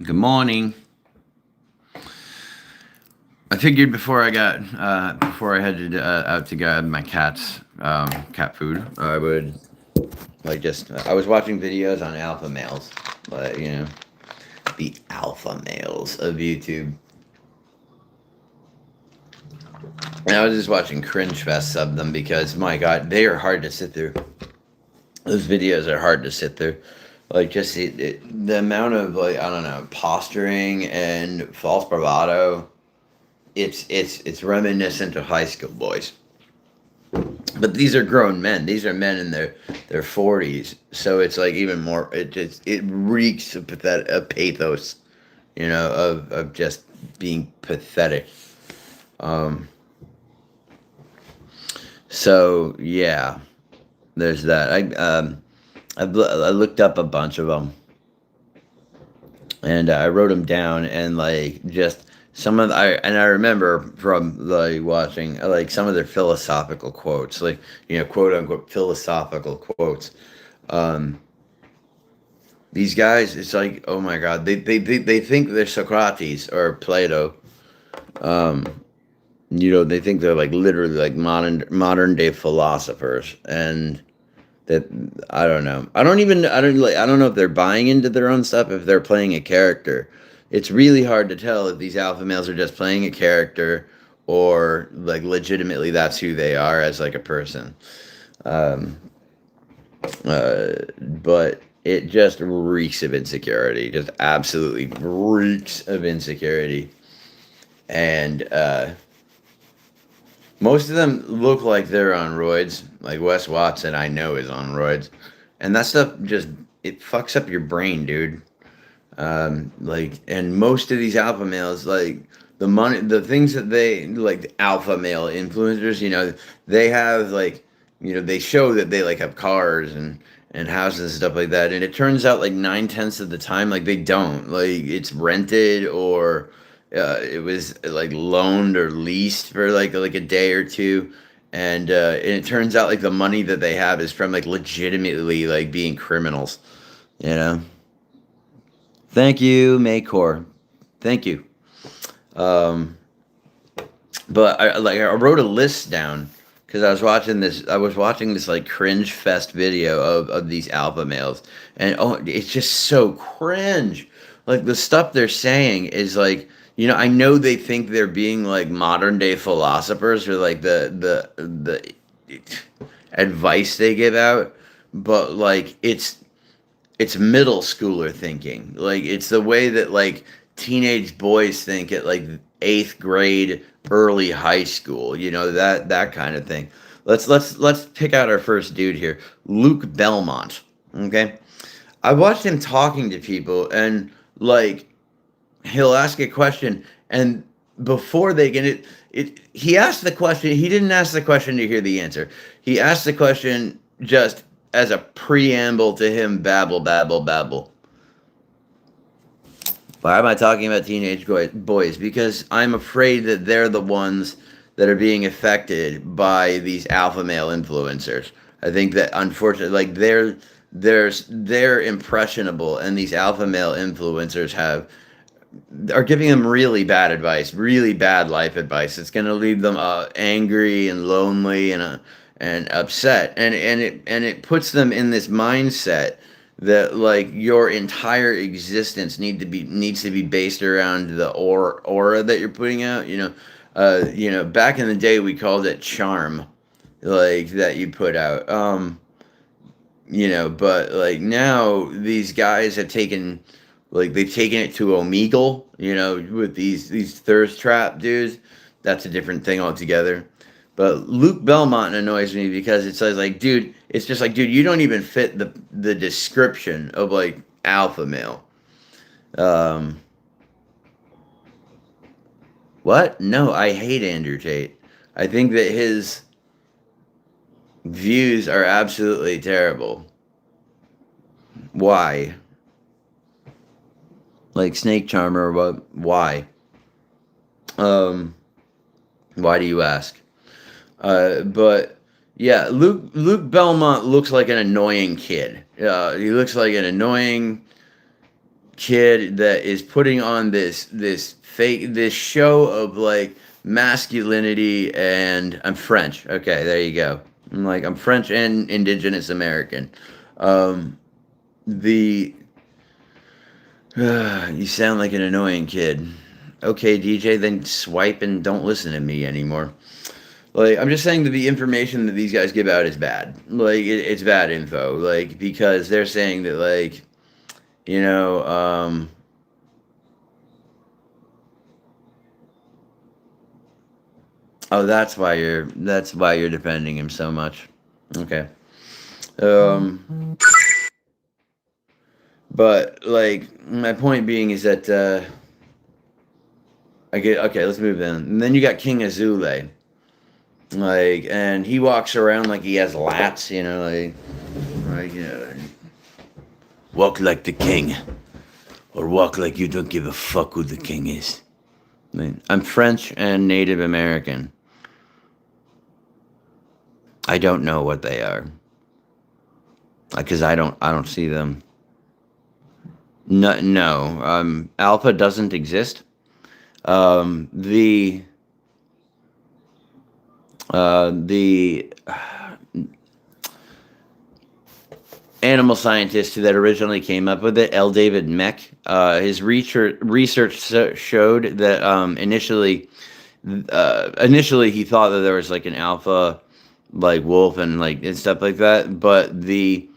Good morning. I figured before I headed out to grab my cat's cat food, I would I was watching videos on alpha males, the alpha males of YouTube, and I was just watching cringe fests of them because my God, they are hard to sit through. Those videos are hard to sit through. The amount of I don't know, posturing and false bravado. It's reminiscent of high school boys. But these are grown men. These are men in their 40s. So it's like even more. It reeks of pathos, of just being pathetic. Um, so yeah, there's that. I looked up a bunch of them, and I wrote them down, and just I remember from watching some of their philosophical quotes, quote unquote philosophical quotes. um these guys, it's like, oh my God, they think they're Socrates or Plato. um they think they're like literally like modern day philosophers, and that I don't know. I don't know if they're buying into their own stuff, if they're playing a character. It's really hard to tell if these alpha males are just playing a character or like legitimately that's who they are as like a person. Um, but it just reeks of insecurity, just absolutely reeks of insecurity. And most of them look like they're on roids. Like Wes Watson, I know is on roids, and that stuff just it fucks up your brain, dude. And most of these alpha males, like the things that they like, the alpha male influencers, they have they show that they like have cars and houses and stuff like that, and it turns out like 9/10 of the time, like they don't, like it's rented or it was like loaned or leased for like a day or two. And it turns out like the money that they have is from like legitimately like being criminals, you know. Thank you, Maycor. Thank you. Um, but I wrote a list down because I was watching this. I was watching this like cringe fest video of these alpha males, and oh, it's just so cringe. Like the stuff they're saying is like, I know they think they're being like modern day philosophers, or like the advice they give out, but like it's middle schooler thinking. Like it's the way that like teenage boys think at like eighth grade, early high school. That kind of thing. Let's pick out our first dude here, Luke Belmont. Okay, I watched him talking to people, and like he'll ask a question, and before they get he asked the question. He didn't ask the question to hear the answer. He asked the question just as a preamble to him babble, babble, babble. Why am I talking about teenage boys? Because I'm afraid that they're the ones that are being affected by these alpha male influencers. I think that unfortunately, like they're impressionable, and these alpha male influencers are giving them really bad advice, really bad life advice. It's going to leave them angry and lonely and upset, and it puts them in this mindset that like your entire existence needs to be based around the aura that you're putting out. Back in the day we called it charm, like that you put out. But like now these guys have taken they've taken it to Omegle, with these thirst trap dudes. That's a different thing altogether. But Luke Belmont annoys me because it says like, dude, it's just like, dude, you don't even fit the description of like alpha male. Um, what? No, I hate Andrew Tate. I think that his views are absolutely terrible. Why? Like Snake Charmer, what? Why? Um, why do you ask? But yeah, Luke Belmont looks like an annoying kid. He looks like an annoying kid that is putting on this show of like masculinity, and I'm French. Okay, there you go. I'm French and indigenous American. Um, the you sound like an annoying kid. Okay, DJ, then swipe and don't listen to me anymore. Like, I'm just saying that the information that these guys give out is bad. Like, it's bad info. Like, because they're saying that, like, you know, oh, that's why you're defending him so much. Okay. Um, but like, my point being is that I get okay. Let's move in. And then you got King Azule, like, and he walks around like he has lats, like walk like the king, or walk like you don't give a fuck who the king is. I mean, I'm French and Native American. I don't know what they are, because I don't see them. No, no. Alpha doesn't exist. The animal scientist that originally came up with it, L. David Mech, his research showed that initially he thought that there was like an alpha like wolf and stuff like that, but the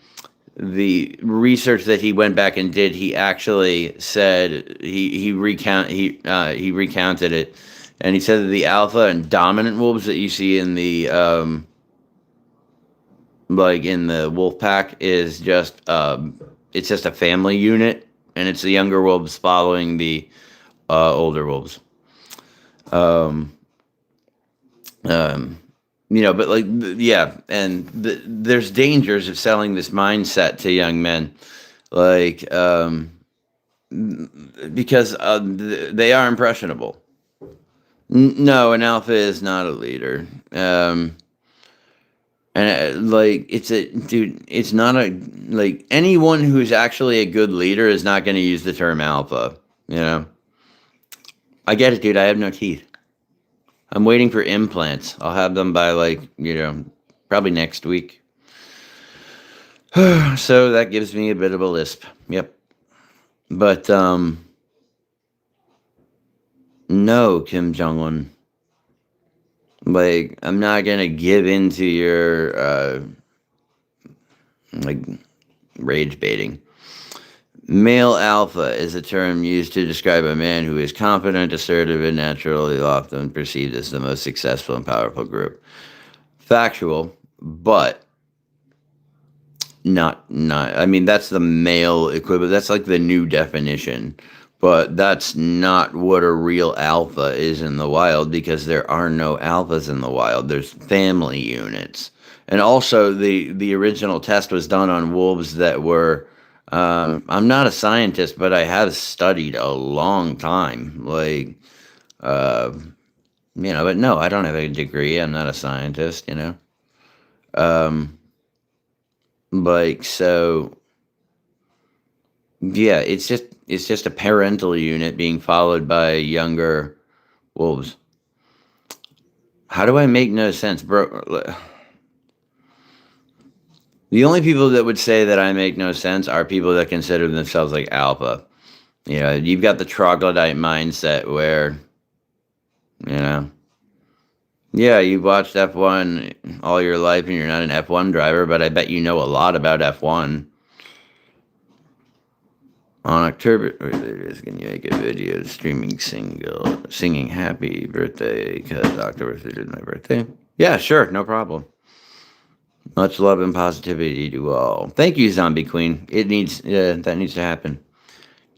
research that he went back and did, he actually said he recounted it, and he said that the alpha and dominant wolves that you see in the like in the wolf pack is just it's just a family unit, and it's the younger wolves following the older wolves. Um, um, but like, yeah, and there's dangers of selling this mindset to young men, like, because they are impressionable. No, an alpha is not a leader. And like, it's not a like anyone who's actually a good leader is not going to use the term alpha. You know, I get it, dude. I have no teeth. I'm waiting for implants. I'll have them by like, probably next week. So that gives me a bit of a lisp. Yep. But no, Kim Jong Un. Like, I'm not gonna give into your like rage baiting. Male alpha is a term used to describe a man who is confident, assertive, and naturally often perceived as the most successful and powerful group. Factual, but not. I mean, that's the male equivalent. That's like the new definition, but that's not what a real alpha is in the wild, because there are no alphas in the wild. There's family units, and also the original test was done on wolves that were. I'm not a scientist, but I have studied a long time. Like, uh, but no, I don't have a degree. I'm not a scientist. Um, like, so yeah, it's just a parental unit being followed by younger wolves. How do I make no sense, bro? The only people that would say that I make no sense are people that consider themselves like alpha. You've got the troglodyte mindset where, you know, yeah, you've watched F1 all your life and you're not an F1 driver, but I bet you know a lot about F1. On October, can you make a video singing happy birthday because October 3rd is my birthday? Yeah, sure, no problem. Much love and positivity to all. Thank you, Zombie Queen. That needs to happen.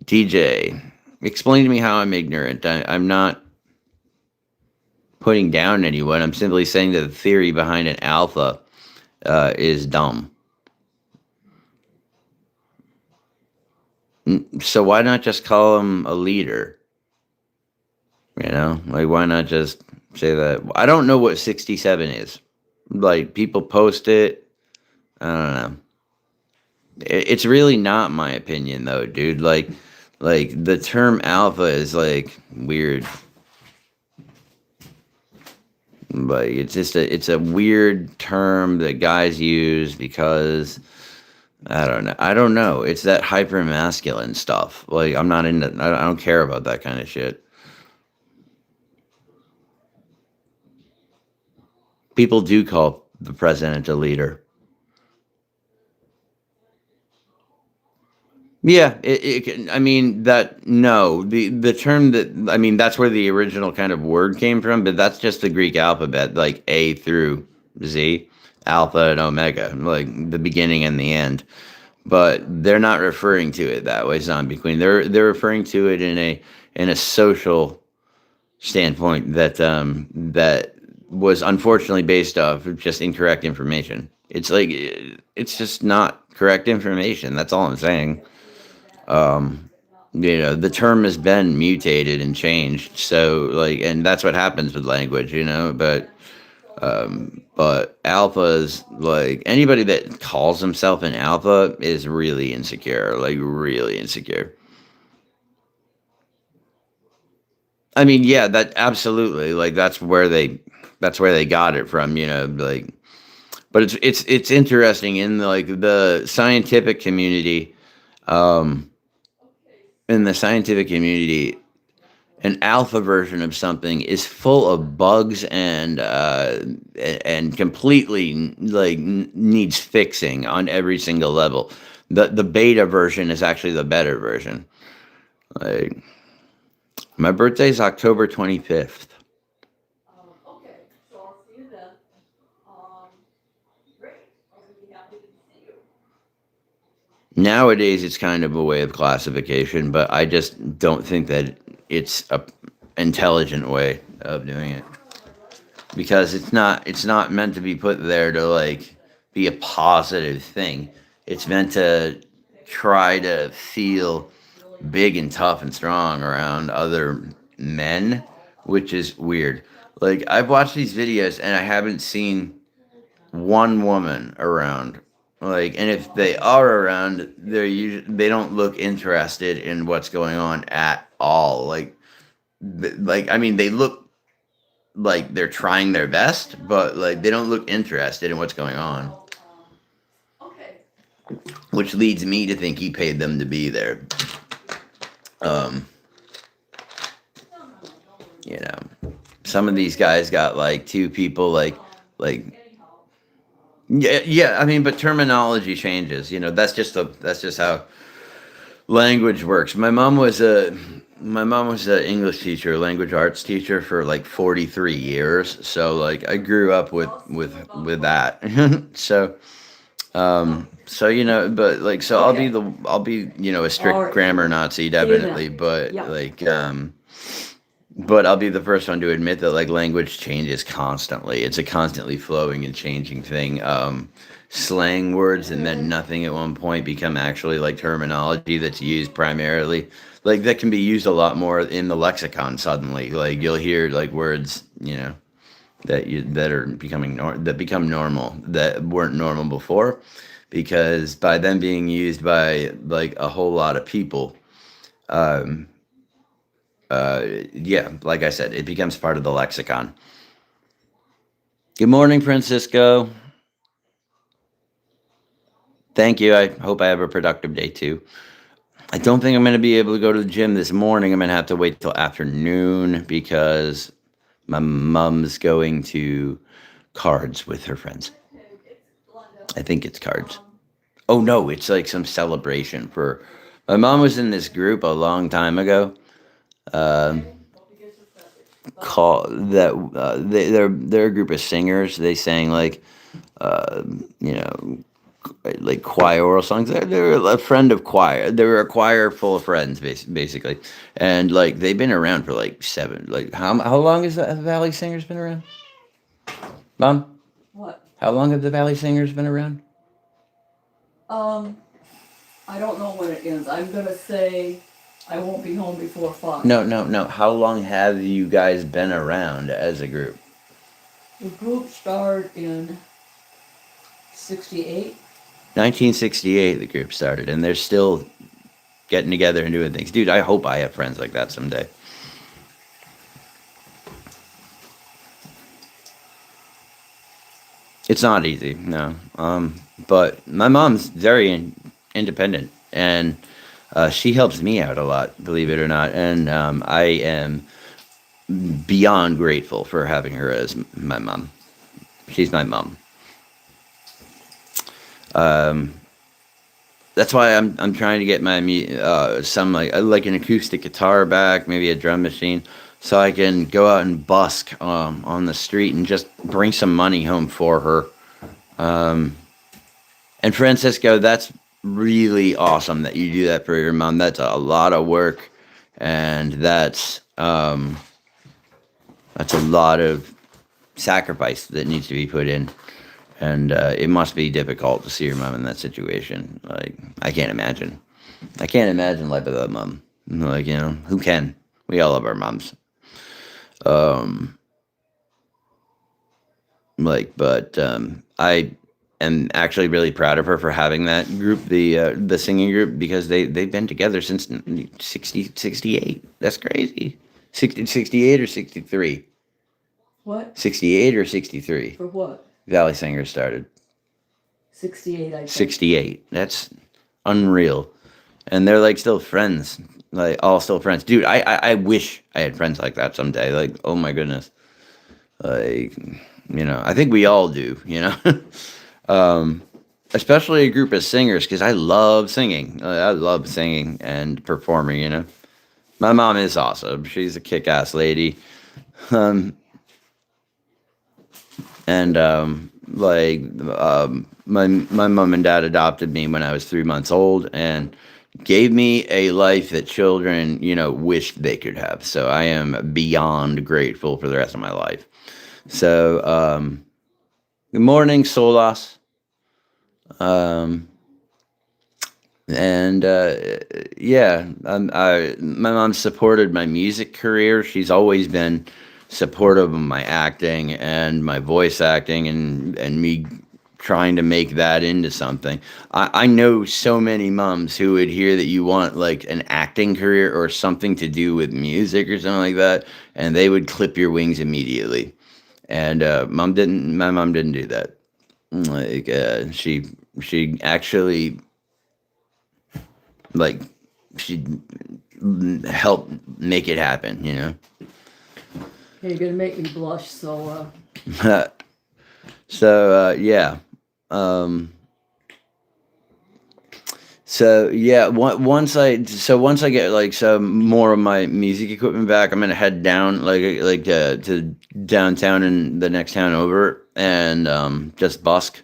DJ, explain to me how I'm ignorant. I'm not putting down anyone. I'm simply saying that the theory behind an alpha is dumb. So why not just call him a leader? Like, why not just say that? I don't know what 67 is. Like, people post it. I don't know. It's really not my opinion, though, dude. Like, Like the term alpha is like weird. Like it's a weird term that guys use because I don't know. I don't know. It's that hyper masculine stuff. Like I'm not into. I don't care about that kind of shit. People do call the president a leader. Yeah, I mean that. No, the term that I mean that's where the original kind of word came from, but that's just the Greek alphabet, like A through Z, alpha and omega, like the beginning and the end. But they're not referring to it that way, zombie queen. They're referring to it in a social standpoint that was unfortunately based off of just incorrect information. It's like it's just not correct information. That's all I'm saying. Um, the term has been mutated and changed. So like, and that's what happens with language, but alphas, like anybody that calls himself an alpha is really insecure, like really insecure. I mean, yeah, that absolutely, like that's where they got it from, like. But it's interesting in like the scientific community. Um, in the scientific community, an alpha version of something is full of bugs and completely like needs fixing on every single level. The beta version is actually the better version. Like my birthday's October 25th. Nowadays it's kind of a way of classification, but I just don't think that it's a intelligent way of doing it. Because it's not meant to be put there to like be a positive thing. It's meant to try to feel big and tough and strong around other men, which is weird. Like I've watched these videos and I haven't seen one woman around. Like, and if they are around, they don't look interested in what's going on at all. Like I mean, they look like they're trying their best, but like they don't look interested in what's going on, which leads me to think he paid them to be there. Um, you know, some of these guys got like two people, like yeah, yeah. I mean, but terminology changes. That's just how language works. My mom was a English teacher, language arts teacher for like 43 years. So like I grew up with that. so but like so I'll be a strict grammar Nazi definitely, but but I'll be the first one to admit that like language changes constantly. It's a constantly flowing and changing thing. Slang words that meant nothing at one point become actually like terminology that's used primarily. Like that can be used a lot more in the lexicon suddenly. Like you'll hear like words, that are that become normal that weren't normal before because by them being used by like a whole lot of people, um, yeah, like I said, it becomes part of the lexicon. Good morning, Francisco. Thank you. I hope I have a productive day too. I don't think I'm going to be able to go to the gym this morning. I'm going to have to wait till afternoon because my mom's going to cards with her friends. I think it's cards. Oh no, it's like some celebration for. My mom was in this group a long time ago. Um, call that they're a group of singers. They sang like uh, you know like choir oral songs. They're a friend of choir. They were a choir full of friends, basically, and like they've been around for like seven. Like how long has the Valley Singers been around, Mom? How long have the Valley Singers been around? No, no, no. How long have you guys been around as a group? 1968, the group started, and they're still getting together and doing things. Dude, I hope I have friends like that someday. It's not easy, no. But my mom's very independent, and she helps me out a lot, believe it or not. And I am beyond grateful for having her as my mom. She's my mom. Um, that's why I'm trying to get my some like an acoustic guitar back, maybe a drum machine, so I can go out and busk on the street and just bring some money home for her. Um, and Francisco, that's really awesome that you do that for your mom. That's a lot of work, and that's a lot of sacrifice that needs to be put in. And it must be difficult to see your mom in that situation. Like, I can't imagine. I can't imagine life without mom. Like, who can? We all love our moms. Um, I am actually really proud of her for having that group, the singing group, because they've been together since 68. That's crazy. 68 or 63? What? 68 or 63? For what? Valley Singers started. 68, I think. 68. That's unreal. And they're like still friends. Like all still friends. Dude, I wish I had friends like that someday. Like, oh my goodness. Like, I think we all do. um, Especially a group of singers, because I love singing. I love singing and performing. My mom is awesome. She's a kick-ass lady. Um, and my mom and dad adopted me when I was 3 months old and gave me a life that children wished they could have. So I am beyond grateful for the rest of my life. So good morning, Solas. um and yeah, my mom supported my music career. She's always been supportive of my acting and my voice acting, and me trying to make that into something. I know so many moms who would hear that you want like an acting career or something to do with music or something like that, and they would clip your wings immediately. And my mom didn't do that. Like she actually, like, she helped make it happen. You're gonna make me blush, so So yeah. Um, so yeah. Once I get like some more of my music equipment back, I'm gonna head down to downtown in the next town over, and just busk.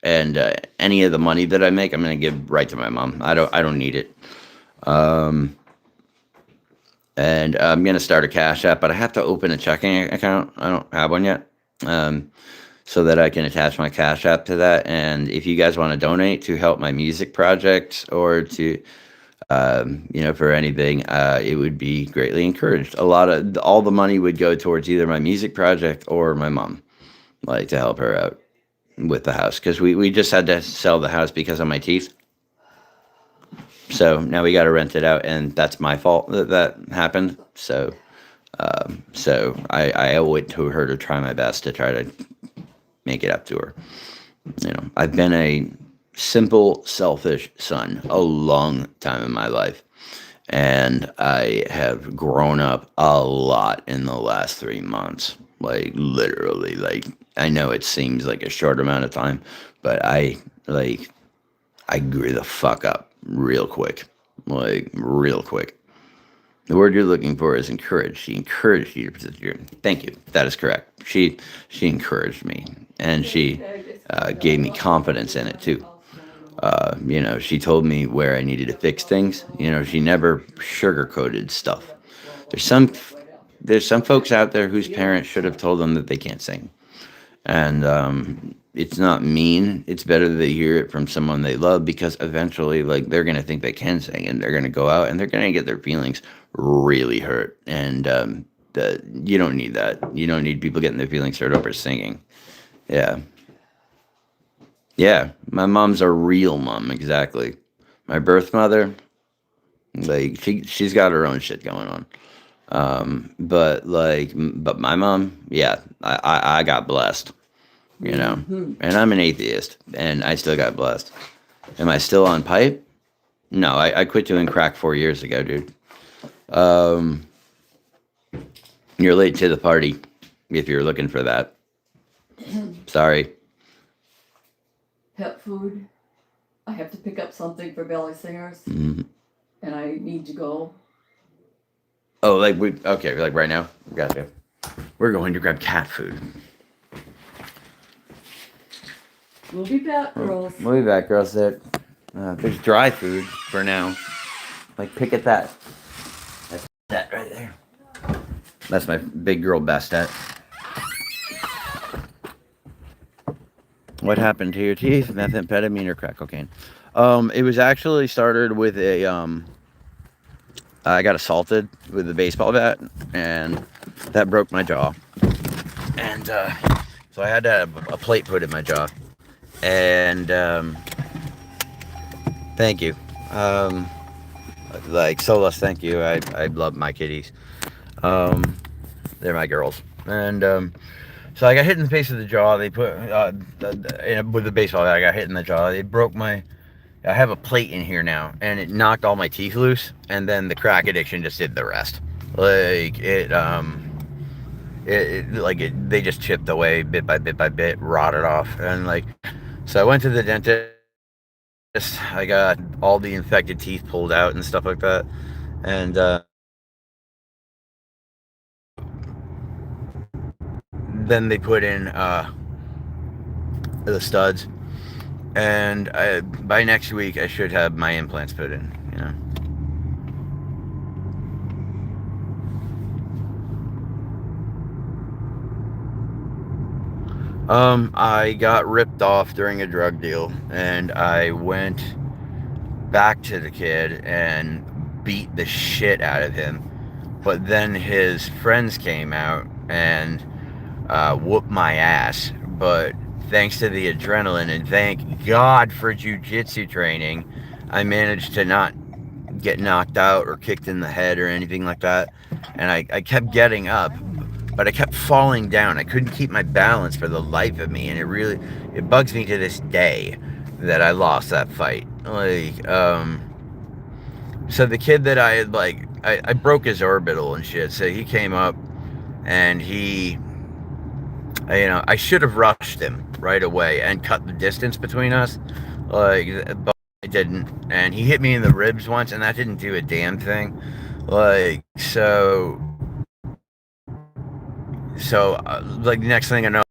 And any of the money that I make, I'm gonna give right to my mom. I don't need it. Um, and I'm gonna start a Cash App, but I have to open a checking account. I don't have one yet. Um, so that I can attach my Cash App to that. And if you guys want to donate to help my music project or to, for anything, it would be greatly encouraged. All the money would go towards either my music project or my mom, like to help her out with the house. Because we just had to sell the house because of my teeth. So now we got to rent it out, and that's my fault that happened. So I owe it to her to try my best to try to make it up to her. I've been a simple, selfish son a long time in my life, and I have grown up a lot in the last 3 months. Like literally, like I know it seems like a short amount of time, but I grew the fuck up real quick, like real quick. The word you're looking for is encourage. She encouraged you to persist. Thank you. That is correct. She encouraged me, and she gave me confidence in it too. She told me where I needed to fix things. She never sugarcoated stuff. There's some there's some folks out there whose parents should have told them that they can't sing, and it's not mean. It's better that they hear it from someone they love, because eventually, like, they're gonna think they can sing, and they're gonna go out and they're gonna get their feelings really hurt. And you don't need that. You don't need people getting their feelings hurt over singing. Yeah, yeah. My mom's a real mom, exactly. My birth mother, Like she's got her own shit going on. But my mom, yeah, I got blessed, you know, Mm-hmm. and I'm an atheist, and I still got blessed. Am I still on pipe? No, I quit doing crack 4 years ago, dude. Um, you're late to the party if you're looking for that. Sorry. Pet food. I have to pick up something for Belly Singers, Mhm. and I need to go. Oh, okay, like right now? Gotcha. We're going to grab cat food. We'll be back, girls. We'll be back, girls. There's dry food for now. Like, pick at that. That's that right there. That's my big girl Bastet. What happened to your teeth? Methamphetamine or crack cocaine? It was actually started with I got assaulted with a baseball bat, and that broke my jaw. And so I had to have a plate put in my jaw. And thank you. Like Solus, thank you. I love my kitties. They're my girls. And so I got hit in the face with the jaw. They put with the baseball bat. I got hit in the jaw. They broke my. I have a plate in here now, and it knocked all my teeth loose. And then the crack addiction just did the rest. Like they just chipped away bit by bit by bit, rotted off, and like. So I went to the dentist. I got all the infected teeth pulled out and stuff like that, and then they put in the studs, and by next week I should have my implants put in. You know. I got ripped off during a drug deal, and I went back to the kid and beat the shit out of him. But then his friends came out and whooped my ass. But thanks to the adrenaline and thank God for jujitsu training, I managed to not get knocked out or kicked in the head or anything like that. And I kept getting up, but I kept falling down. I couldn't keep my balance for the life of me, and it bugs me to this day that I lost that fight. So the kid that I had I broke his orbital and shit. So he came up and I should have rushed him right away and cut the distance between us, but I didn't. And he hit me in the ribs once, and that didn't do a damn thing. The next thing I know,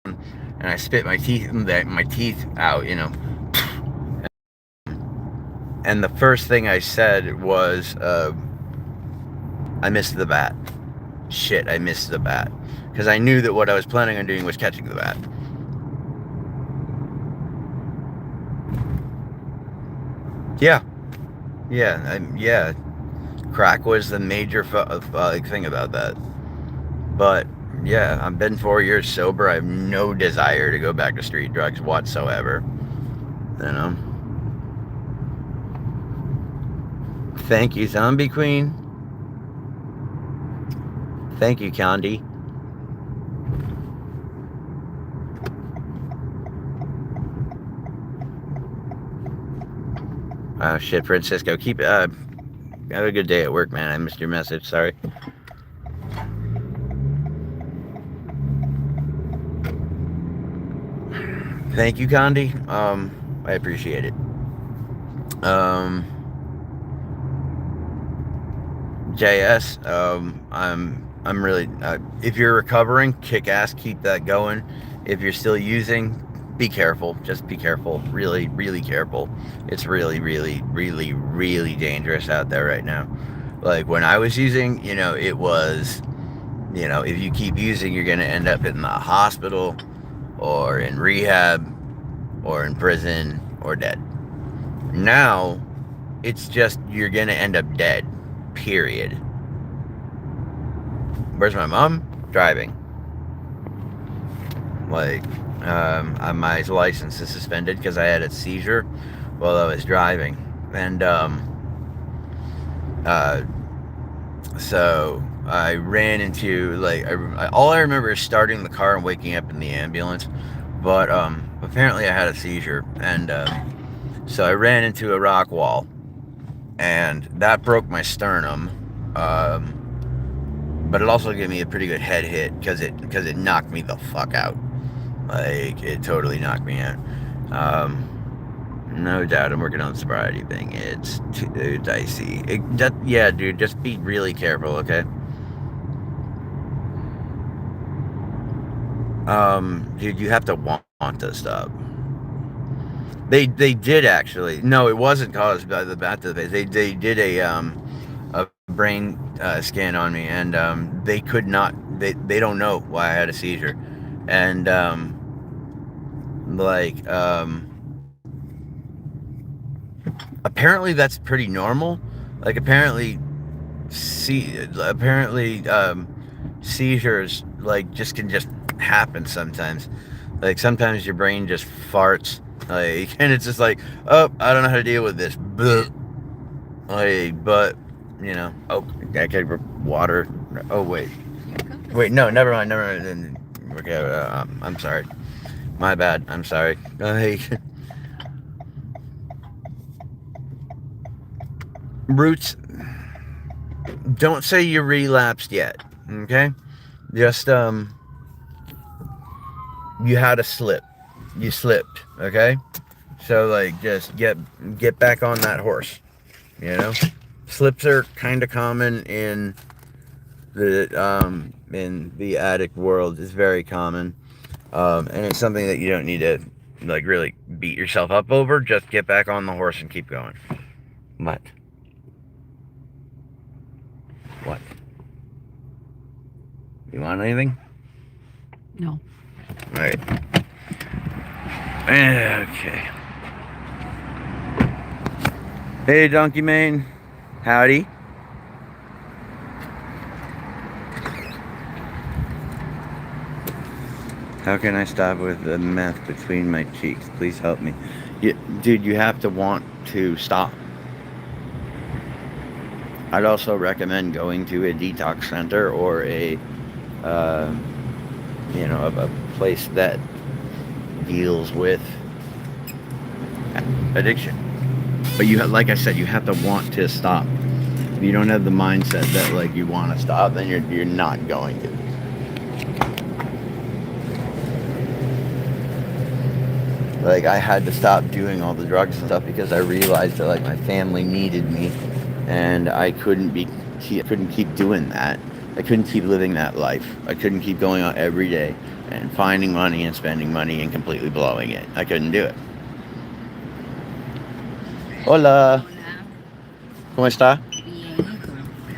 and I spit my teeth out, and the first thing I said was, I missed the bat. Shit, I missed the bat. Because I knew that what I was planning on doing was catching the bat. Yeah. Yeah. Crack was the major thing about that. But, yeah, I've been 4 years sober. I have no desire to go back to street drugs whatsoever. You know? Thank you, Zombie Queen. Thank you, Candy. Oh, shit, Francisco. Have a good day at work, man. I missed your message. Sorry. Thank you, Gandhi. I appreciate it. JS, I'm really. If you're recovering, kick ass. Keep that going. If you're still using, be careful. Just be careful. Really, really careful. It's really, really, really, really dangerous out there right now. Like when I was using, it was, if you keep using, you're gonna end up in the hospital, or in rehab, or in prison, or dead. Now, it's just you're gonna end up dead. Period. Where's my mom? Driving. My license is suspended because I had a seizure while I was driving, and Uh, so I ran into like all I remember is starting the car and waking up in the ambulance. But apparently I had a seizure, and so I ran into a rock wall, and that broke my sternum. But it also gave me a pretty good head hit because it knocked me the fuck out. Like it totally knocked me out. Um, no doubt, I'm working on the sobriety thing. It's too dicey. Yeah, dude, just be really careful, okay? Dude, you have to want to stop. They did actually. No, it wasn't caused by the bat to the face. They did a brain scan on me, and they could not. They don't know why I had a seizure, and like apparently that's pretty normal. Like apparently seizures like just can just happen sometimes. Like sometimes your brain just farts, like, and it's just like, oh, I don't know how to deal with this. Blech. Like, but oh, I got water. Oh wait, no, never mind, never mind. Okay, I'm sorry. My bad. I'm sorry. Like, Roots, don't say you relapsed yet. Okay, just you had a slip. You slipped. Okay, so like just get back on that horse. You know, slips are kind of common in the addict world. It's very common, and it's something that you don't need to like really beat yourself up over. Just get back on the horse and keep going. What? What? You want anything? No. All right. Okay. Hey, Donkey Mane. Howdy. How can I stop with the meth between my cheeks? Please help me. Dude, you have to want to stop. I'd also recommend going to a detox center or uh, a place that deals with addiction. But like I said, you have to want to stop. If you don't have the mindset that like you want to stop, then you're not going to. Like I had to stop doing all the drugs and stuff because I realized that like my family needed me, and I couldn't keep doing that. I couldn't keep living that life. I couldn't keep going out every day and finding money and spending money and completely blowing it. I couldn't do it. Hola. ¿Cómo está?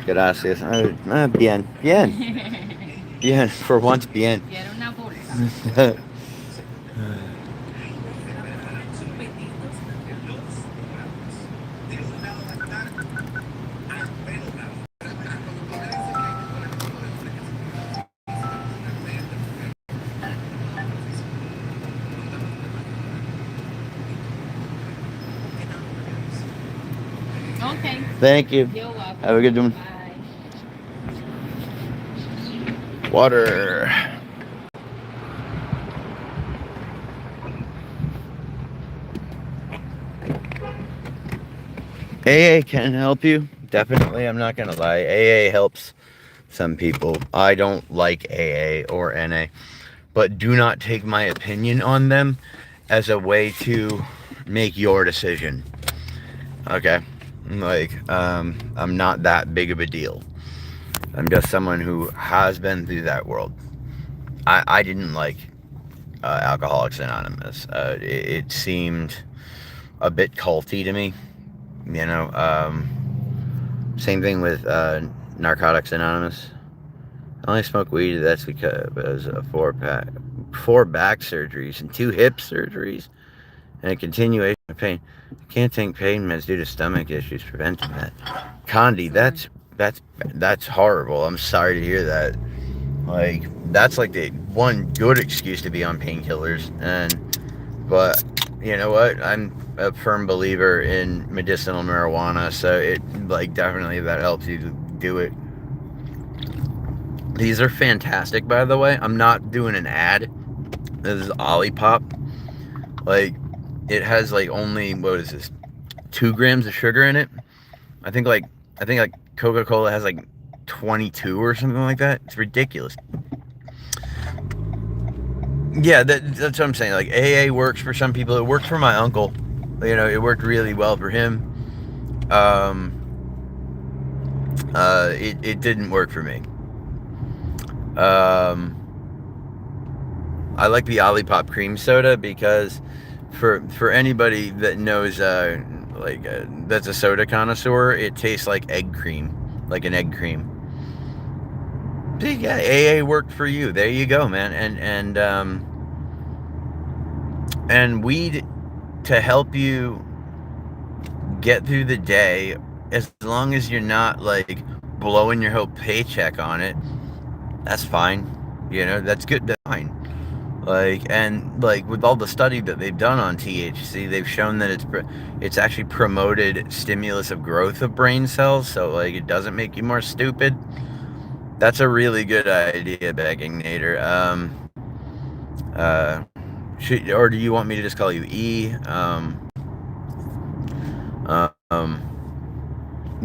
Gracias. Bien. Bien. Bien. For once, bien. Okay. Thank you. You're welcome. Have a good one. Bye. Water. AA can help you. Definitely, I'm not gonna lie. AA helps some people. I don't like AA or NA, but do not take my opinion on them as a way to make your decision. Okay? Like, I'm not that big of a deal. I'm just someone who has been through that world. I didn't like Alcoholics Anonymous. It seemed a bit culty to me. Same thing with Narcotics Anonymous. I only smoke weed. That's because of four back surgeries and 2 hip surgeries and a continuation of pain. I can't take pain meds due to stomach issues preventing that. Condi, that's horrible. I'm sorry to hear that. Like that's like the one good excuse to be on painkillers, but you know what? I'm a firm believer in medicinal marijuana, so it like definitely that helps you do it. These are fantastic, by the way. I'm not doing an ad. This is Olipop. Like, it has like only what is this? 2 grams of sugar in it. I think like Coca-Cola has like 22 or something like that. It's ridiculous. Yeah, that's what I'm saying. Like AA works for some people. It worked for my uncle. You know, it worked really well for him. Um, it didn't work for me. I like the Olipop cream soda because for anybody that knows that's a soda connoisseur, it tastes like egg cream, like an egg cream. Yeah, AA worked for you. There you go, man. And weed to help you get through the day, as long as you're not like blowing your whole paycheck on it, that's fine. You know, that's good. That's fine. Like with all the study that they've done on THC, they've shown that it's actually promoted stimulus of growth of brain cells, so like it doesn't make you more stupid. That's a really good idea, Begging Nader. Uh, or do you want me to just call you E?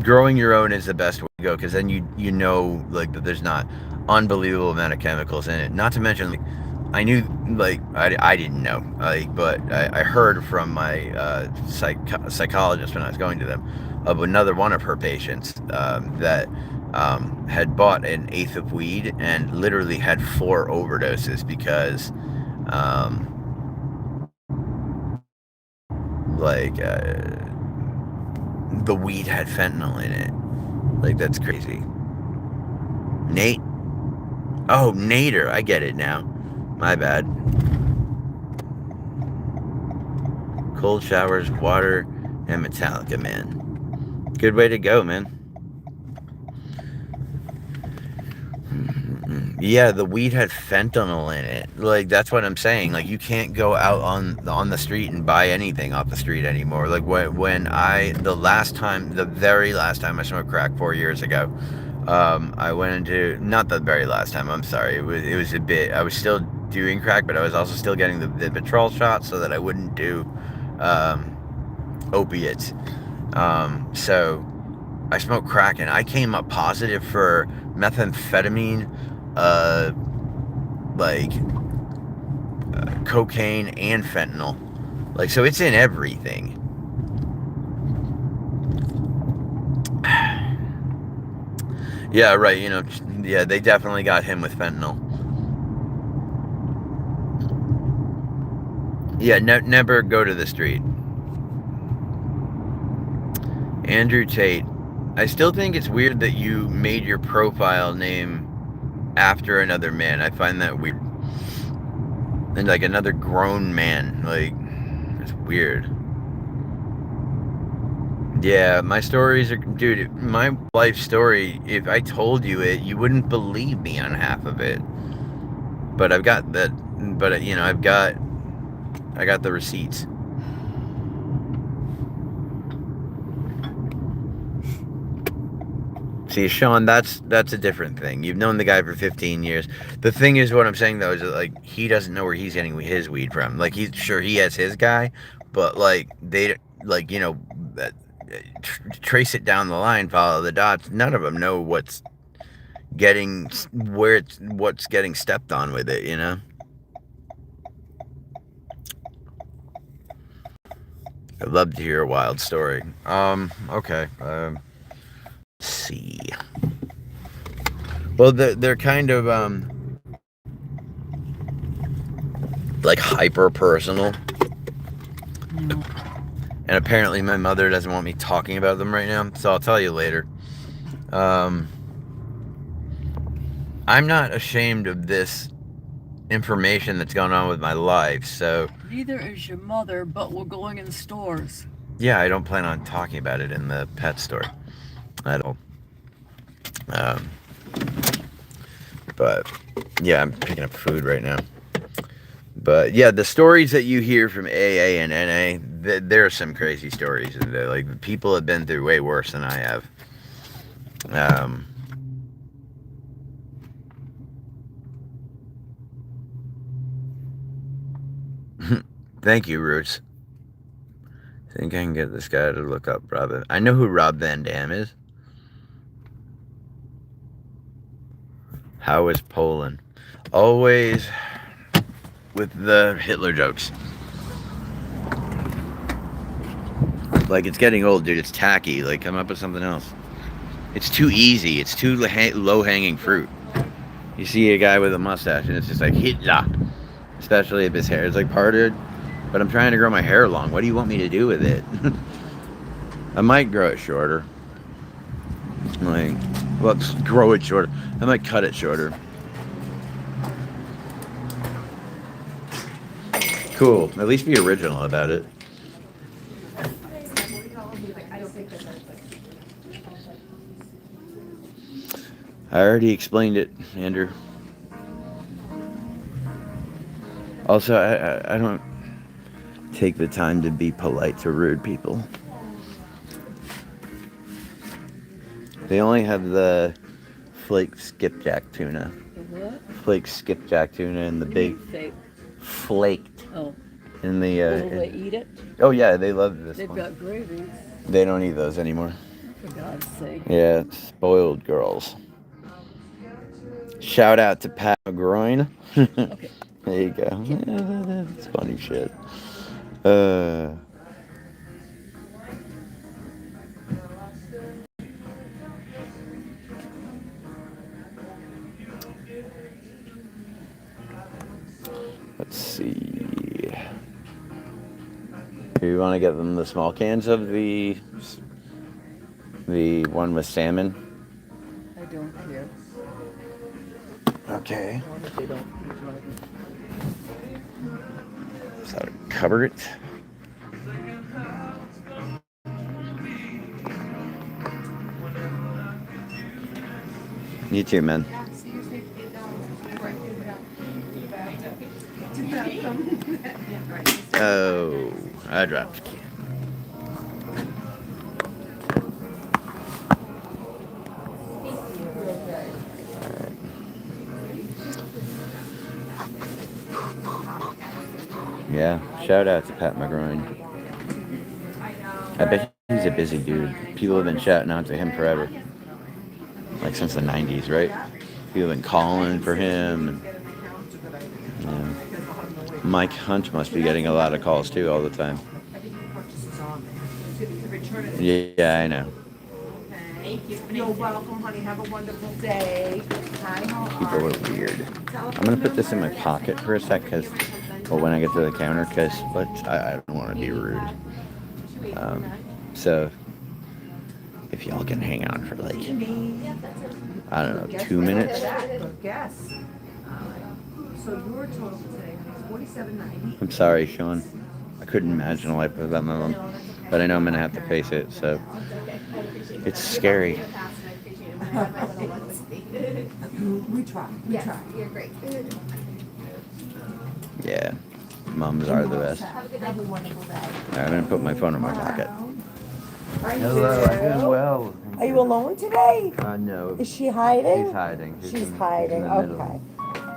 Growing your own is the best way to go, because then you know like that there's not unbelievable amount of chemicals in it. Not to mention, like, I knew, like, I didn't know, like, but I heard from my psychologist when I was going to them of another one of her patients that had bought an eighth of weed and literally had 4 overdoses because like the weed had fentanyl in it. Like, that's crazy. Nate? Oh, Nader. I get it now. My bad. Cold showers, water, and Metallica, man. Good way to go, man. Yeah, the weed had fentanyl in it. Like, that's what I'm saying. Like, you can't go out on the street and buy anything off the street anymore. Like, the very last time I smoked crack 4 years ago, I went into, not the very last time, I'm sorry. It was a bit, I was still doing crack, but I was also still getting the Vitrol shots so that I wouldn't do opiates. So I smoked crack and I came up positive for methamphetamine, uh, like cocaine and fentanyl. Like, so it's in everything. Yeah, right. You know, yeah, they definitely got him with fentanyl. Yeah, never go to the street. Andrew Tate. I still think it's weird that you made your profile name after another man. I find that weird. And like another grown man. Like, it's weird. Yeah, my stories are, dude, my life story, if I told you it, you wouldn't believe me on half of it. But I've got that, but you know, I got the receipts. See, Sean, that's a different thing. You've known the guy for 15 years. The thing is, what I'm saying though is that, like, he doesn't know where he's getting his weed from. Like, he's sure he has his guy, but like they, like, you know, trace it down the line, follow the dots. None of them know what's getting stepped on with it. You know. I'd love to hear a wild story. Okay. Let's see. Well, they're kind of like hyper personal, and apparently my mother doesn't want me talking about them right now, so I'll tell you later. I'm not ashamed of this information that's going on with my life, so Neither is your mother, but we're going in stores. yeah, I don't plan on talking about it in the pet store at all. But yeah, I'm picking up food right now. But yeah, the stories that you hear from AA and NA, there are some crazy stories. Like people have been through way worse than I have. Um, Thank you, Roots. I think I can get this guy to look up Rob. I know who Rob Van Dam is. How is Poland? Always with the Hitler jokes. Like, it's getting old, dude. It's tacky. Like, come up with something else. It's too easy. It's too low-hanging fruit. You see a guy with a mustache, and it's just like, Hitler. Especially if his hair is, like, parted. But I'm trying to grow my hair long. What do you want me to do with it? I might grow it shorter. Like, let's grow it shorter. I might cut it shorter. Cool. At least be original about it. I already explained it, Andrew. Also, I don't take the time to be polite to rude people. They only have the flake skipjack tuna. The what? Flake skipjack tuna and the big flaked. Oh. In the Will they eat it? Oh yeah, they love this They've one. got gravy. They don't eat those anymore. For God's sake. Yeah, spoiled girls. Shout out to Pat McGroin. Okay. There you go. Yeah, that's funny shit. Let's see. Do you want to get them the small cans of the one with salmon? I don't care. Okay. As long as they don't eat right. So cover it. You too, man. Oh, I dropped the can. Yeah, shout out to Pat McGroin. I bet he's a busy dude. People have been shouting out to him forever. Like since the 90s, right? People have been calling for him. And, yeah. Mike Hunt must be getting a lot of calls too all the time. Yeah, I know. You're welcome, honey. Have a wonderful day. Hi, how People are are weird. I'm gonna put this in my pocket for a sec, or when I get to the counter, because I don't want to be rude. So if y'all can hang on for like, I don't know, 2 minutes. Yes. So your total today is $47.90. I'm sorry, Sean. I couldn't imagine a life without my mom, but I know I'm gonna have to face it. So it's scary. We try. We try. You're great. Yeah, moms are the best. Have a wonderful day. All right, I'm gonna put my phone in my pocket. Hello, I'm doing well. Are you alone today? No. Is she hiding? She's hiding. She's hiding. Okay.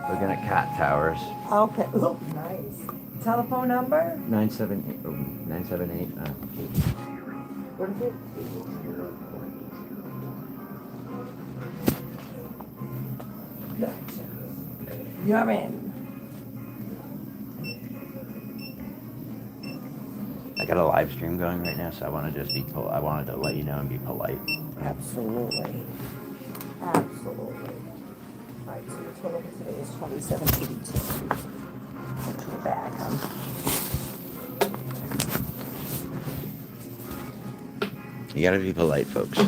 Looking at cat towers. Okay. Ooh, nice. Telephone number? 978. Oh, 978. What is it? Gotcha. You're in. I got a live stream going right now, so I want to just be I wanted to let you know and be polite. Absolutely. Absolutely. All right, so your total for today is $27.82. Go to the bag, huh? You gotta be polite, folks.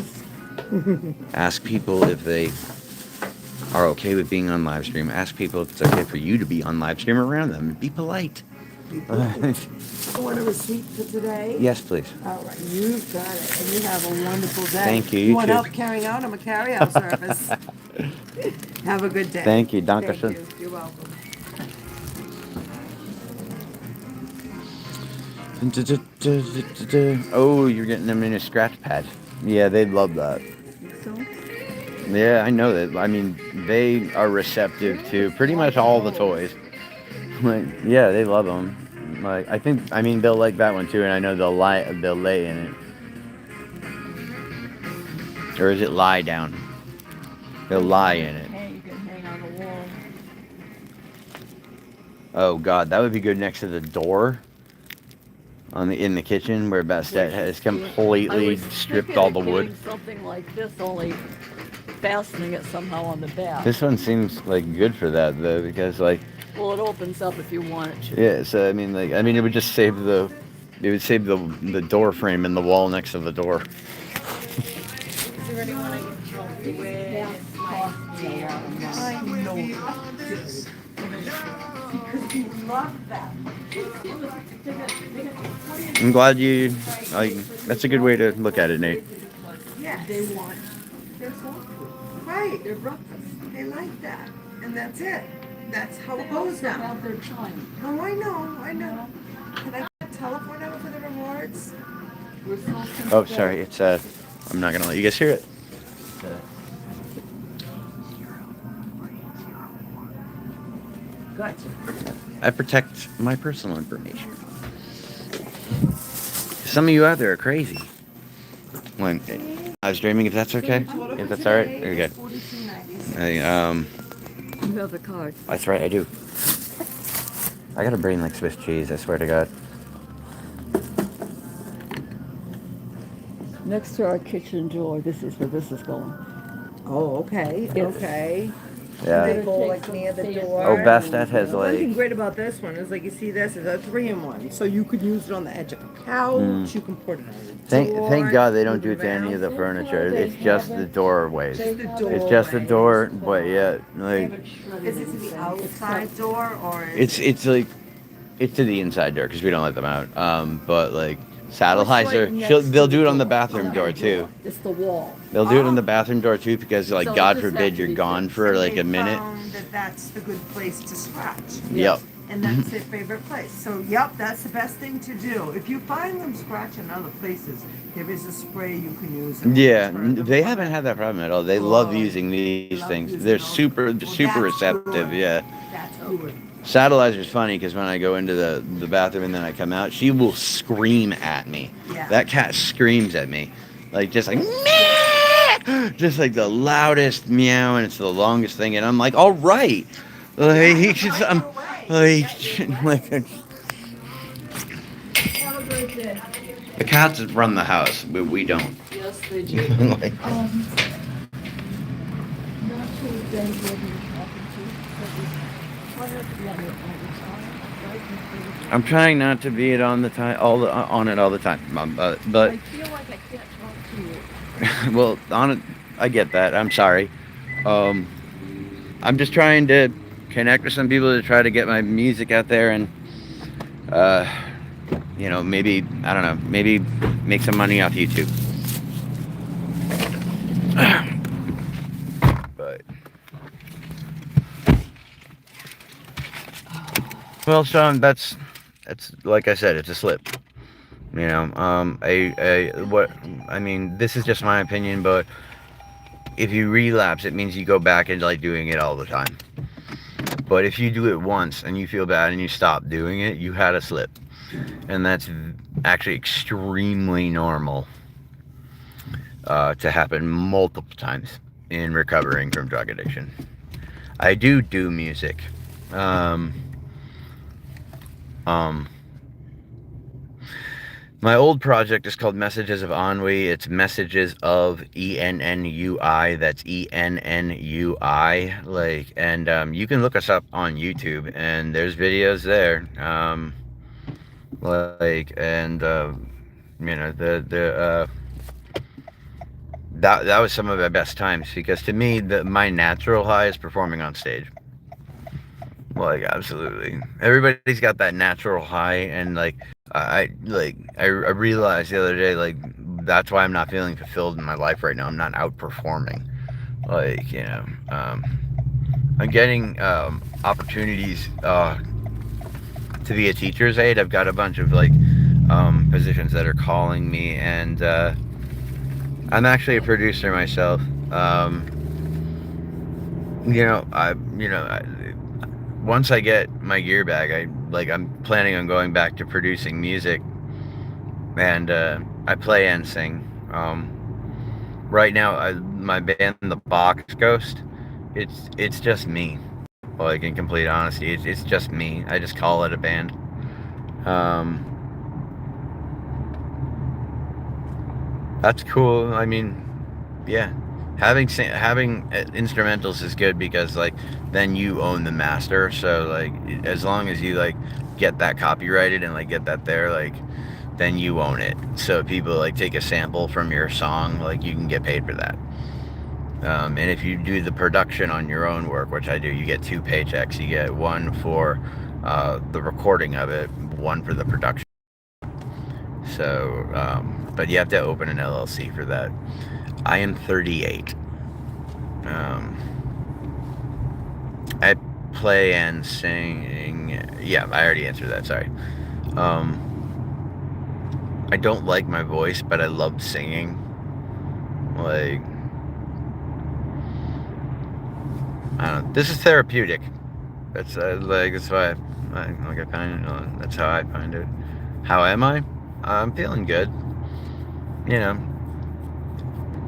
Ask people if they are okay with being on live stream. Ask people if it's okay for you to be on live stream around them. Be polite. Want a receipt for today? Yes, please. All right, you've got it, and you have a wonderful day. Thank you, You you want too. help carrying out? I'm a carry-out service. Have a good day. Thank you. Danke Thank schön. you. You're welcome. Oh, you're getting them in a scratch pad. Yeah, they'd love that. So, Yeah, I know that. I mean, they are receptive to pretty much all the toys. Like, yeah, they love them. Like, I mean, they'll like that one too, and I know they'll lay in it. Or is it lie down? They'll lie in it. hey, you can hang on the wall. Oh God, that would be good next to the door in the kitchen where Bastet has completely stripped all the wood. Getting something like this, only fastening it somehow on the back. This one seems like good for that though, because like, Well, it opens up if you want it to. yeah. So I mean, it would just save the door frame in the wall next to the door. Is there anyone I can help you with? I know. Because you love them. I'm glad you like. That's a good way to look at it, Nate. Yes. They want their soft food, Right. their breakfast. They like that. And that's it. That's how They it goes also now. have their time. Oh, I know. Can I get a telephone number for the rewards? We're so Oh, sympathetic. sorry. It's I'm not gonna let you guys hear it. Gotcha. I protect my personal information. Some of you out there are crazy. When I was dreaming, if that's okay, if that's all right, there you go. You have the card. That's right, I do. I got a brain like Swiss cheese. I swear to God. Next to our kitchen door, this is where this is going. Oh, okay. Yes. Okay. Yeah. They go like near the door. Oh, Bastet has One thing like. great about this one is like you see this is a 3-in-1, so you could use it on the edge of a couch. You can put it on the door. Thank God they don't do move it to any of the around. furniture. It's just the doorways. Just the door. It's just the door, but yeah, like Is it to the outside door or? Is it's like it's to the inside door because we don't let them out. But like Saddleizer, they'll do it on the bathroom door too. It's the wall. They'll do it on the bathroom door too because like So God it just forbid has to you're be gone fixed. for like they a minute. found that that's the good place to scratch. Yep. And that's their favorite place. So, yep, that's the best thing to do. If you find them scratching other places, there is a spray you can use. Yeah, they haven't had that problem at all. They love Oh, using these love things. using They're those. super Well, super that's receptive. good. Yeah. That's good. Saddleizer's funny because when I go into the bathroom and then I come out, she will scream at me. Yeah. That cat screams at me, like just like meow, just like the loudest meow, and it's the longest thing, and I'm like, all right, like I'm like Have a great day. the cats run the house, but we don't. Yes, they do. Like, Not sure if Dan's ready to talk to, but we wonder if the other all the time, right? I'm trying not to be it on the time, on it all the time, I but feel like I can't talk to you. well, on it, I get that. I'm sorry. I'm just trying to connect with some people to try to get my music out there and, maybe, I don't know, maybe make some money off YouTube. But, well, Sean, that's like I said, it's a slip. This is just my opinion, but if you relapse, it means you go back into like doing it all the time. But if you do it once and you feel bad and you stop doing it, you had a slip. And that's actually extremely normal to happen multiple times in recovering from drug addiction. I do music. My old project is called Messages of Ennui. It's Messages of ENNUI. That's ENNUI. And you can look us up on YouTube, and there's videos there. That was some of my best times because to me, my natural high is performing on stage. Like, absolutely. Everybody's got that natural high, and I realized the other day, that's why I'm not feeling fulfilled in my life right now. I'm not outperforming. I'm getting opportunities to be a teacher's aide. I've got a bunch of positions that are calling me, and I'm actually a producer myself. Um, once I get my gear back, I'm planning on going back to producing music, and I play and sing. Right now, my band, The Box Ghost, it's just me. Like, in complete honesty, it's just me. I just call it a band. Um, that's cool. I mean, yeah, having instrumentals is good because like then you own the master. So like as long as you like get that copyrighted and like get that there, like then you own it. So if people like take a sample from your song, like you can get paid for that. And if you do the production on your own work, which I do, you get two paychecks. You get one for the recording of it, one for the production. So, but you have to open an LLC for that. I am 38. I play and sing. Yeah, I already answered that. Sorry. Um, I don't like my voice, but I love singing. Like, I don't know. This is therapeutic. That's why I find that's how I find it. How am I? I'm feeling good. You know,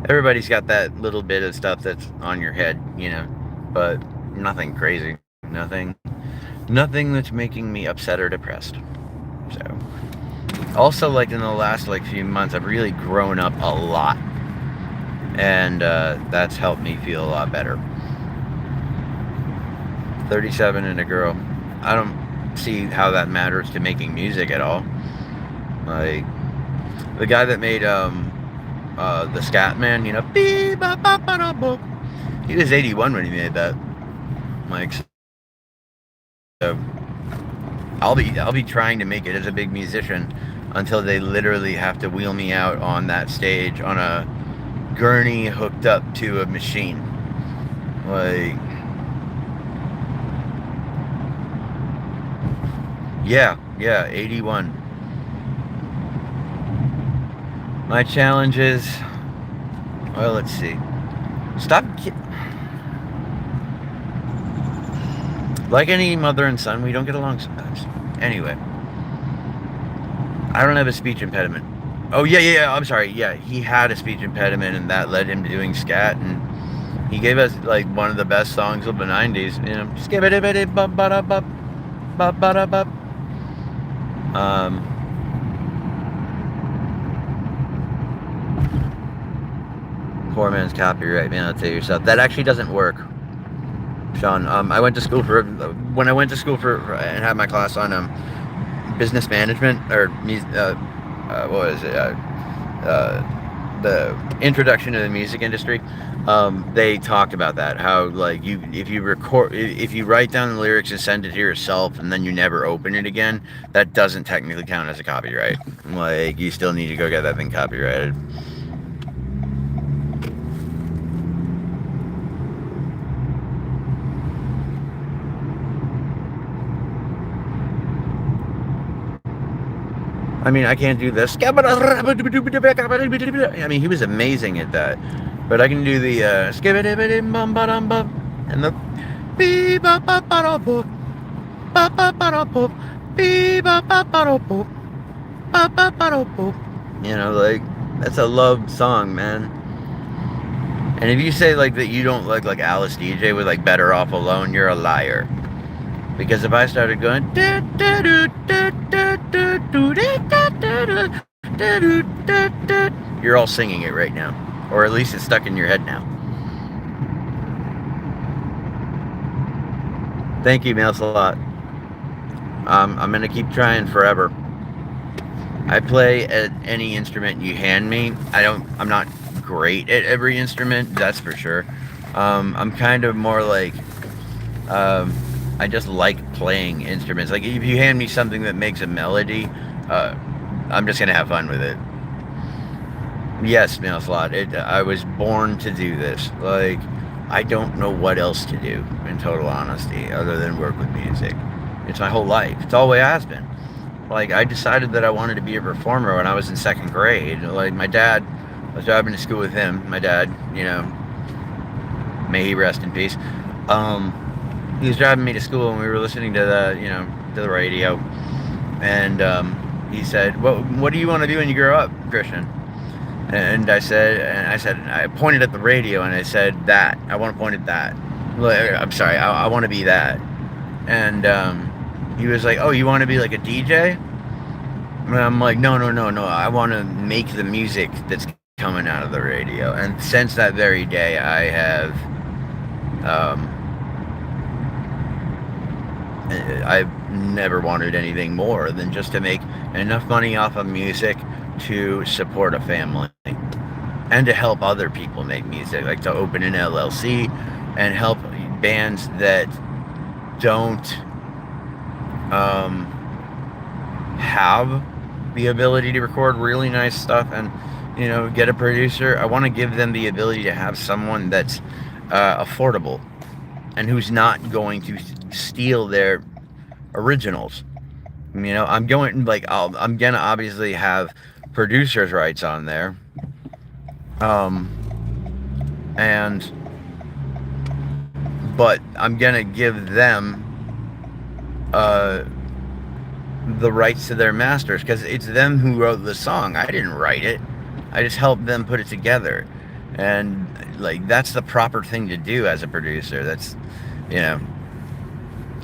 everybody's got that little bit of stuff that's on your head. But nothing crazy. Nothing that's making me upset or depressed. So, also, like in the last like few months, I've really grown up a lot, and that's helped me feel a lot better. 37 and a girl. I don't see how that matters to making music at all. Like the guy that made the Scat Man, he was 81 when he made that. Like, so I'll be trying to make it as a big musician until they literally have to wheel me out on that stage on a gurney hooked up to a machine. Like, yeah, 81. My challenge is, well, let's see. Like any mother and son, we don't get along sometimes. Anyway, I don't have a speech impediment. Oh, yeah, I'm sorry. Yeah, he had a speech impediment, and that led him to doing scat, and he gave us, like, one of the best songs of the 90s, skip-a-dip-a-dip-bop-ba-da-bop, poor man's copyright, man, I'll tell you yourself. That actually doesn't work, Sean. I went to school when I went to school and had my class on business management, or what was it? The introduction to the music industry. They talked about that, how like if you write down the lyrics and send it to yourself and then you never open it again, that doesn't technically count as a copyright. Like, you still need to go get that thing copyrighted. I mean, I can't do this. I mean, he was amazing at that. But I can do the and the like, that's a love song, man. And if you say like that you don't like Alice DJ with like Better Off Alone, you're a liar. Because if I started going, you're all singing it right now. Or at least it's stuck in your head now. Thank you, Mail Slot. I'm going to keep trying forever. I play at any instrument you hand me. I'm not great at every instrument, that's for sure. I'm kind of more like, I just like playing instruments. Like, if you hand me something that makes a melody, I'm just gonna have fun with it. Yes, Mail Slot. I was born to do this. Like, I don't know what else to do, in total honesty, other than work with music. It's my whole life. It's always has been. like I decided that I wanted to be a performer when I was in second grade. Like my dad, I was driving to school with him. My dad, you know, may he rest in peace. Um, he was driving me to school, and we were listening to the radio. And he said, what do you want to do when you grow up, Christian?" I pointed at the radio, and I said, "That I want to point at that. I'm sorry, I want to be that." And he was like, "Oh, you want to be like a DJ?" And I'm like, "No, no, no, no. I want to make the music that's coming out of the radio." And since that very day, I have, um, I've never wanted anything more than just to make enough money off of music to support a family and to help other people make music, like to open an LLC and help bands that don't have the ability to record really nice stuff and get a producer. I want to give them the ability to have someone that's affordable and who's not going to steal their originals. I'm gonna obviously have producers' rights on there, and but I'm gonna give them the rights to their masters because it's them who wrote the song. I didn't write it. I just helped them put it together, and like that's the proper thing to do as a producer. That's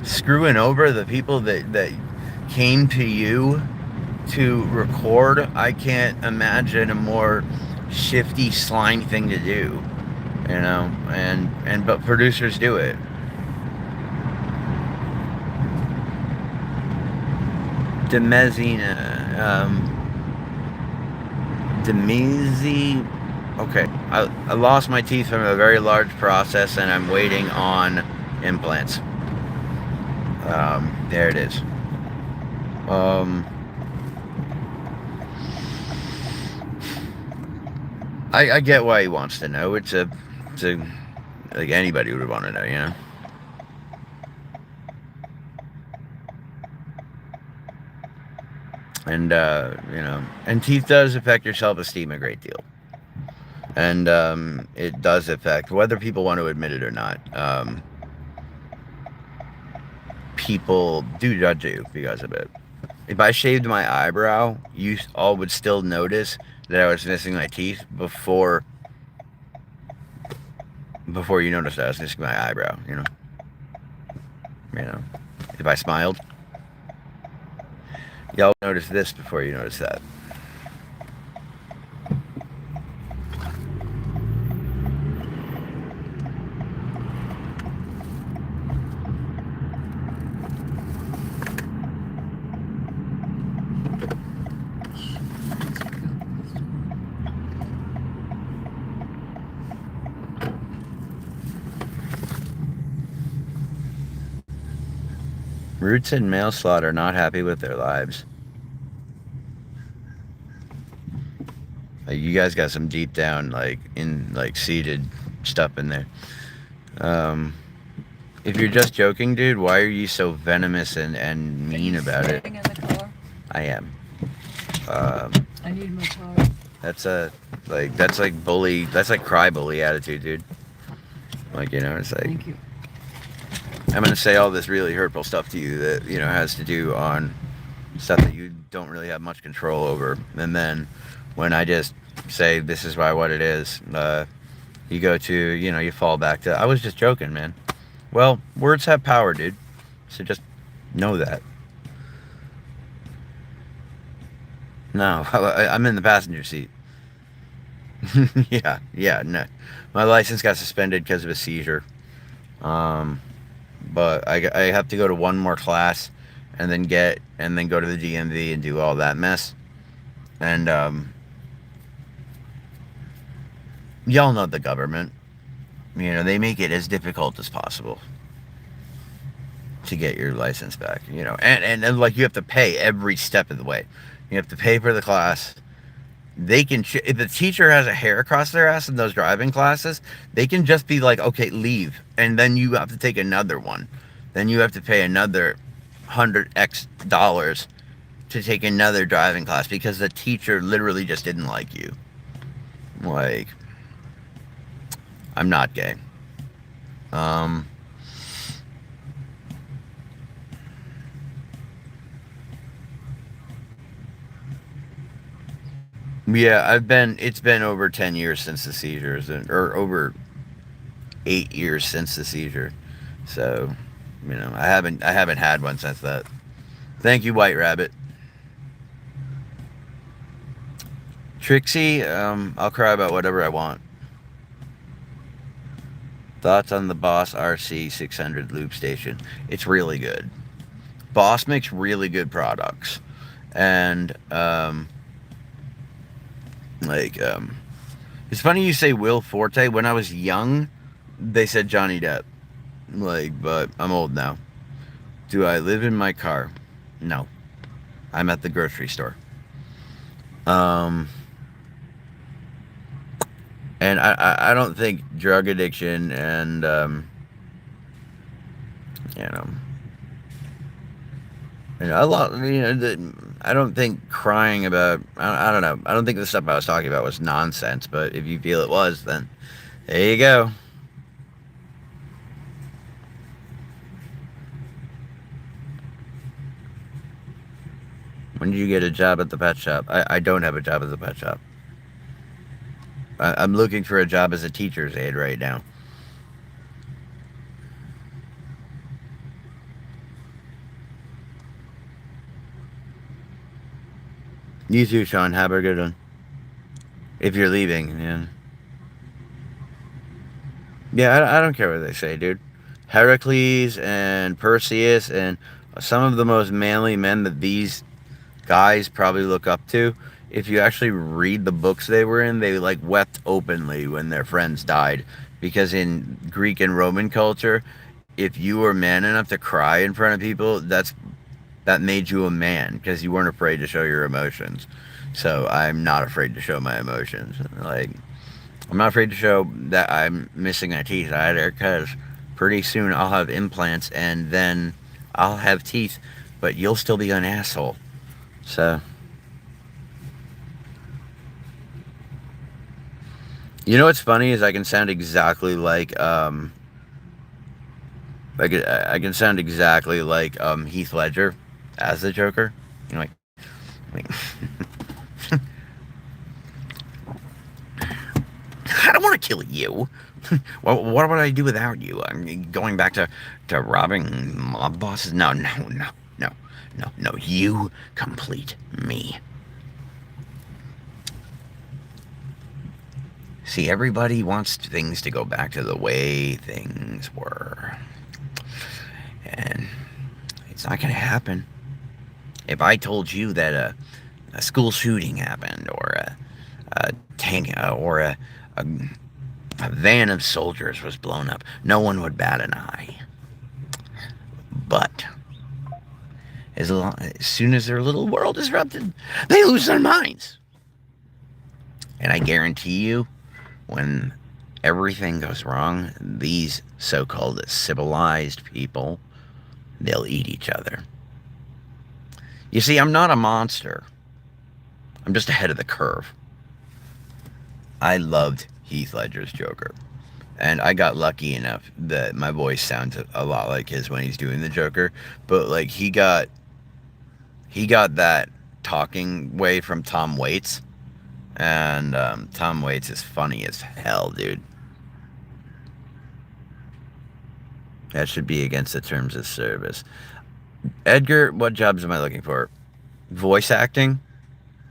screwing over the people that came to you to record. I can't imagine a more shifty, slimy thing to do. But producers do it. Demezi. Okay, I lost my teeth from a very large process, and I'm waiting on implants. There it is. I get why he wants to know. It's a like anybody would want to know, And and teeth does affect your self-esteem a great deal, and it does affect whether people want to admit it or not. People do judge you because of it. If I shaved my eyebrow, you all would still notice that I was missing my teeth before you noticed that I was missing my eyebrow. If I smiled, y'all notice this before you notice that. Roots and Mail Slot are not happy with their lives. You guys got some deep down, seated stuff in there. If you're just joking, dude, why are you so venomous and mean about it? In the car? I am. I need my car. That's bully. That's like cry bully attitude, dude. It's like. Thank you. I'm gonna say all this really hurtful stuff to you that has to do on stuff that you don't really have much control over, and then when I just say this is why what it is, you go to you fall back to I was just joking, man. Well, words have power, dude. So just know that. No, I'm in the passenger seat. Yeah, no. My license got suspended because of a seizure. But I have to go to one more class and then go to the DMV and do all that mess. And y'all know the government. They make it as difficult as possible to get your license back. And you have to pay every step of the way. You have to pay for the class. They can if the teacher has a hair across their ass in those driving classes, they can just be like, okay, leave, and then you have to take another one. Then you have to pay another $100x to take another driving class because the teacher literally just didn't like you. Like, I'm not gay. Um, yeah, it's been over 10 years since the seizures, or over 8 years since the seizure. So, I haven't had one since that. Thank you, White Rabbit. Trixie, I'll cry about whatever I want. Thoughts on the Boss RC 600 loop station? It's really good. Boss makes really good products, and like it's funny you say Will Forte. When I was young, they said Johnny Depp. Like, but I'm old now. Do I live in my car? No, I'm at the grocery store. Um, and I don't think drug addiction and you know a lot. I don't think crying about. I don't know. I don't think the stuff I was talking about was nonsense. But if you feel it was, then there you go. When did you get a job at the pet shop? I don't have a job at the pet shop. I'm looking for a job as a teacher's aide right now. You too, Sean. Have a good one. If you're leaving, yeah. Yeah, I don't care what they say, dude. Heracles and Perseus and some of the most manly men that these guys probably look up to. If you actually read the books they were in, they like wept openly when their friends died. Because in Greek and Roman culture, if you were man enough to cry in front of people, that made you a man because you weren't afraid to show your emotions. So I'm not afraid to show my emotions. Like, I'm not afraid to show that I'm missing my teeth either because pretty soon I'll have implants and then I'll have teeth, but you'll still be an asshole. So, you know what's funny is I can sound exactly like I can sound exactly like Heath Ledger as the Joker. You know, like I don't want to kill you. Well, what would I do without you? I'm going back to robbing mob bosses? No, no, no, no, no, no. You complete me. See, everybody wants things to go back to the way things were. And it's not going to happen. If I told you that a school shooting happened, or a tank, a a van of soldiers was blown up, no one would bat an eye. But as soon as their little world is disrupted, they lose their minds. And I guarantee you, when everything goes wrong, these so-called civilized people, they'll eat each other. You see, I'm not a monster. I'm just ahead of the curve. I loved Heath Ledger's Joker. And I got lucky enough that my voice sounds a lot like his when he's doing the Joker. But like he got that talking way from Tom Waits. And Tom Waits is funny as hell, dude. That should be against the terms of service. Edgar, what jobs am I looking for? Voice acting,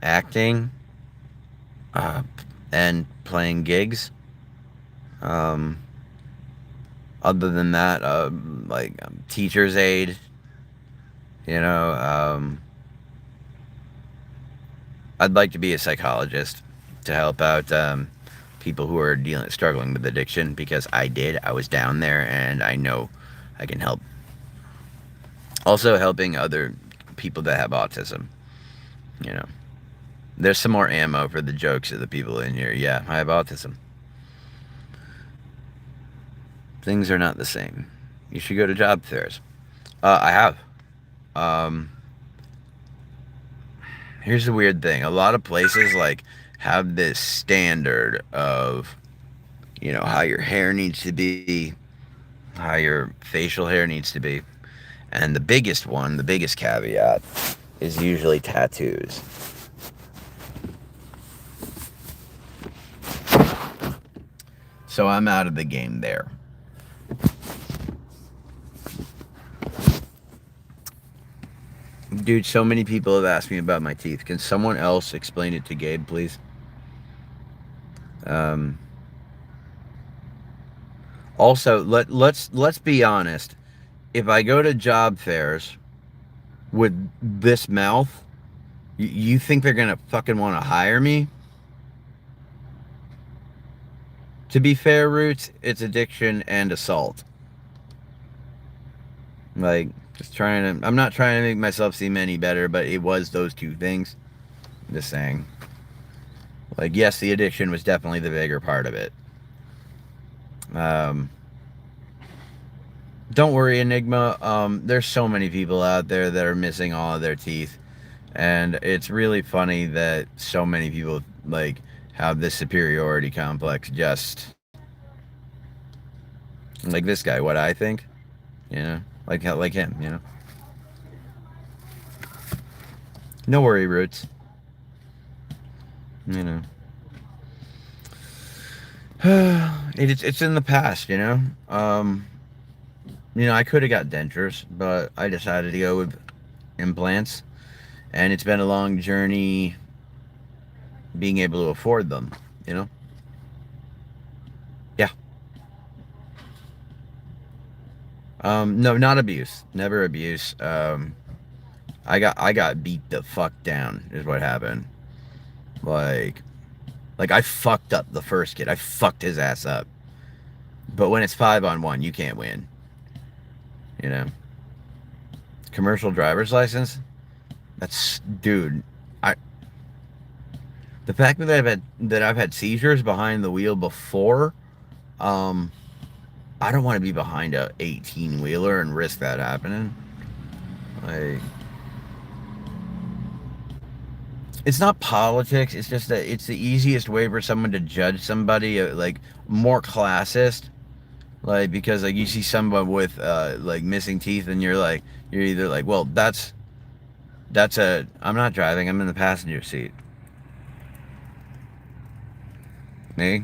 acting, uh, and playing gigs. Um, Other than that, teacher's aide. You know, I'd like to be a psychologist to help out people who are struggling with addiction because I did. I was down there, and I know I can help. Also, helping other people that have autism. You know, there's some more ammo for the jokes of the people in here. Yeah, I have autism. Things are not the same. You should go to job fairs. I have. Um, Here's the weird thing. A lot of places like have this standard of, you know, how your hair needs to be, how your facial hair needs to be. And the biggest one, the biggest caveat is usually tattoos. So I'm out of the game there. Dude, so many people have asked me about my teeth. Can someone else explain it to Gabe, please? Um, Also, let's be honest. If I go to job fairs with this mouth, you think they're gonna fucking want to hire me? To be fair, Roots, it's addiction and assault. Like, just trying to. I'm not trying to make myself seem any better, but it was those two things. Just saying. Like, yes, the addiction was definitely the bigger part of it. Um, don't worry, Enigma. There's so many people out there that are missing all of their teeth, and it's really funny that so many people like have this superiority complex. Just like this guy, what I think, you know, like him, you know. No worry, Roots. You know, it's in the past, you know. I could have got dentures, but I decided to go with implants, and it's been a long journey being able to afford them, you know. Yeah. No, not abuse. Never abuse. I got beat the fuck down is what happened. Like I fucked up the first kid. I fucked his ass up. But when it's 5-on-1, you can't win. You know. Commercial driver's license. That's dude. I the fact that I've had seizures behind the wheel before. I don't want to be behind a 18-wheeler and risk that happening. Like, it's not politics. It's just that it's the easiest way for someone to judge somebody, like more classist. Like because like you see someone with like missing teeth, and you're either like, well, that's a I'm not driving. I'm in the passenger seat. Me,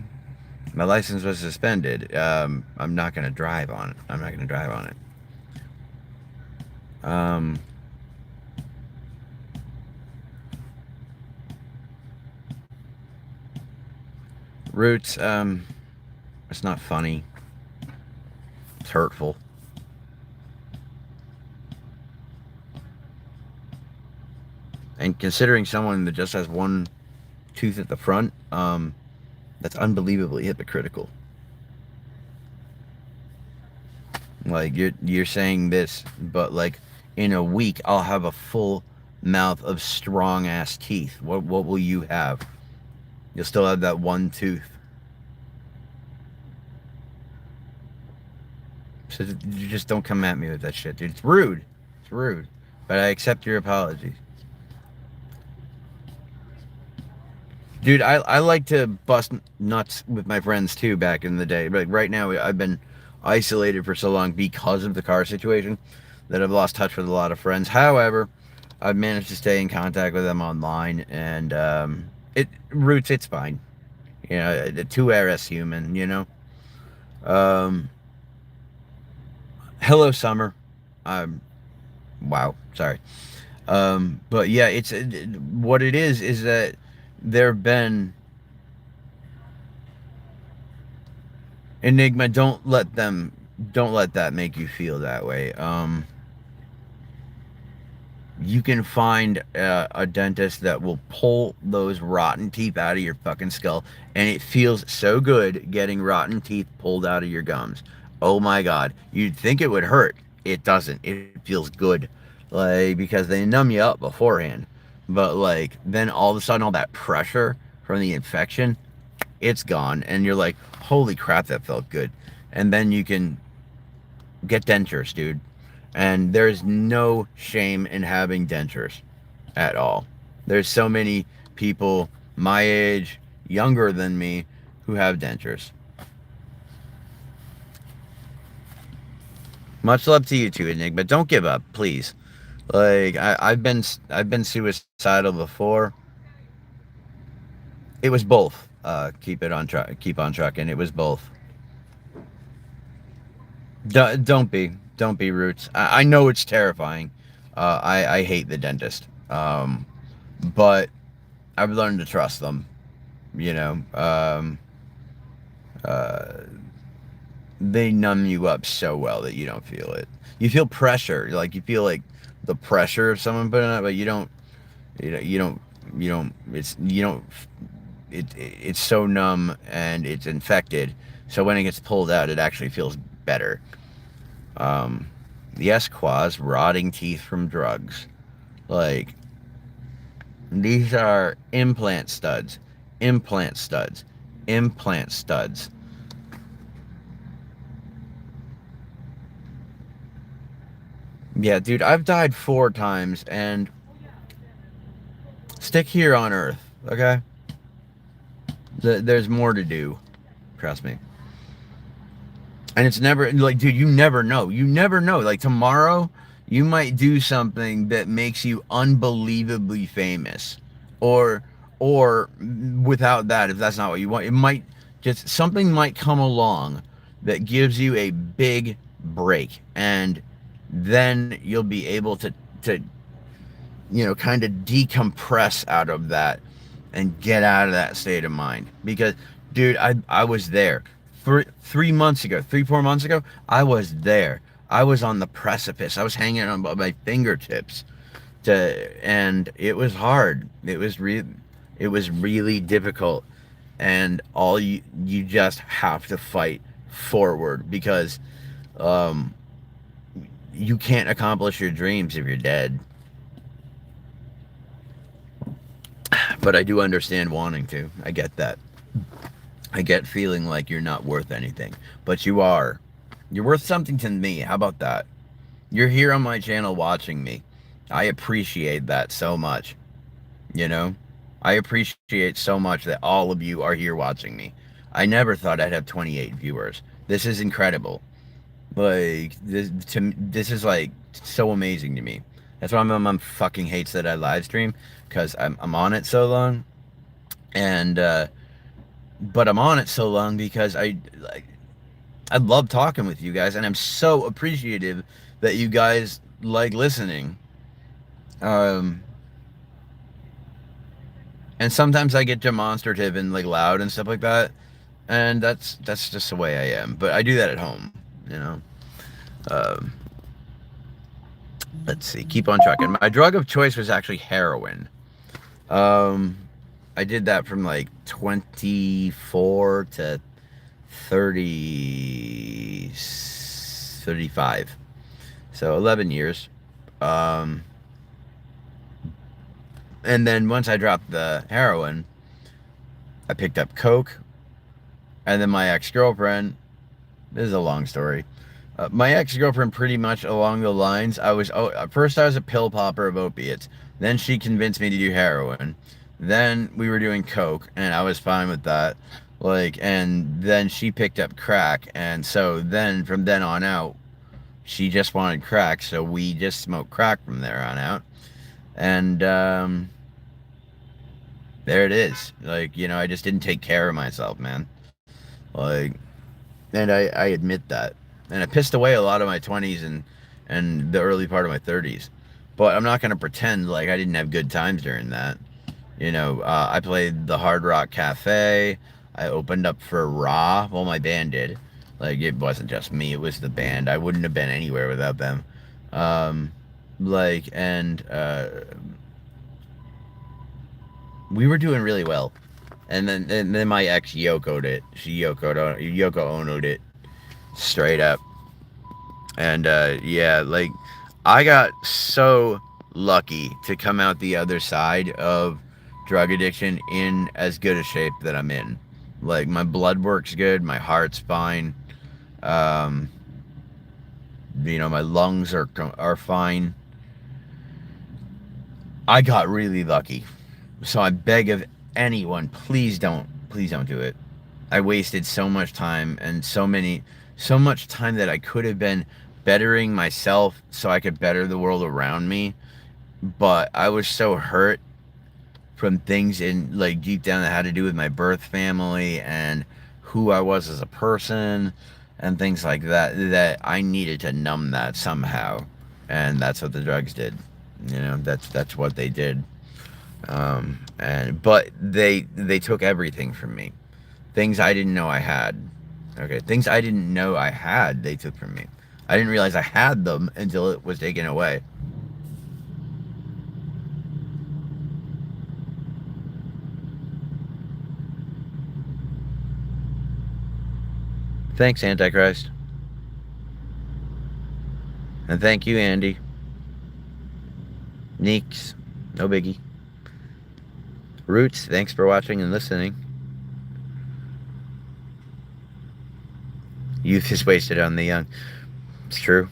my license was suspended. I'm not gonna drive on it. I'm not gonna drive on it. Roots. It's not funny. It's hurtful. And considering someone that just has one tooth at the front, that's unbelievably hypocritical. Like you're saying this, but like in a week I'll have a full mouth of strong ass teeth. What will you have? You'll still have that one tooth. So you just don't come at me with that shit, dude. It's rude. It's rude. But I accept your apology. Dude, I like to bust nuts with my friends too back in the day. But right now I've been isolated for so long because of the car situation that I've lost touch with a lot of friends. However, I've managed to stay in contact with them online, and it's fine. You know, the two RS human, you know. Um, Hello, summer. Wow, sorry. But yeah, it's what it is that there have been Enigma. Don't let that make you feel that way. You can find a dentist that will pull those rotten teeth out of your fucking skull, and it feels so good getting rotten teeth pulled out of your gums. Oh my god, you'd think it would hurt. It doesn't. It feels good, like because they numb you up beforehand, but like then all of a sudden all that pressure from the infection, it's gone, and you're like, holy crap, that felt good. And then you can get dentures, dude. And there's no shame in having dentures at all. There's so many people my age, younger than me, who have dentures. Much love to you too, Enigma. Don't give up, please. Like I've been suicidal before. It was both. Keep it on track. Keep on trucking. It was both. Don't be Roots. I know it's terrifying. I hate the dentist. But I've learned to trust them. You know, uh, they numb you up so well that you don't feel it. You feel pressure, like you feel like the pressure of someone putting it, but you don't. You don't. You don't. It's you don't. It's so numb and it's infected. So when it gets pulled out, it actually feels better. Um, yes, Quaz, rotting teeth from drugs. Like these are implant studs, implant studs, implant studs. Yeah, dude, I've died 4 times and stick here on Earth, okay? There's more to do. Trust me. And it's never like, dude, you never know. You never know. Like tomorrow, you might do something that makes you unbelievably famous, or or without that, if that's not what you want, it might just something might come along that gives you a big break, and then you'll be able to kind of decompress out of that and get out of that state of mind. Because, dude, I was there 3 months ago, 4 months ago. I was there. I was on the precipice. I was hanging on by my fingertips, and it was hard. It was really difficult, and all you just have to fight forward because um, you can't accomplish your dreams if you're dead. But I do understand wanting to. I get that. I get feeling like you're not worth anything, but you are. You're worth something to me. How about that? You're here on my channel watching me. I appreciate that so much. You know? I appreciate so much that all of you are here watching me. I never thought I'd have 28 viewers. This is incredible. Like this is like so amazing to me. That's why my mom fucking hates that I live stream because I'm on it so long, and but I'm on it so long because I love talking with you guys, and I'm so appreciative that you guys like listening. Um, and sometimes I get demonstrative and like loud and stuff like that, and that's just the way I am. But I do that at home, you know. Um, let's see, keep on trucking. My drug of choice was actually heroin. Um, I did that from like 24 to 30, 35. So 11 years. Um, and then once I dropped the heroin, I picked up coke. And then my ex-girlfriend, this is a long story. My ex-girlfriend, pretty much along the lines, at first I was a pill popper of opiates. Then she convinced me to do heroin. Then we were doing coke, and I was fine with that. Like, and then she picked up crack, and so then from then on out, she just wanted crack, so we just smoked crack from there on out. And there it is. Like, I just didn't take care of myself, man. Like, and I admit that. And I pissed away a lot of my 20s and the early part of my 30s. But I'm not going to pretend like I didn't have good times during that. I played the Hard Rock Cafe. I opened up for Raw. Well, my band did. Like, it wasn't just me. It was the band. I wouldn't have been anywhere without them. And we were doing really well. And then my ex Yoko'd it. She Yoko Ono'd it straight up. And yeah, like I got so lucky to come out the other side of drug addiction in as good a shape that I'm in. Like my blood works good, my heart's fine. Um, my lungs are fine. I got really lucky. So I beg of anyone, please don't do it. I wasted so much time and so much time that I could have been bettering myself so I could better the world around me. But I was so hurt from things in like deep down that had to do with my birth family and who I was as a person and things like that that I needed to numb that somehow. And that's what the drugs did. You know, that's what they did. And but they took everything from me. Things I didn't know I had. Okay, things I didn't know I had, they took from me. I didn't realize I had them until it was taken away. Thanks, Antichrist. And thank you, Andy. Neeks, no biggie. Roots, thanks for watching and listening. Youth is wasted on the young. It's true.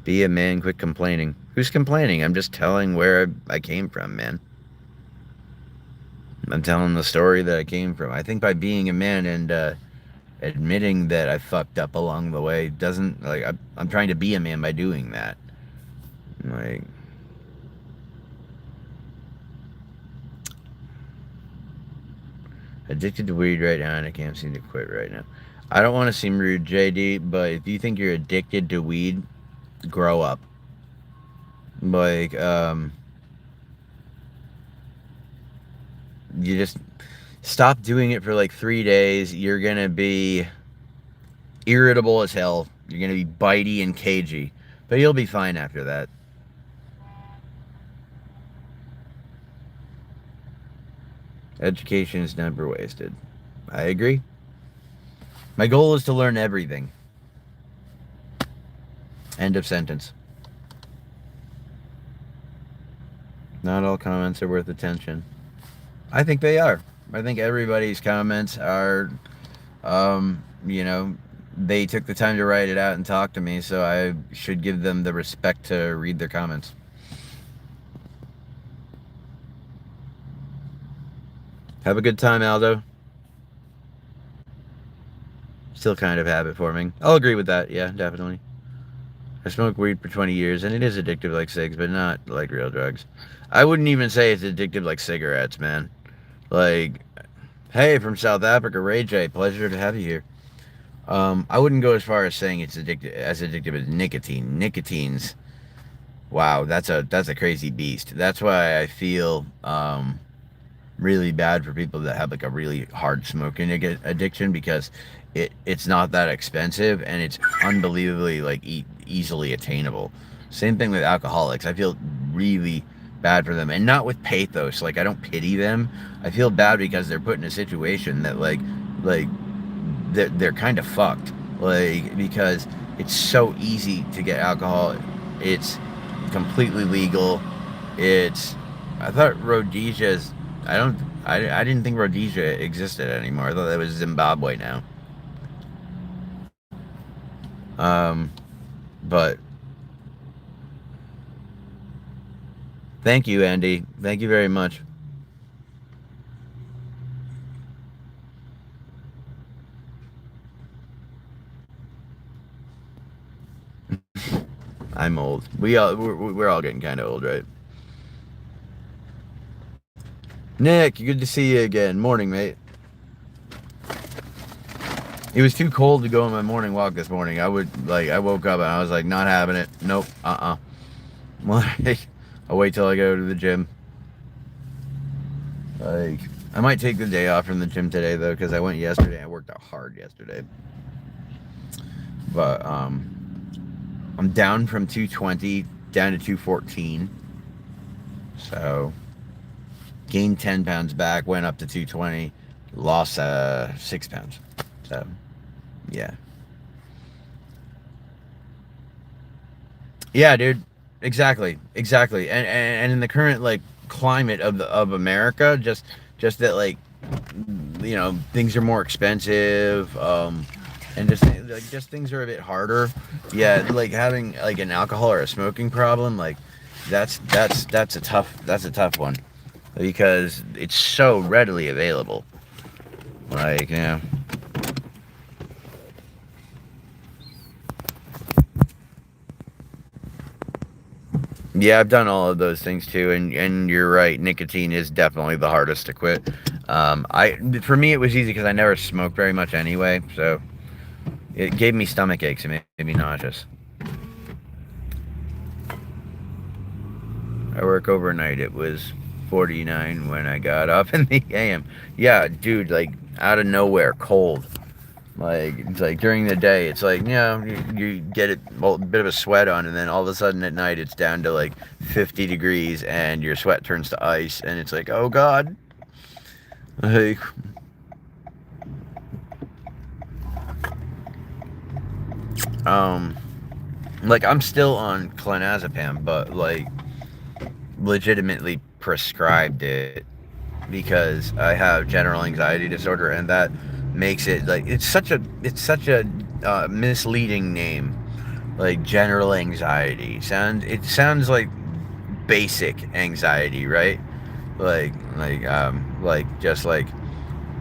Be a man, quit complaining. Who's complaining? I'm just telling where I came from, man. I'm telling the story that I came from. I think by being a man and admitting that I fucked up along the way doesn't, like, I'm trying to be a man by doing that. Like, addicted to weed right now and I can't seem to quit right now. I don't want to seem rude, JD, but if you think you're addicted to weed, grow up. Like, you just stop doing it for like 3 days. You're gonna be irritable as hell. You're gonna be bitey and cagey, but you'll be fine after that. Education is never wasted. I agree. My goal is to learn everything. End of sentence. Not all comments are worth attention. I think they are. I think everybody's comments are, you know, they took the time to write it out and talk to me, so I should give them the respect to read their comments. Have a good time, Aldo. Still kind of habit forming. I'll agree with that. Yeah, definitely. I smoked weed for 20 years, and it is addictive like cigs, but not like real drugs. I wouldn't even say it's addictive like cigarettes, man. Like, hey, from South Africa, Ray J, pleasure to have you here. I wouldn't go as far as saying it's addictive as nicotine. Nicotine's, wow, that's a crazy beast. That's why I feel really bad for people that have like a really hard smoking addiction because it's not that expensive and it's unbelievably like easily attainable. Same thing with alcoholics. I feel really bad for them, and not with pathos. Like, I don't pity them. I feel bad because they're put in a situation that like they're kind of fucked. Like, because it's so easy to get alcohol. It's completely legal. I thought Rhodesia's. I didn't think Rhodesia existed anymore. I thought that was Zimbabwe now. But thank you, Andy. Thank you very much. I'm old. We're all getting kind of old, right? Nick, good to see you again. Morning, mate. It was too cold to go on my morning walk this morning. I woke up and I was like, not having it. Nope. Like, I'll wait till I go to the gym. Like, I might take the day off from the gym today though, because I went yesterday. I worked out hard yesterday. But I'm down from 220 down to 214. So gained 10 pounds back, went up to 220, lost 6 pounds. So yeah. Yeah, dude. Exactly. And in the current like climate of America, just that, like, you know, things are more expensive, and just things are a bit harder. Yeah, like having like an alcohol or a smoking problem, like that's a tough one because it's so readily available. Like, yeah. Yeah, I've done all of those things too, and you're right. Nicotine is definitely the hardest to quit. I for me it was easy because I never smoked very much anyway, so it gave me stomach aches and made me nauseous. I work overnight. It was 49 when I got up in the AM. Yeah, dude, like out of nowhere, cold. Like it's like during the day, it's like you get it well, a bit of a sweat on, and then all of a sudden at night it's down to like 50 degrees, and your sweat turns to ice, and it's like, oh god, like um, like I'm still on clonazepam, but like legitimately prescribed it because I have general anxiety disorder, and that makes it like it's such a misleading name. Like general anxiety sounds like basic anxiety, right? Like just like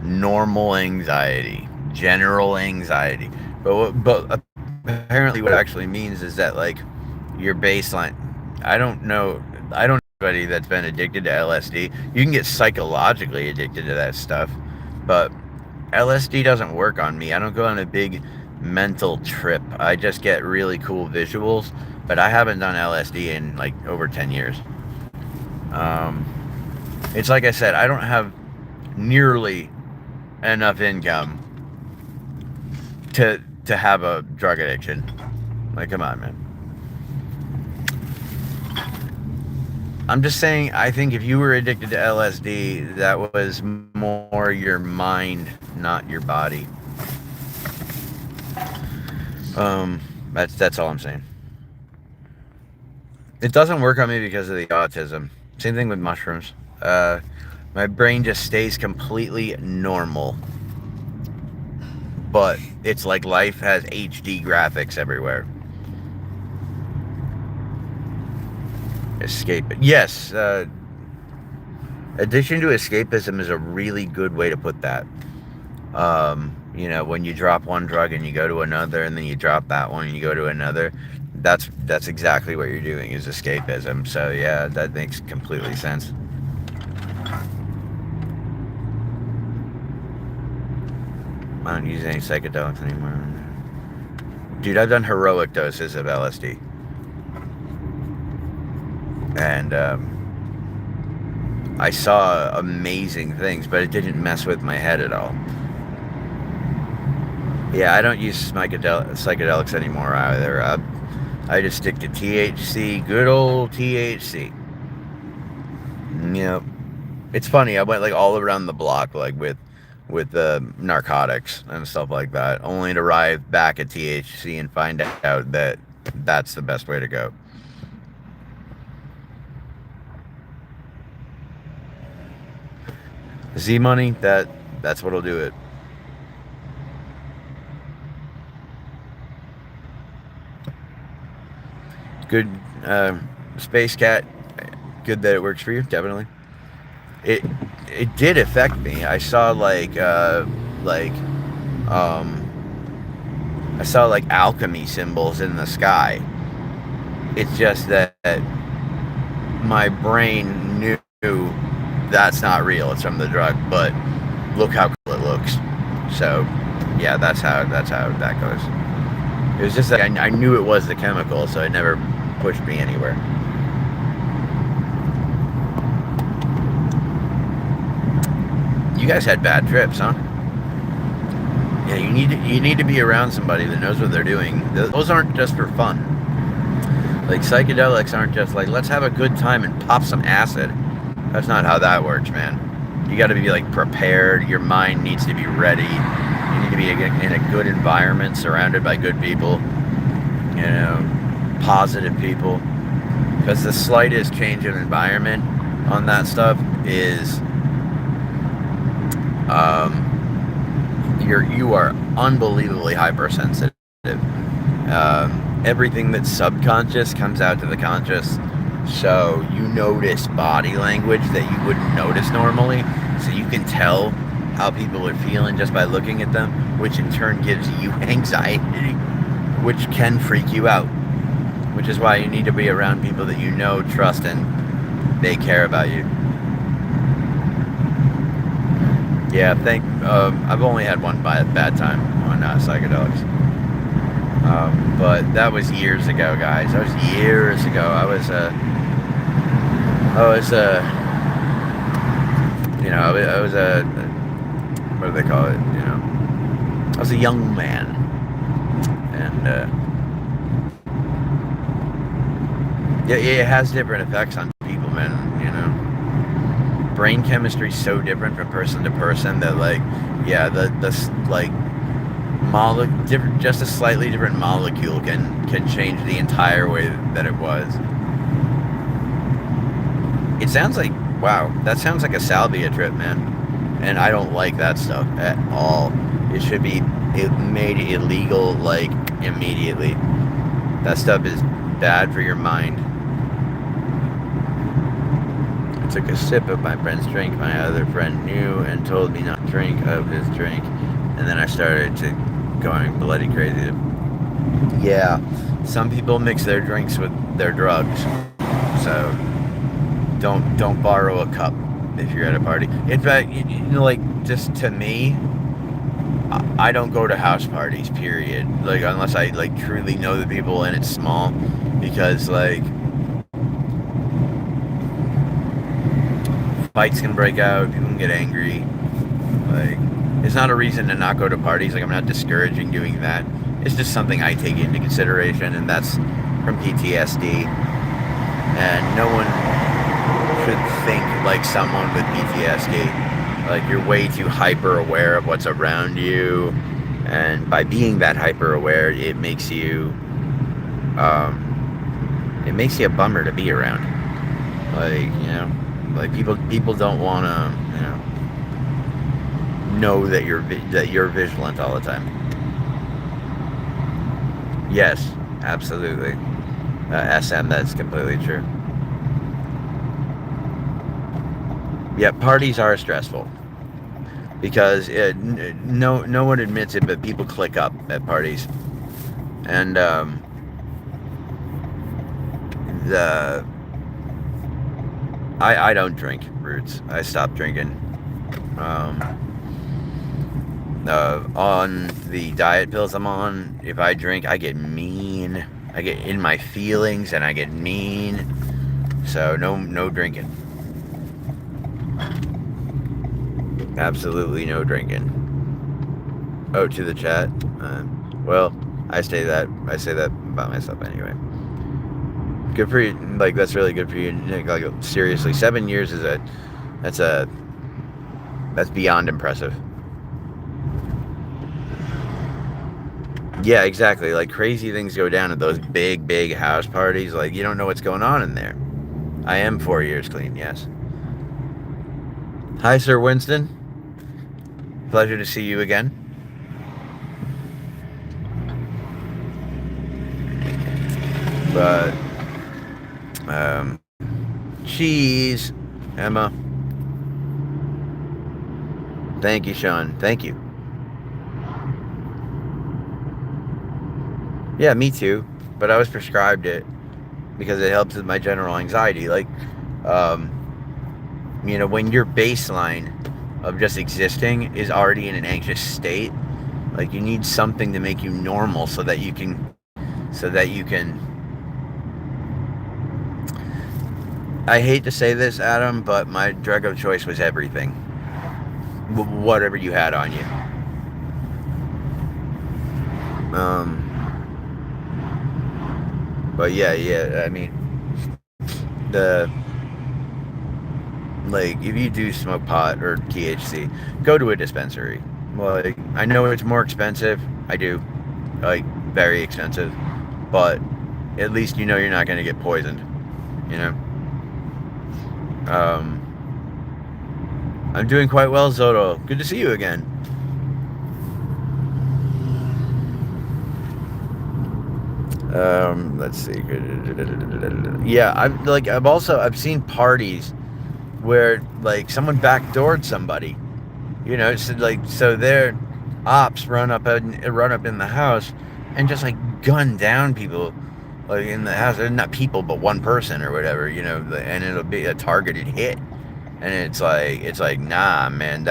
normal anxiety, general anxiety. But apparently what it actually means is that like your baseline. I don't know. I don't know anybody that's been addicted to LSD. You can get psychologically addicted to that stuff, but LSD doesn't work on me. I don't go on a big mental trip. I just get really cool visuals, but I haven't done LSD in like over 10 years. Um, it's like I said, I don't have nearly enough income to have a drug addiction. Like, come on, man. I'm just saying, I think if you were addicted to LSD, that was more your mind, not your body. That's all I'm saying. It doesn't work on me because of the autism. Same thing with mushrooms. My brain just stays completely normal, but it's like life has HD graphics everywhere. Escape. Yes, addiction to escapism is a really good way to put that. When you drop one drug and you go to another, and then you drop that one and you go to another, that's exactly what you're doing is escapism. So yeah, that makes completely sense. I don't use any psychedelics anymore. Dude, I've done heroic doses of LSD, and I saw amazing things, but it didn't mess with my head at all. Yeah, I don't use psychedelics anymore either. I just stick to THC, good old THC. Yep. It's funny. I went like all around the block, like with narcotics and stuff like that, only to arrive back at THC and find out that that's the best way to go. Z money, that's what'll do it. Good, space cat. Good that it works for you. Definitely. It it did affect me. I saw like I saw like alchemy symbols in the sky. It's just that my brain knew that's not real. It's from the drug, but look how cool it looks. So yeah, that's how that goes. It was just that I knew it was the chemical, so it never pushed me anywhere. You guys had bad trips, huh? Yeah, you need to be around somebody that knows what they're doing. Those aren't just for fun. Like psychedelics aren't just like let's have a good time and pop some acid. That's not how that works, man. You got to be like prepared. Your mind needs to be ready. You need to be in a good environment, surrounded by good people. Positive people. Because the slightest change of environment on that stuff is you are unbelievably hypersensitive. Everything that's subconscious comes out to the conscious. So you notice body language that you wouldn't notice normally. So you can tell how people are feeling just by looking at them, which in turn gives you anxiety, which can freak you out. Which is why you need to be around people that you know, trust, and they care about you. Yeah, I've only had one bad time on psychedelics. But that was years ago, guys. That was years ago. I was a, what do they call it? I was a young man, and yeah, it has different effects on people, man. Brain chemistry is so different from person to person that, like, yeah, the like different, just a slightly different molecule can change the entire way that it was. It sounds like, wow, that sounds like a salvia trip, man. And I don't like that stuff at all. It should be made illegal, like, immediately. That stuff is bad for your mind. I took a sip of my friend's drink. My other friend knew and told me not to drink of his drink. And then I started going bloody crazy. Yeah, some people mix their drinks with their drugs. So don't borrow a cup if you're at a party. In fact, like, just to me, I don't go to house parties, period. Like, unless I, like, truly know the people and it's small, because, like, fights can break out, people can get angry. Like, it's not a reason to not go to parties. Like, I'm not discouraging doing that. It's just something I take into consideration, and that's from PTSD. And no one should think like someone with PTSD. Like, you're way too hyper aware of what's around you, and by being that hyper aware, it makes you a bummer to be around. Like, like, people don't want to know that you're vigilant all the time. Yes, absolutely. SM, that's completely true. Yeah, parties are stressful because no one admits it, but people click up at parties, and I don't drink, Roots. I stopped drinking. On the diet pills I'm on, if I drink, I get mean. I get in my feelings and I get mean. So no drinking. Absolutely no drinking. Oh, to the chat. Well, I say that about myself anyway. Good for you. Like, that's really good for you. Like, seriously, 7 years is that's beyond impressive. Yeah, exactly. Like, crazy things go down at those big house parties. Like, you don't know what's going on in there. I am 4 years clean, yes. Hi, Sir Winston. Pleasure to see you again. But, cheese, Emma. Thank you, Sean. Thank you. Yeah, me too. But I was prescribed it because it helps with my general anxiety. Like, when your baseline of just existing is already in an anxious state, like, you need something to make you normal so that you can I hate to say this, Adam, but my drug of choice was everything. Whatever you had on you. But yeah, I mean, like, if you do smoke pot or THC, go to a dispensary. Well, like, I know it's more expensive. I do. Like, very expensive. But at least you know you're not going to get poisoned. I'm doing quite well, Zoto. Good to see you again. Let's see. Yeah, I've seen parties where like someone backdoored somebody. You know, so their ops run up in the house and just like gun down people like in the house. Not people, but one person or whatever. You know, and it'll be a targeted hit. And it's like nah, man,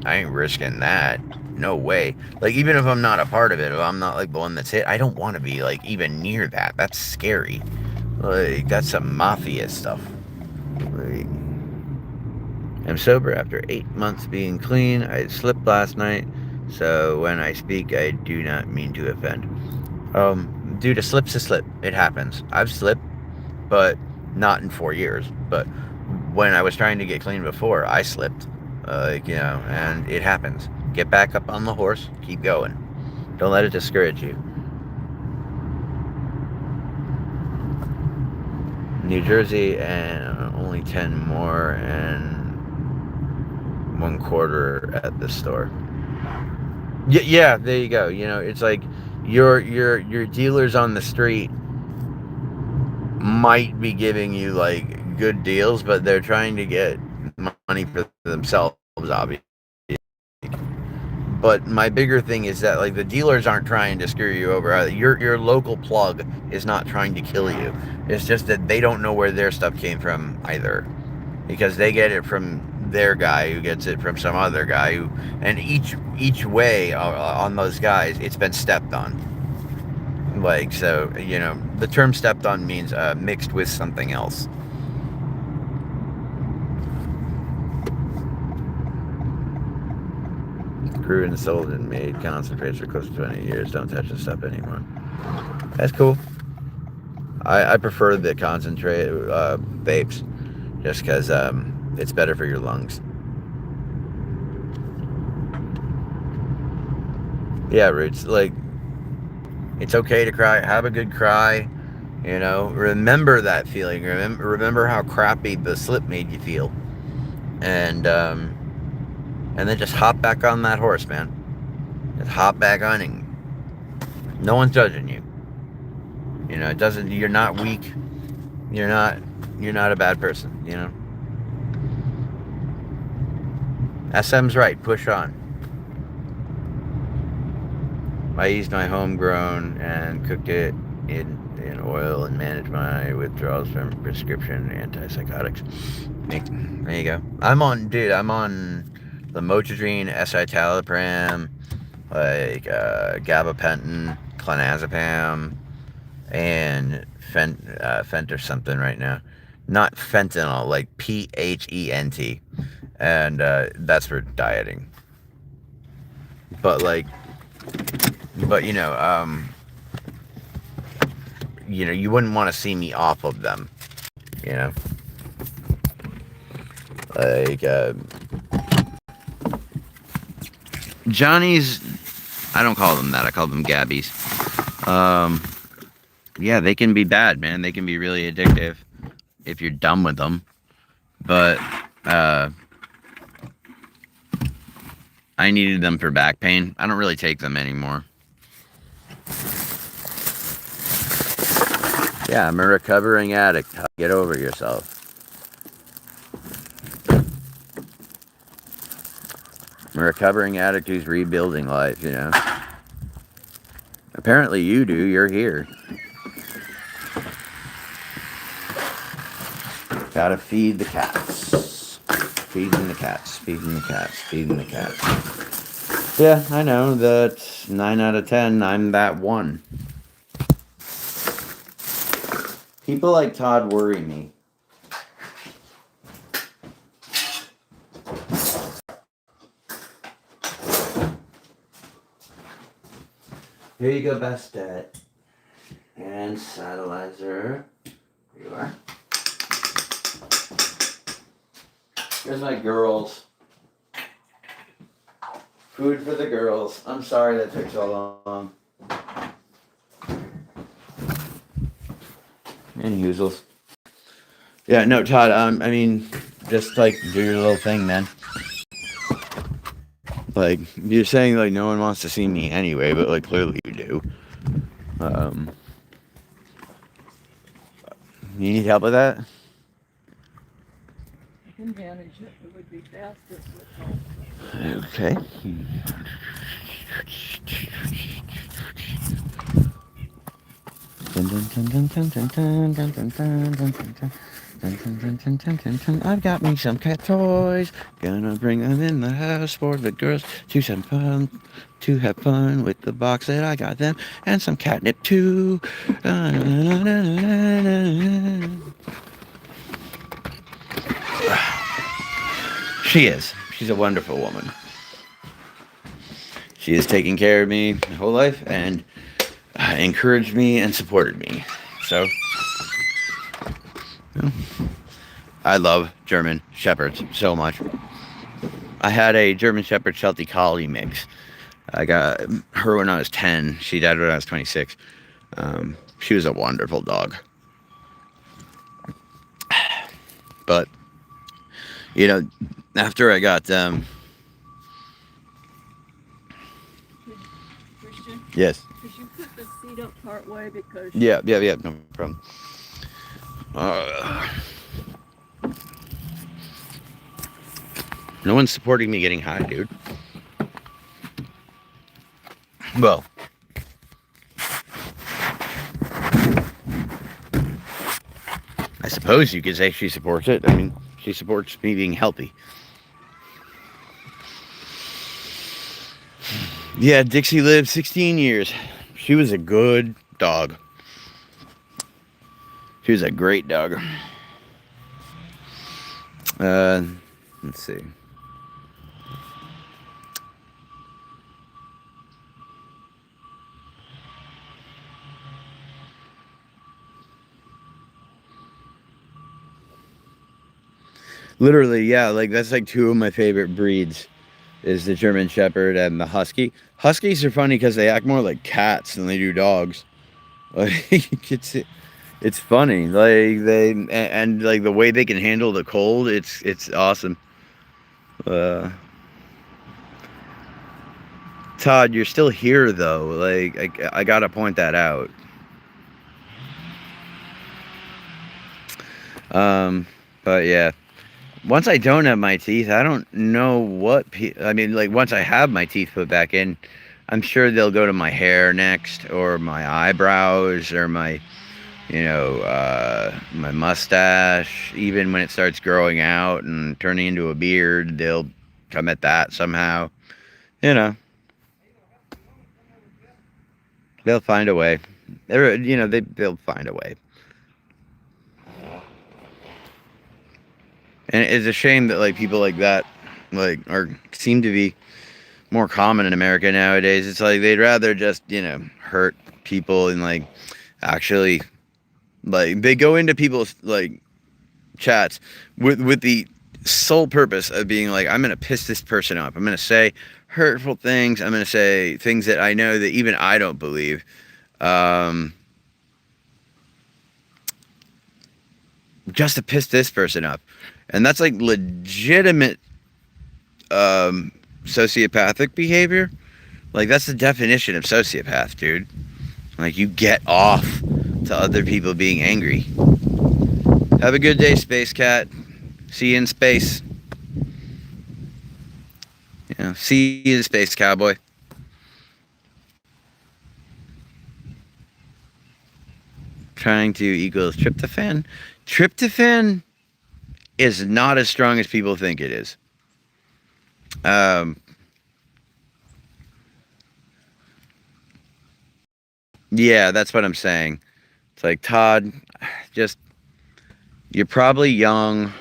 I ain't risking that. No way. Like even if I'm not a part of it, if I'm not like the one that's hit, I don't want to be like even near that. That's scary. Like that's some mafia stuff. Like, I'm sober after 8 months being clean. I slipped last night, so when I speak, I do not mean to offend. Dude, a slip's a slip. It happens. I've slipped, but not in 4 years. But when I was trying to get clean before, I slipped. And it happens. Get back up on the horse. Keep going. Don't let it discourage you. New Jersey, and only 10 more, and 1/4 at the store. Yeah, there you go. You know, it's like your dealers on the street might be giving you like good deals, but they're trying to get money for themselves, obviously. But my bigger thing is that like the dealers aren't trying to screw you over either. Your local plug is not trying to kill you. It's just that they don't know where their stuff came from either, because they get it from their guy who gets it from some other guy who, and each way on those guys, it's been stepped on. Like, so, you know, the term stepped on means mixed with something else. Grew and sold and made concentrates for close to 20 years. Don't touch the stuff anymore. That's cool. I prefer the concentrate vapes just because it's better for your lungs. Yeah, Roots, like, it's okay to cry. Have a good cry. You know, remember that feeling. Remember how crappy the slip made you feel. And then just hop back on that horse, man. Just hop back on and no one's judging you. You know, it doesn't, you're not weak. You're not a bad person, you know. SM's right, push on. I used my homegrown and cooked it in oil and managed my withdrawals from prescription antipsychotics. There you go. I'm on the Motridine, escitalopram, like gabapentin, clonazepam, and Fent or something right now. Not fentanyl, like PHENT, and that's for dieting. But you wouldn't want to see me off of them, you know. Like Johnny's, I don't call them that. I call them Gabbies. Yeah, they can be bad, man. They can be really addictive if you're done with them. But I needed them for back pain. I don't really take them anymore. Yeah, I'm a recovering addict. Get over yourself. I'm a recovering addict who's rebuilding life, you know. Apparently you do. You're here. Gotta feed the cats. Feeding the cats. Feeding the cats. Feeding the cats. Yeah, I know that 9 out of 10, I'm that one. People like Todd worry me. Here you go, Bastet. And Satellizer. Here you are. Here's my girls. Food for the girls. I'm sorry that took so long. And Husels. Yeah, no, Todd, I mean, just like do your little thing, man. Like, you're saying like no one wants to see me anyway, but like clearly you do. You need help with that? I can manage it. It would be fastest with help. Okay. I've got me some cat toys. Gonna bring them in the house for the girls to have fun with the box that I got them, and some catnip too. She is. She's a wonderful woman. She has taken care of me my whole life and encouraged me and supported me. So, I love German Shepherds so much. I had a German Shepherd Sheltie Collie mix. I got her when I was 10. She died when I was 26. She was a wonderful dog. But, you know, after I got Christian, yes. could you put the seat up part way because Yeah, no problem. No one's supporting me getting high, dude. Well, I suppose you could say she supports it. I mean, she supports me being healthy. Yeah, Dixie lived 16 years. She was a good dog. She was a great dog. Let's see. Literally, yeah, like that's like two of my favorite breeds is the German Shepherd and the Husky. Huskies are funny because they act more like cats than they do dogs. Like it's funny. Like and like the way they can handle the cold, it's awesome. Uh, Todd, you're still here though. Like I gotta point that out. But yeah. Once I don't have my teeth, I don't know what. I mean, like once I have my teeth put back in, I'm sure they'll go to my hair next, or my eyebrows, or my, my mustache. Even when it starts growing out and turning into a beard, they'll come at that somehow. You know, they'll find a way. They'll find a way. And it's a shame that like people like that, like, seem to be more common in America nowadays. It's like they'd rather just, hurt people and like actually like they go into people's like chats with the sole purpose of being like, I'm gonna piss this person off. I'm gonna say hurtful things. I'm gonna say things that I know that even I don't believe. Just to piss this person up. And that's like legitimate sociopathic behavior. Like that's the definition of sociopath, dude. Like you get off to other people being angry. Have a good day, Space Cat. See you in space. See you in space, cowboy. Trying to equals tryptophan. Tryptophan is not as strong as people think it is. Yeah, that's what I'm saying. It's like, Todd, just, you're probably young.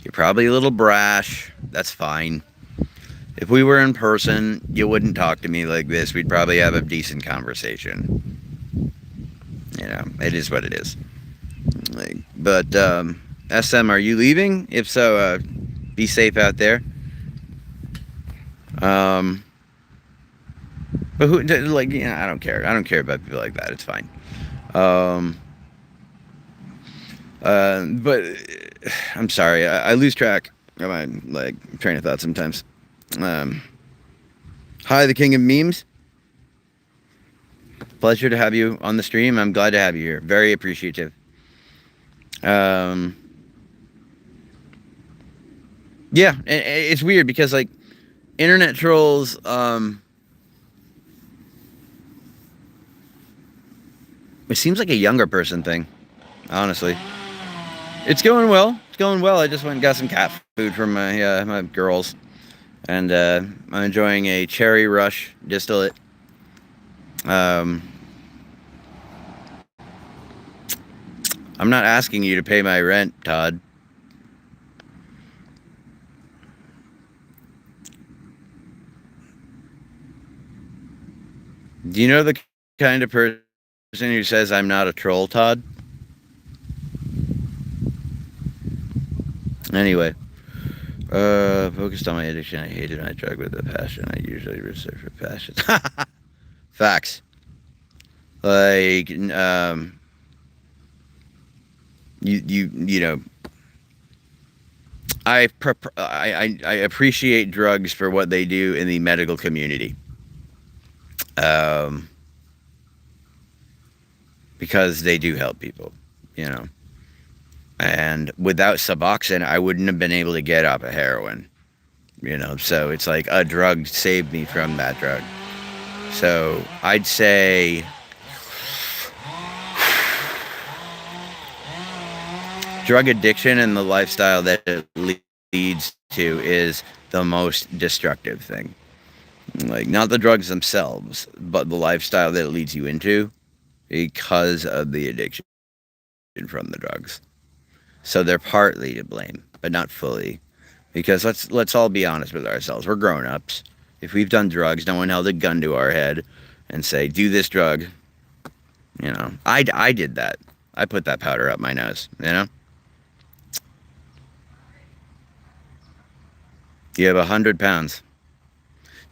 You're probably a little brash. That's fine. If we were in person, you wouldn't talk to me like this. We'd probably have a decent conversation. It is what it is. But SM, are you leaving? If so, be safe out there. But who, like, I don't care. I don't care about people like that. It's fine. But I'm sorry. I lose track of my like train of thought sometimes. Hi, the king of memes. Pleasure to have you on the stream. I'm glad to have you here. Very appreciative. Um, yeah, it's weird because like internet trolls. It seems like a younger person thing, honestly. It's going well. It's going well. I just went and got some cat food from my girls, and I'm enjoying a cherry rush distillate. Um, I'm not asking you to pay my rent, Todd. Do you know the kind of person who says I'm not a troll, Todd? Anyway, focused on my addiction. I hated my drug with a passion. I usually research for passion. Facts. Like, you know, I appreciate drugs for what they do in the medical community. Because they do help people, you know. And without Suboxone, I wouldn't have been able to get off of heroin, you know. So it's like a drug saved me from that drug. So I'd say drug addiction and the lifestyle that it leads to is the most destructive thing. Like, not the drugs themselves, but the lifestyle that it leads you into because of the addiction from the drugs. So they're partly to blame, but not fully. Because let's all be honest with ourselves. We're grown-ups. If we've done drugs, no one held a gun to our head and say, do this drug. You know, I did that. I put that powder up my nose, you know? You have 100 pounds.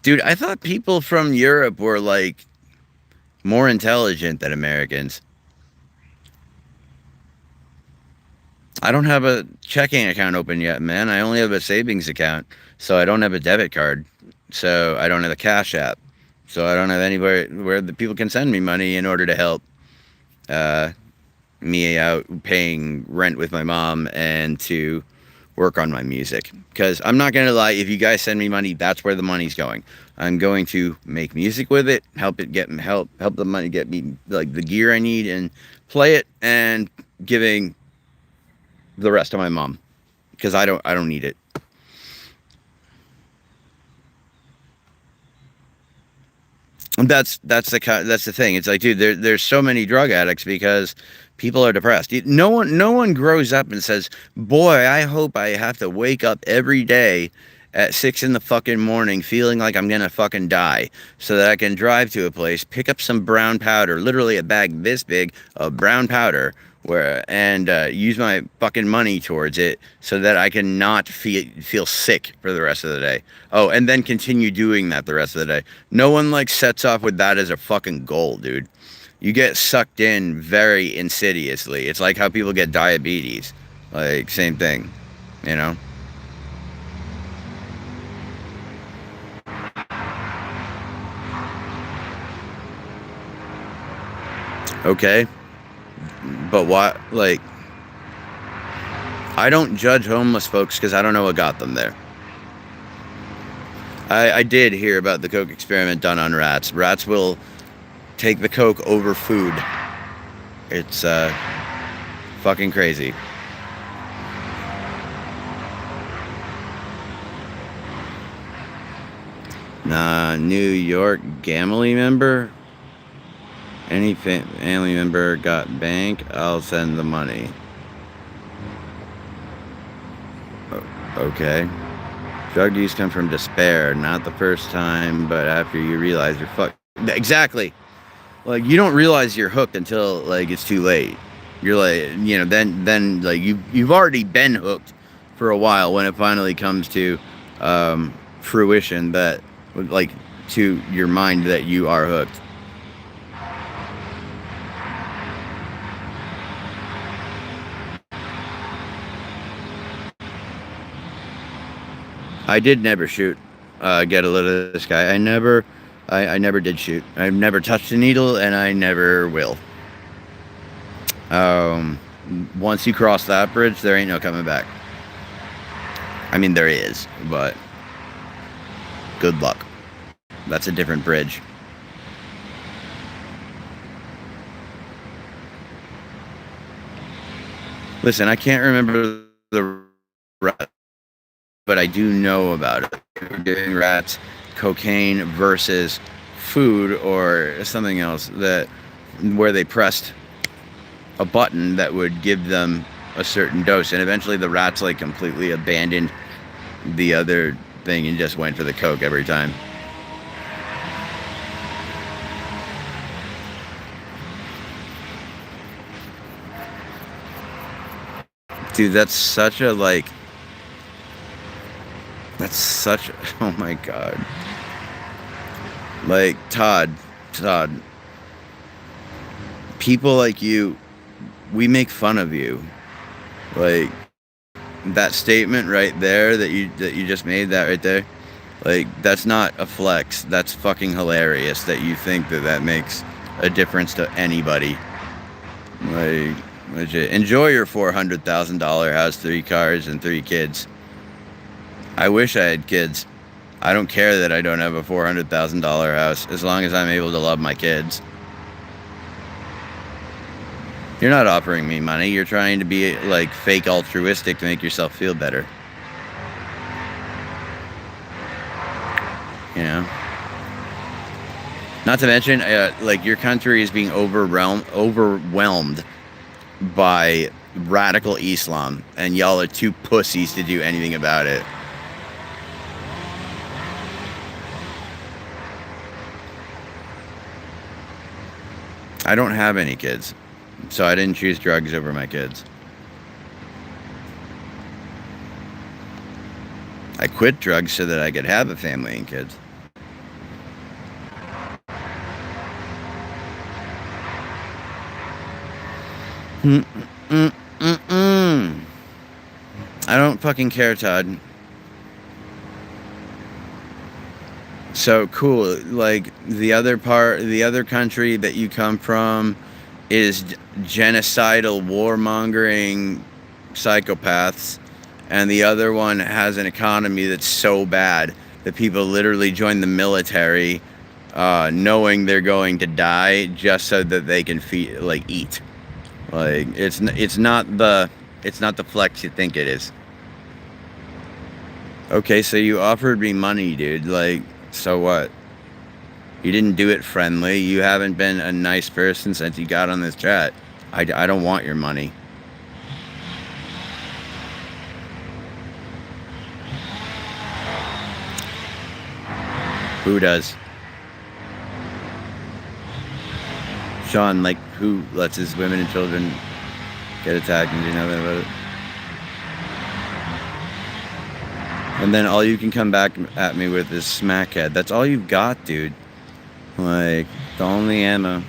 Dude, I thought people from Europe were, like, more intelligent than Americans. I don't have a checking account open yet, man. I only have a savings account, so I don't have a debit card. So I don't have a Cash App. So I don't have anywhere where the people can send me money in order to help me out paying rent with my mom and to work on my music. Because I'm not going to lie, if you guys send me money, that's where the money's going. I'm going to make music with it, help the money get me like the gear I need and play it, and giving the rest to my mom because I don't need it. And that's the thing. It's like, dude, there's so many drug addicts because people are depressed. No one grows up and says, "Boy, I hope I have to wake up every day at 6 in the fucking morning feeling like I'm gonna fucking die, so that I can drive to a place, pick up some brown powder, literally a bag this big of brown powder, and use my fucking money towards it so that I can not feel sick for the rest of the day. Oh, and then continue doing that the rest of the day." No one like sets off with that as a fucking goal, dude. You get sucked in very insidiously. It's like how people get diabetes. Like, same thing, you know? Okay. But what, like, I don't judge homeless folks because I don't know what got them there. I did hear about the coke experiment done on rats. Rats will take the coke over food. It's fucking crazy. New York family member? Any family member got bank, I'll send the money. Okay. Drug use comes from despair, not the first time, but after you realize you're fucked. Exactly. Like, you don't realize you're hooked until, like, it's too late. You're like, you know, then like, you've already been hooked for a while when it finally comes to fruition that, like, to your mind that you are hooked. I did never shoot. Get a load of this guy. I never did shoot. I've never touched a needle, and I never will. once you cross that bridge, there ain't no coming back. I mean, there is, but good luck. That's a different bridge. Listen, I can't remember the rat, but I do know about it. We're doing rats, cocaine versus food or something else that where they pressed a button that would give them a certain dose, and eventually the rats like completely abandoned the other thing and just went for the coke every time. Dude, that's such a like that's such oh my god. Like Todd, people like you, we make fun of you. Like that statement right there that you just made, that right there, like that's not a flex, that's fucking hilarious that you think that makes a difference to anybody. Like legit, enjoy your $400,000 house, 3 cars and 3 kids. I wish I had kids. I don't care that I don't have a $400,000 house as long as I'm able to love my kids. You're not offering me money. You're trying to be like fake altruistic to make yourself feel better. You know? Not to mention, like your country is being overwhelmed by radical Islam, and y'all are too pussies to do anything about it. I don't have any kids, so I didn't choose drugs over my kids. I quit drugs so that I could have a family and kids. I don't fucking care, Todd. So cool. Like the other country that you come from is genocidal, warmongering psychopaths, and the other one has an economy that's so bad that people literally join the military, knowing they're going to die just so that they can eat. Like it's not the flex you think it is. Okay, so you offered me money, dude. Like, so what? You didn't do it friendly. You haven't been a nice person since you got on this chat. I don't want your money. Who does? Sean, like, who lets his women and children get attacked and do nothing about it? And then all you can come back at me with is smackhead. That's all you've got, dude. Like, the only ammo.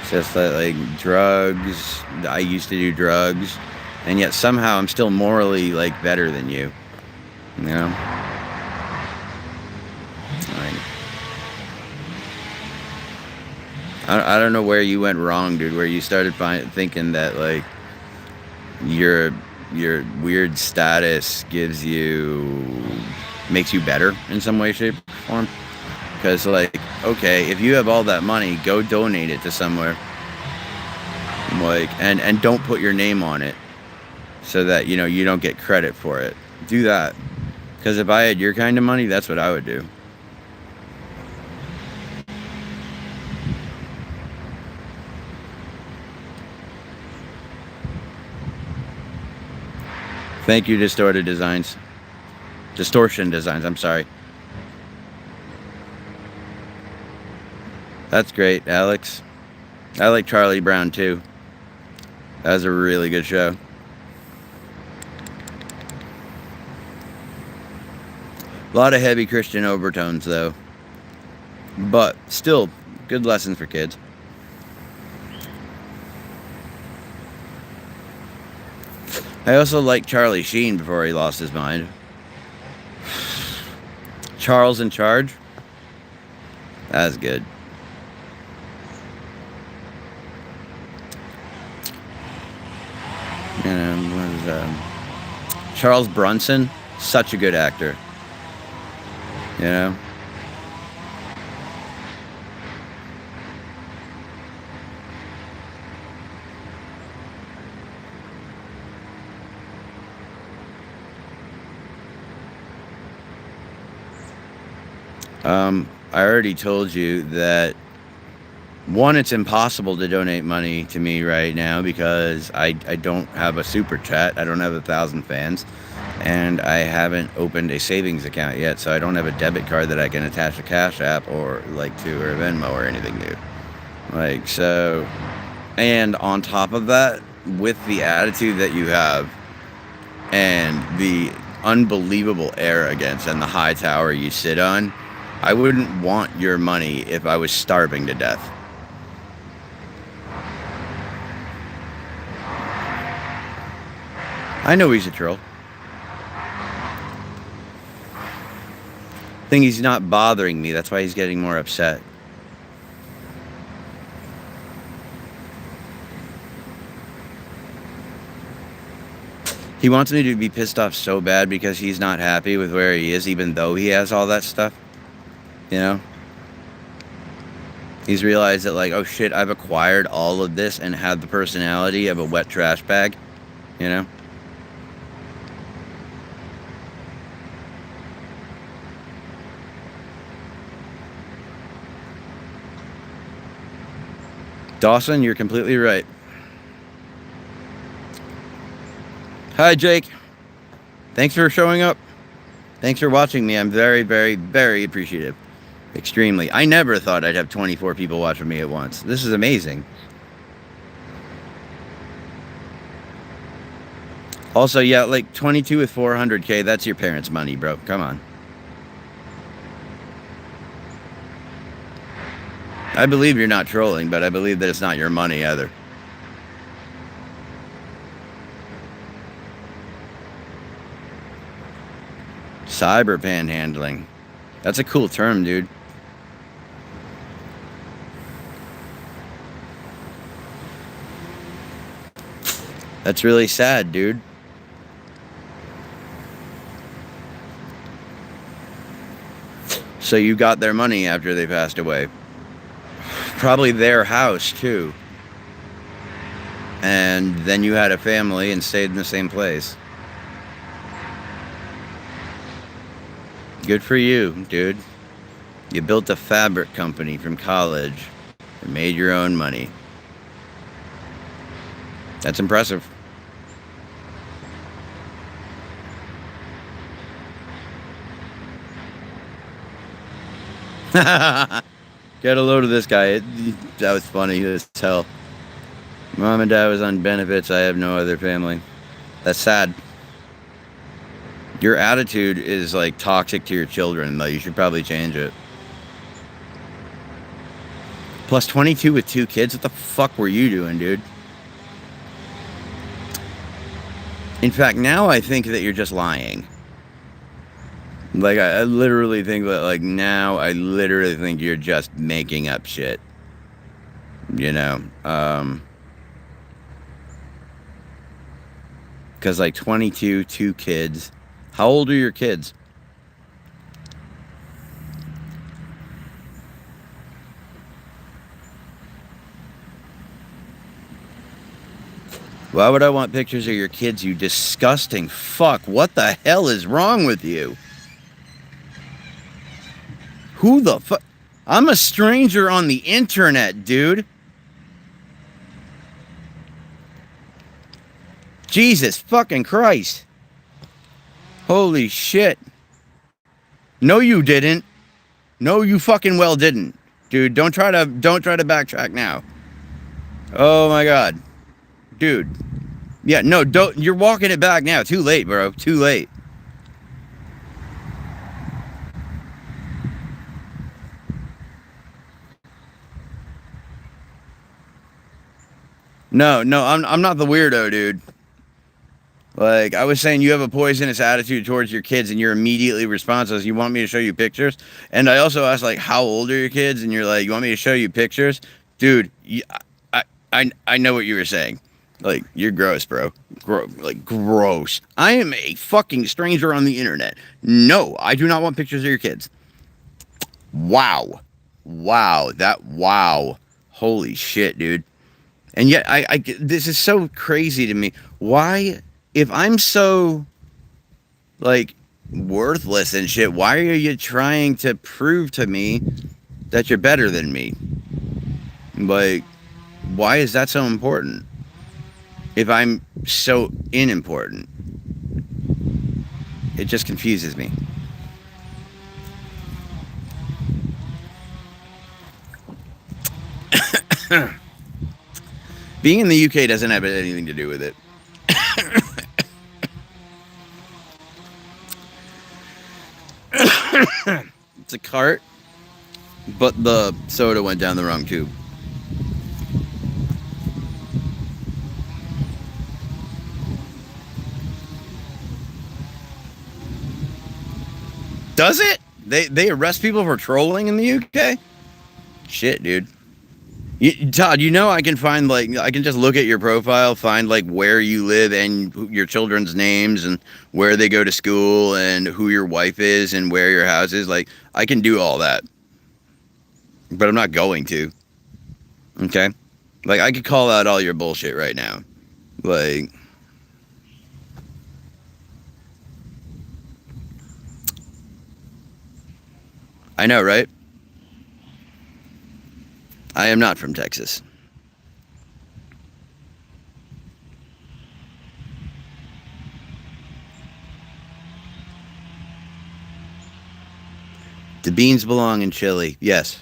It's just that, like, drugs. I used to do drugs. And yet somehow I'm still morally, like, better than you. You know? Like, I don't know where you went wrong, dude. Where you started thinking that, like, your weird status makes you better in some way, shape, or form. Because, like, okay, if you have all that money, go donate it to somewhere. Like, and don't put your name on it so that, you know, you don't get credit for it. Do that. Because if I had your kind of money, that's what I would do. Thank you, Distortion Designs, I'm sorry. That's great, Alex. I like Charlie Brown, too. That was a really good show. A lot of heavy Christian overtones, though. But still, good lessons for kids. I also liked Charlie Sheen before he lost his mind. Charles in Charge? That's good. You know, was Charles Bronson, such a good actor. You know. I already told you that one, it's impossible to donate money to me right now because I don't have a super chat. I don't have 1,000 fans, and I haven't opened a savings account yet, so I don't have a debit card that I can attach a Cash App or like to or a Venmo or anything new. Like so, and on top of that, with the attitude that you have and the unbelievable arrogance and the high tower you sit on, I wouldn't want your money if I was starving to death. I know he's a troll. Thing he's not bothering me, that's why he's getting more upset. He wants me to be pissed off so bad because he's not happy with where he is, even though he has all that stuff. You know? He's realized that, like, oh shit, I've acquired all of this and have the personality of a wet trash bag. You know? Dawson, you're completely right. Hi, Jake. Thanks for showing up. Thanks for watching me. I'm very, very, very appreciative. Extremely. I never thought I'd have 24 people watching me at once. This is amazing. Also, yeah, like 22 with 400K, that's your parents' money, bro. Come on. I believe you're not trolling, but I believe that it's not your money either. Cyber panhandling. That's a cool term, dude. That's really sad, dude. So you got their money after they passed away. Probably their house, too. And then you had a family and stayed in the same place. Good for you, dude. You built a fabric company from college and made your own money. That's impressive. Get a load of this guy. That was funny as hell. Mom and dad was on benefits. I have no other family. That's sad. Your attitude is like toxic to your children, though. You should probably change it. Plus 22 with 2 kids? What the fuck were you doing, dude? In fact, now I think that you're just lying. Like, I literally think that, like, now I literally think you're just making up shit. You know? Because, like, 22, 2 kids. How old are your kids? Why would I want pictures of your kids, you disgusting fuck? What the hell is wrong with you? Who the fuck? I'm a stranger on the internet, dude. Jesus fucking Christ. Holy shit. No, you didn't. No, you fucking well didn't. Dude, don't try to backtrack now. Oh my god. Dude. Yeah, no, don't. You're walking it back now. Too late, bro. Too late. No, I'm not the weirdo, dude. Like, I was saying, you have a poisonous attitude towards your kids, and you're immediately responsive. You want me to show you pictures? And I also asked, like, how old are your kids? And you're like, you want me to show you pictures? Dude, I know what you were saying. Like, you're gross, bro. Like, gross. I am a fucking stranger on the internet. No, I do not want pictures of your kids. Wow. Wow. Wow. Holy shit, dude. And yet, this is so crazy to me. Why, if I'm so, like, worthless and shit, why are you trying to prove to me that you're better than me? Like, why is that so important? If I'm so unimportant, it just confuses me. Being in the UK doesn't have anything to do with it. It's a cart, but the soda went down the wrong tube. Does it? They arrest people for trolling in the UK? Shit, dude. Todd, you know I can find, like, I can just look at your profile, find, like, where you live and your children's names and where they go to school and who your wife is and where your house is. Like, I can do all that. But I'm not going to. Okay? Like, I could call out all your bullshit right now. Like, I know, right? I am not from Texas. The beans belong in Chile. Yes.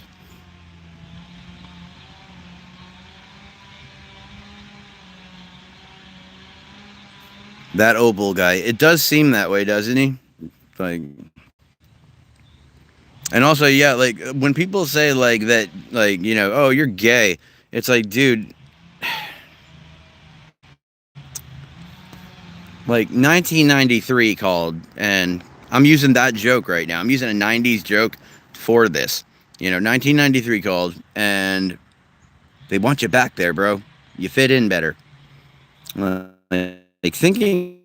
That Opal guy. It does seem that way, doesn't he? Like, and also, yeah, like, when people say, like, that, like, you know, oh, you're gay, it's like, dude, like, 1993 called, and I'm using that joke right now. I'm using a 90s joke for this. You know, 1993 called, and they want you back there, bro. You fit in better. Like, thinking...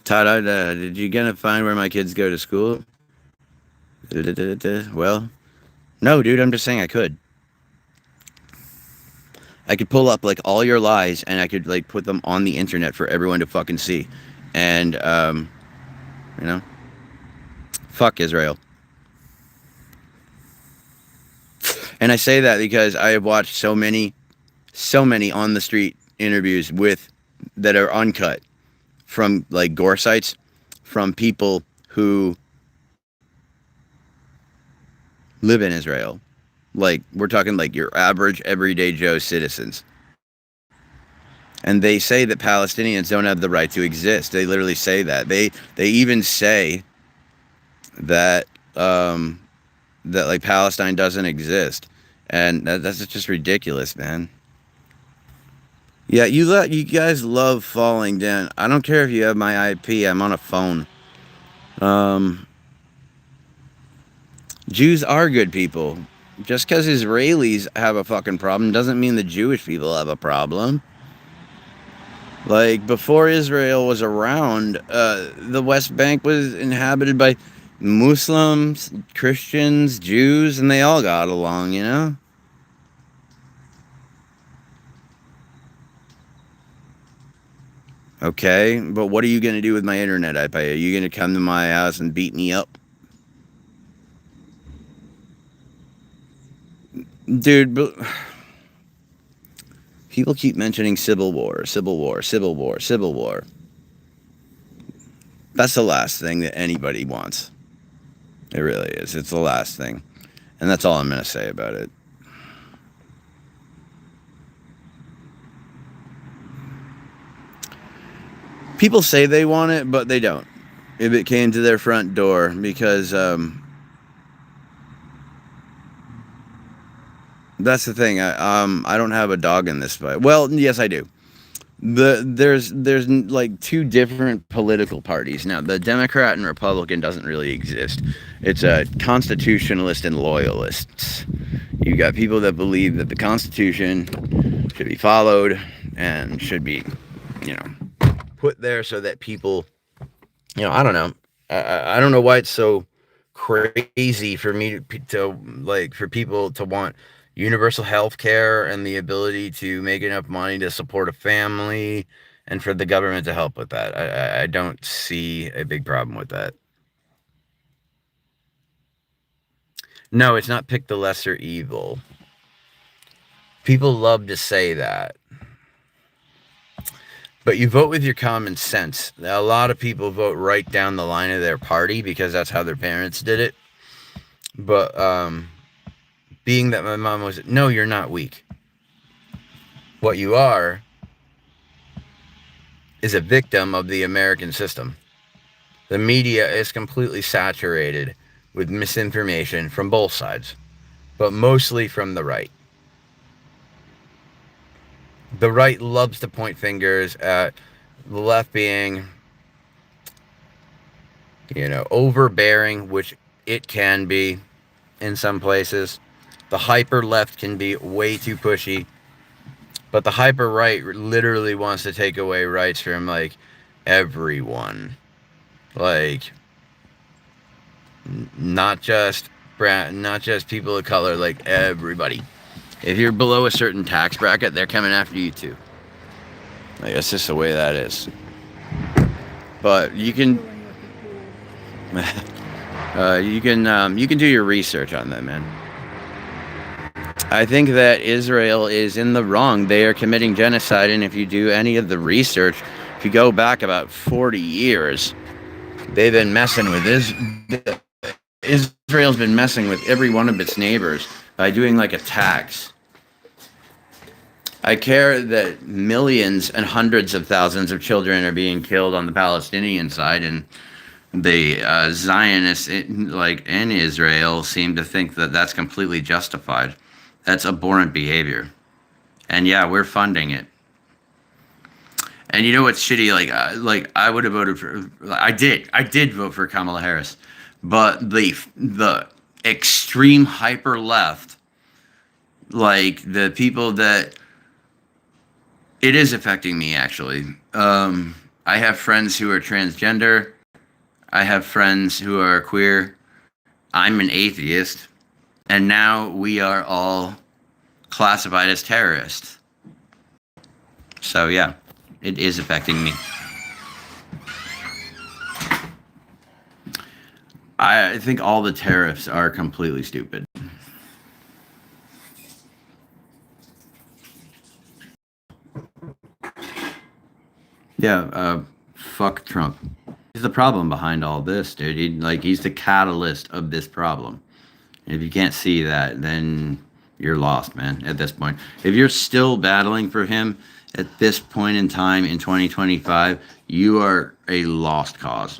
Todd, did you gonna find where my kids go to school? Well, no, dude, I'm just saying I could. I could pull up, like, all your lies and I could, like, put them on the internet for everyone to fucking see. And, you know, fuck Israel. And I say that because I have watched so many on the street interviews that are uncut from, like, gore sites, from people who live in Israel. Like, we're talking, like, your average everyday Joe citizens. And they say that Palestinians don't have the right to exist. They literally say that. They even say that that, like, Palestine doesn't exist. And that's just ridiculous, man. Yeah, you guys love falling down. I don't care if you have my IP. I'm on a phone. Jews are good people. Just because Israelis have a fucking problem doesn't mean the Jewish people have a problem. Like, before Israel was around, the West Bank was inhabited by Muslims, Christians, Jews, and they all got along, you know? Okay, but what are you going to do with my internet IP? Are you going to come to my house and beat me up? Dude, but people keep mentioning Civil War, Civil War, Civil War, Civil War. That's the last thing that anybody wants. It really is. It's the last thing. And that's all I'm going to say about it. People say they want it, but they don't. If it came to their front door, because that's the thing. I don't have a dog in this fight. Well, yes, I do. There's like two different political parties now. The Democrat and Republican doesn't really exist. It's a constitutionalist and loyalists. You got people that believe that the Constitution should be followed and should be, you know, put there so that people, I don't know. I don't know why it's so crazy for me to like for people to want universal health care and the ability to make enough money to support a family and for the government to help with that. I don't see a big problem with that. No, it's not pick the lesser evil. People love to say that. But you vote with your common sense. A lot of people vote right down the line of their party because that's how their parents did it. But being that my mom was, no, you're not weak. What you are is a victim of the American system. The media is completely saturated with misinformation from both sides, but mostly from the right. The right loves to point fingers at the left being, overbearing, which it can be in some places. The hyper left can be way too pushy, but the hyper right literally wants to take away rights from like everyone, like not just people of color, like everybody. If you're below a certain tax bracket, they're coming after you too. Like that's just the way that is. But you can, you can do your research on that, man. I think that Israel is in the wrong. They are committing genocide, and if you do any of the research, if you go back about 40 years, they've been messing with Israel's been messing with every one of its neighbors by doing like attacks. I care that millions and hundreds of thousands of children are being killed on the Palestinian side, and the Zionists, in Israel, seem to think that that's completely justified. That's abhorrent behavior, and yeah, we're funding it. And you know what's shitty? I would have voted for. I did vote for Kamala Harris, but the extreme hyper left, like the people that it is affecting me actually. I have friends who are transgender. I have friends who are queer. I'm an atheist. And now we are all classified as terrorists. So yeah, it is affecting me. I think all the tariffs are completely stupid. Yeah, fuck Trump. He's the problem behind all this, dude. He's the catalyst of this problem. And if you can't see that, then you're lost, man, at this point. If you're still battling for him at this point in time in 2025, you are a lost cause.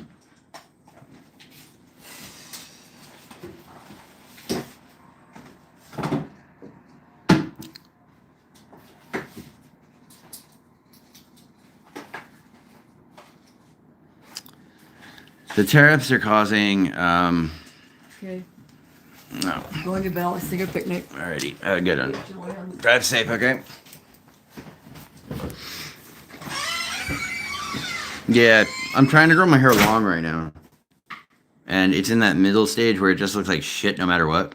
The tariffs are causing, Okay. no. Going to Bell, let's take a picnic. Alrighty, good one. Drive safe, okay? Yeah, I'm trying to grow my hair long right now. And it's in that middle stage where it just looks like shit no matter what.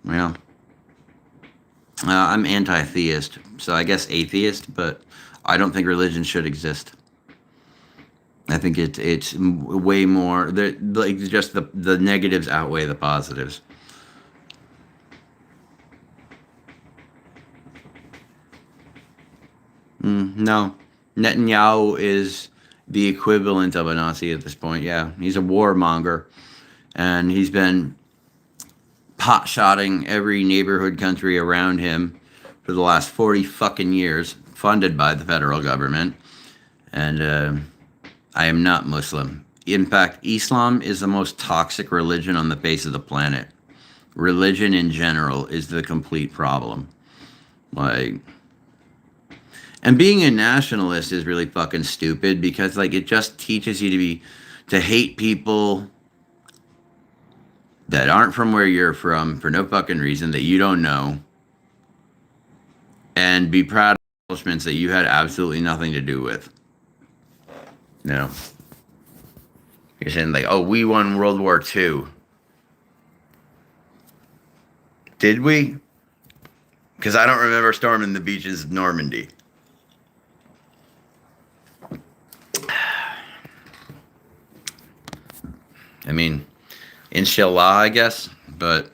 Well, I'm anti-theist, so I guess atheist, but I don't think religion should exist. I think it's way more, just the negatives outweigh the positives. No, Netanyahu is the equivalent of a Nazi at this point. Yeah, he's a warmonger, and he's been pot-shotting every neighborhood country around him for the last 40 fucking years, funded by the federal government. And I am not Muslim. In fact, Islam is the most toxic religion on the face of the planet. Religion in general is the complete problem. And being a nationalist is really fucking stupid because it just teaches you to hate people that aren't from where you're from for no fucking reason that you don't know, and be proud accomplishments that you had absolutely nothing to do with. You know, you're saying like, oh, we won World War II. Did we? Because I don't remember storming the beaches of Normandy. I mean, inshallah, I guess, but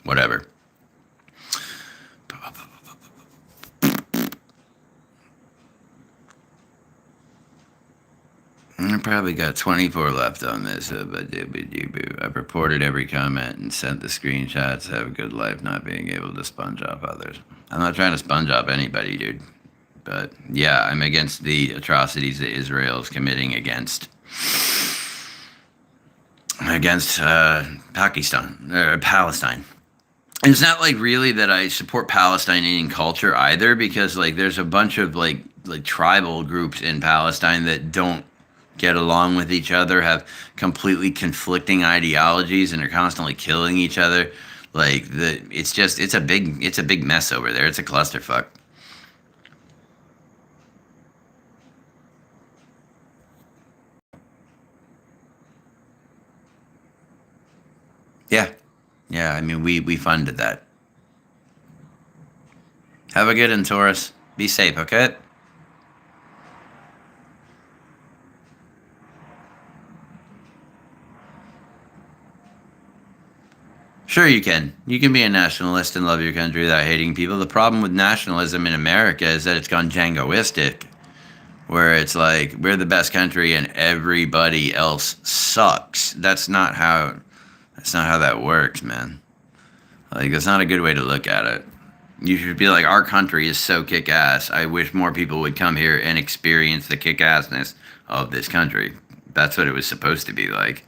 whatever. I probably got 24 left on this, but I've reported every comment and sent the screenshots. Have a good life, not being able to sponge off others. I'm not trying to sponge off anybody, dude. But yeah, I'm against the atrocities that Israel is committing against Pakistan or Palestine. And it's not like really that I support Palestinian culture either, because like there's a bunch of like tribal groups in Palestine that don't get along with each other, have completely conflicting ideologies, and are constantly killing each other. Like it's a big mess over there. It's a clusterfuck. Yeah. Yeah, I mean, we funded that. Have a good one, Taurus. Be safe, okay? Sure, you can. You can be a nationalist and love your country without hating people. The problem with nationalism in America is that it's gone Djangoistic, where it's like we're the best country and everybody else sucks. That's not how that works, man. Like that's not a good way to look at it. You should be like, our country is so kick ass. I wish more people would come here and experience the kick assness of this country. That's what it was supposed to be like.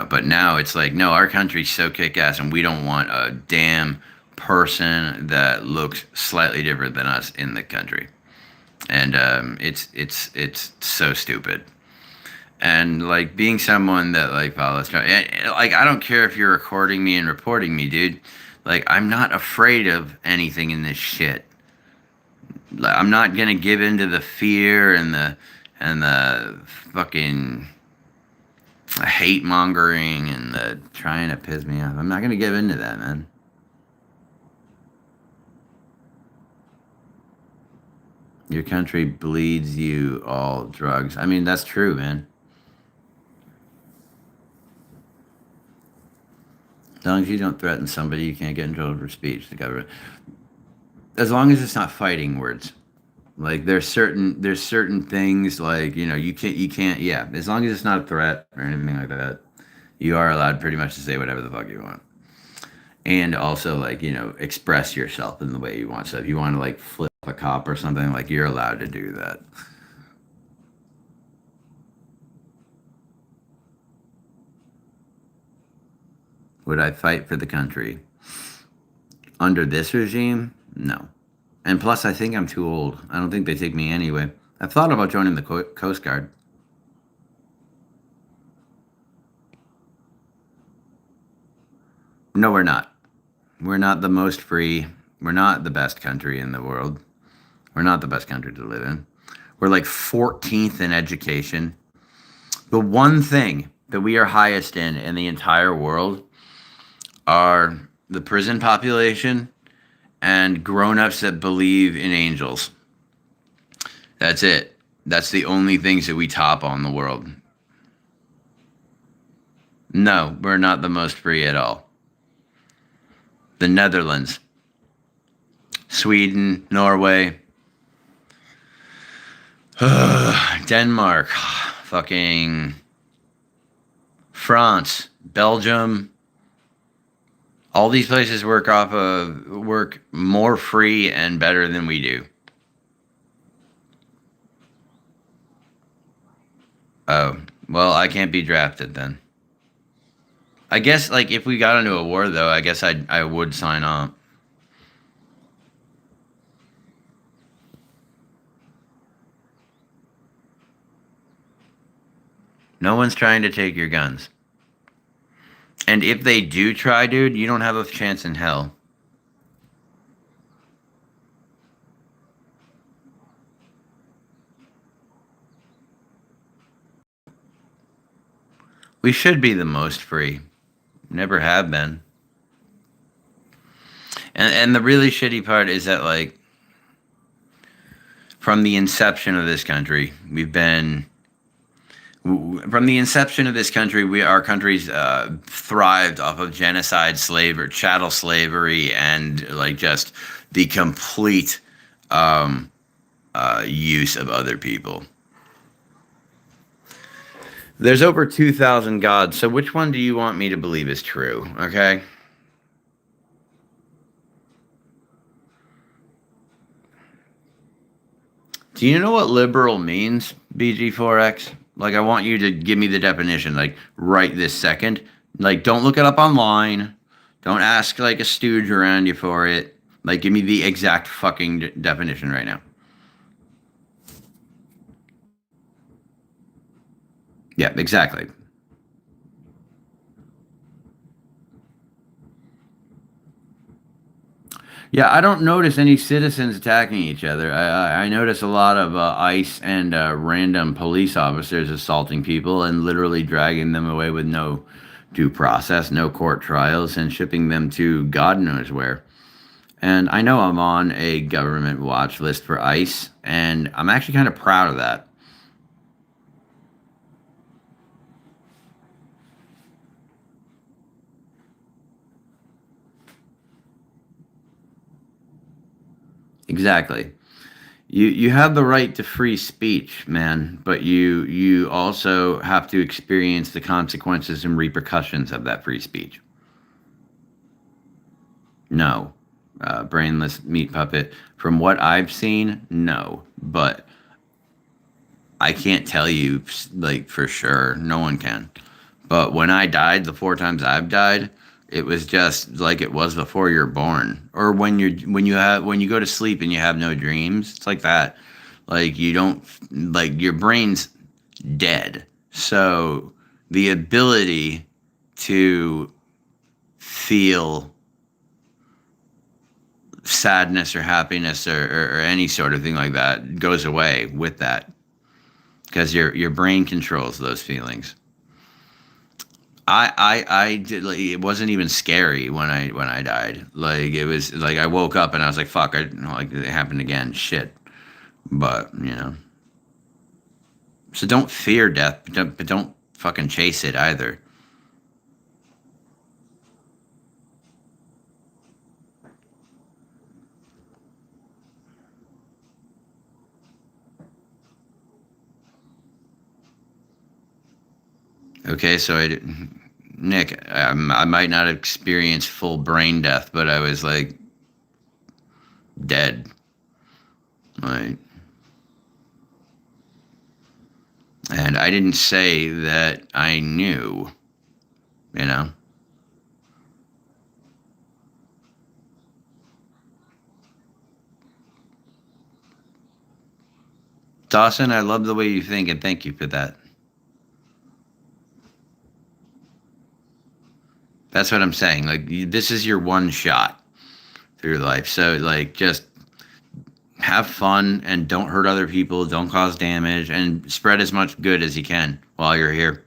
But now it's like, no, our country's so kick ass and we don't want a damn person that looks slightly different than us in the country. And it's so stupid. And like being someone that like follows, like I don't care if you're recording me and reporting me, dude. Like I'm not afraid of anything in this shit. Like, I'm not gonna give in to the fear and the fucking hate mongering and the trying to piss me off. I'm not gonna give in to that, man. Your country bleeds you all drugs. I mean, that's true, man. As long as you don't threaten somebody, you can't get in trouble for speech. The government, as long as it's not fighting words. Like there's certain things like you can't yeah. As long as it's not a threat or anything like that, you are allowed pretty much to say whatever the fuck you want. And also like express yourself in the way you want. So if you want to like flip a cop or something, like you're allowed to do that. Would I fight for the country? Under this regime? No. And plus, I think I'm too old. I don't think they take me anyway. I've thought about joining the Coast Guard. No, we're not. We're not the most free. We're not the best country in the world. We're not the best country to live in. We're like 14th in education. The one thing that we are highest in the entire world are the prison population and grown-ups that believe in angels. That's it. That's the only things that we top on the world. No, we're not the most free at all. The Netherlands, Sweden, Norway, Denmark, fucking France, Belgium. All these places work more free and better than we do. Oh, well, I can't be drafted then. I guess like if we got into a war though, I guess I would sign on. No one's trying to take your guns. And if they do try, dude, you don't have a chance in hell. We should be the most free. Never have been. And the really shitty part is that like from the inception of this country, we've been from the inception of this country, our country's thrived off of genocide, slavery, chattel slavery, and like just the complete use of other people. There's over 2,000 gods, so which one do you want me to believe is true? Okay. Do you know what liberal means, BG4X? Like, I want you to give me the definition, like, right this second. Like, don't look it up online. Don't ask, like, a stooge around you for it. Like, give me the exact fucking definition right now. Yeah, exactly. Yeah, I don't notice any citizens attacking each other. I notice a lot of ICE and random police officers assaulting people and literally dragging them away with no due process, no court trials, and shipping them to God knows where. And I know I'm on a government watch list for ICE, and I'm actually kind of proud of that. Exactly. You have the right to free speech, man, but you also have to experience the consequences and repercussions of that free speech. No, brainless meat puppet. From what I've seen, no, but I can't tell you like for sure. No one can. But when I died, the 4 times I've died, it was just like it was before you're born, or when you go to sleep and you have no dreams. It's like that. Like you don't like your brain's dead. So the ability to feel sadness or happiness or any sort of thing like that goes away with that because your brain controls those feelings. I did like, it wasn't even scary when I died. Like it was like I woke up and I was like fuck, like it happened again. Shit. But so don't fear death, but don't fucking chase it either. Okay, so Nick, I might not have experienced full brain death, but I was like dead. Like, and I didn't say that I knew, you know. Dawson, I love the way you think, and thank you for that. That's what I'm saying. Like, this is your one shot through life. So, like, just have fun and don't hurt other people, don't cause damage, and spread as much good as you can while you're here.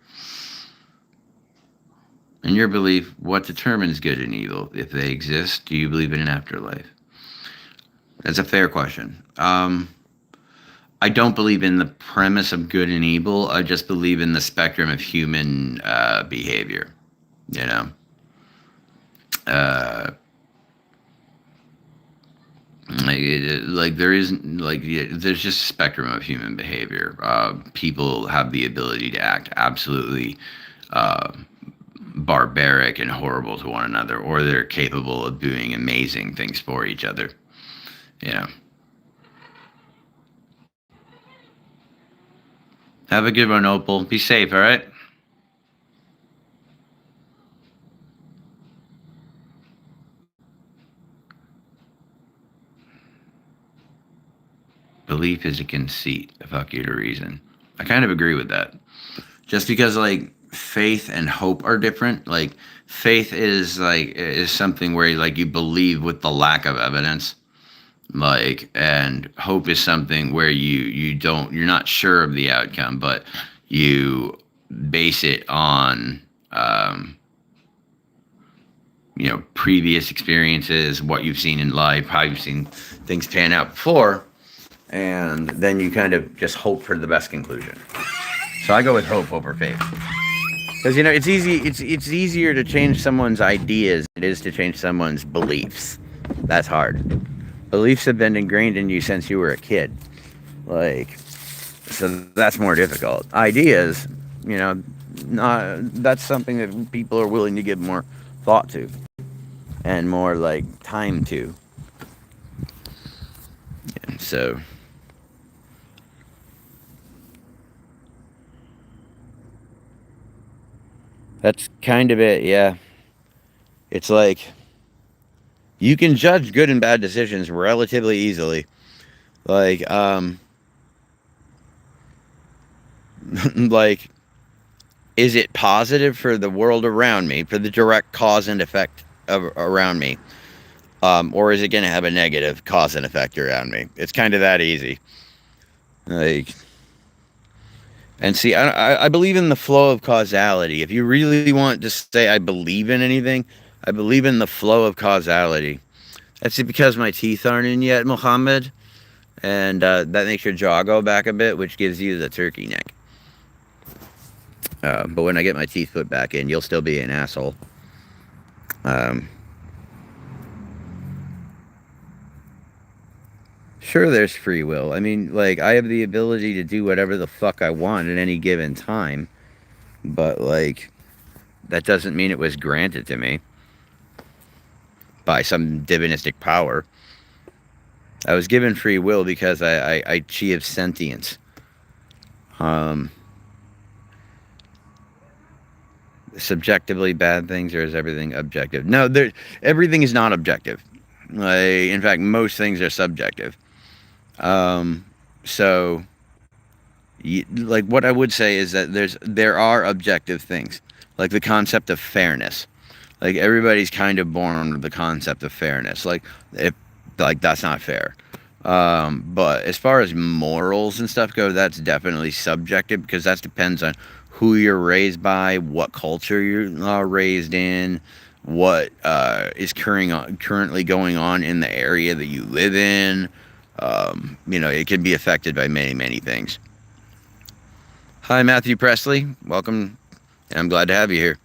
In your belief, what determines good and evil? If they exist, do you believe in an afterlife? That's a fair question. I don't believe in the premise of good and evil. I just believe in the spectrum of human behavior. You know, uh, like there isn't like there's just a spectrum of human behavior. People have the ability to act absolutely uh, barbaric and horrible to one another, or they're capable of doing amazing things for each other. You know. Have a good one, Opal. Be safe. All right. Belief is a conceit. Fuck you to reason. I kind of agree with that. Just because like faith and hope are different. Like faith is something where like you believe with the lack of evidence. Like and hope is something where you're not sure of the outcome, but you base it on previous experiences, what you've seen in life, how you've seen things pan out before, and then you kind of just hope for the best conclusion. So I go with hope over faith. Because it's easy. It's easier to change someone's ideas than it is to change someone's beliefs. That's hard. Beliefs have been ingrained in you since you were a kid, so that's more difficult. Ideas, that's something that people are willing to give more thought to and more time to. And so. That's kind of it, yeah. It's like you can judge good and bad decisions relatively easily. Like, like, is it positive for the world around me, for the direct cause and effect around me? Or is it going to have a negative cause and effect around me? It's kind of that easy. And see, I believe in the flow of causality. If you really want to say I believe in anything, I believe in the flow of causality. That's because my teeth aren't in yet, Muhammad. And that makes your jaw go back a bit, which gives you the turkey neck. But when I get my teeth put back in, you'll still be an asshole. Sure, there's free will. I mean, I have the ability to do whatever the fuck I want at any given time. But, that doesn't mean it was granted to me by some divinistic power. I was given free will because I achieved sentience. Subjectively bad things, or is everything objective? No, everything is not objective. In fact, most things are subjective. So, what I would say is that there are objective things, like the concept of fairness. Everybody's kind of born with the concept of fairness. That's not fair. But as far as morals and stuff go, that's definitely subjective, because that depends on who you're raised by, what culture you're raised in, what is currently going on in the area that you live in. It can be affected by many, many things. Hi, Matthew Presley. Welcome. I'm glad to have you here.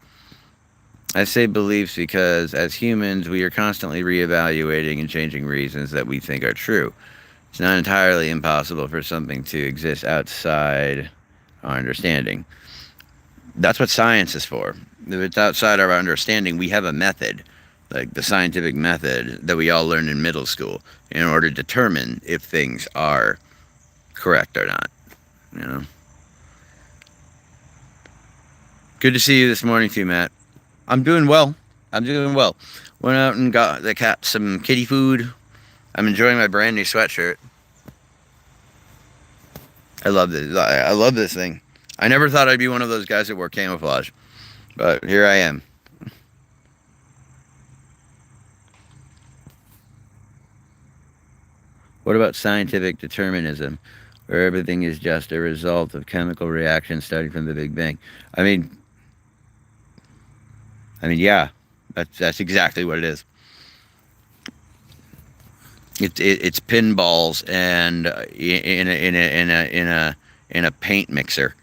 I say beliefs because as humans, we are constantly reevaluating and changing reasons that we think are true. It's not entirely impossible for something to exist outside our understanding. That's what science is for. If it's outside our understanding, we have a method, like the scientific method that we all learned in middle school, in order to determine if things are correct or not. Good to see you this morning too, Matt. I'm doing well. Went out and got the cat some kitty food. I'm enjoying my brand new sweatshirt. I love this. I love this thing. I never thought I'd be one of those guys that wore camouflage, but here I am. What about scientific determinism, where everything is just a result of chemical reactions starting from the Big Bang? I mean, yeah, that's exactly what it is. It's pinballs and in a paint mixer,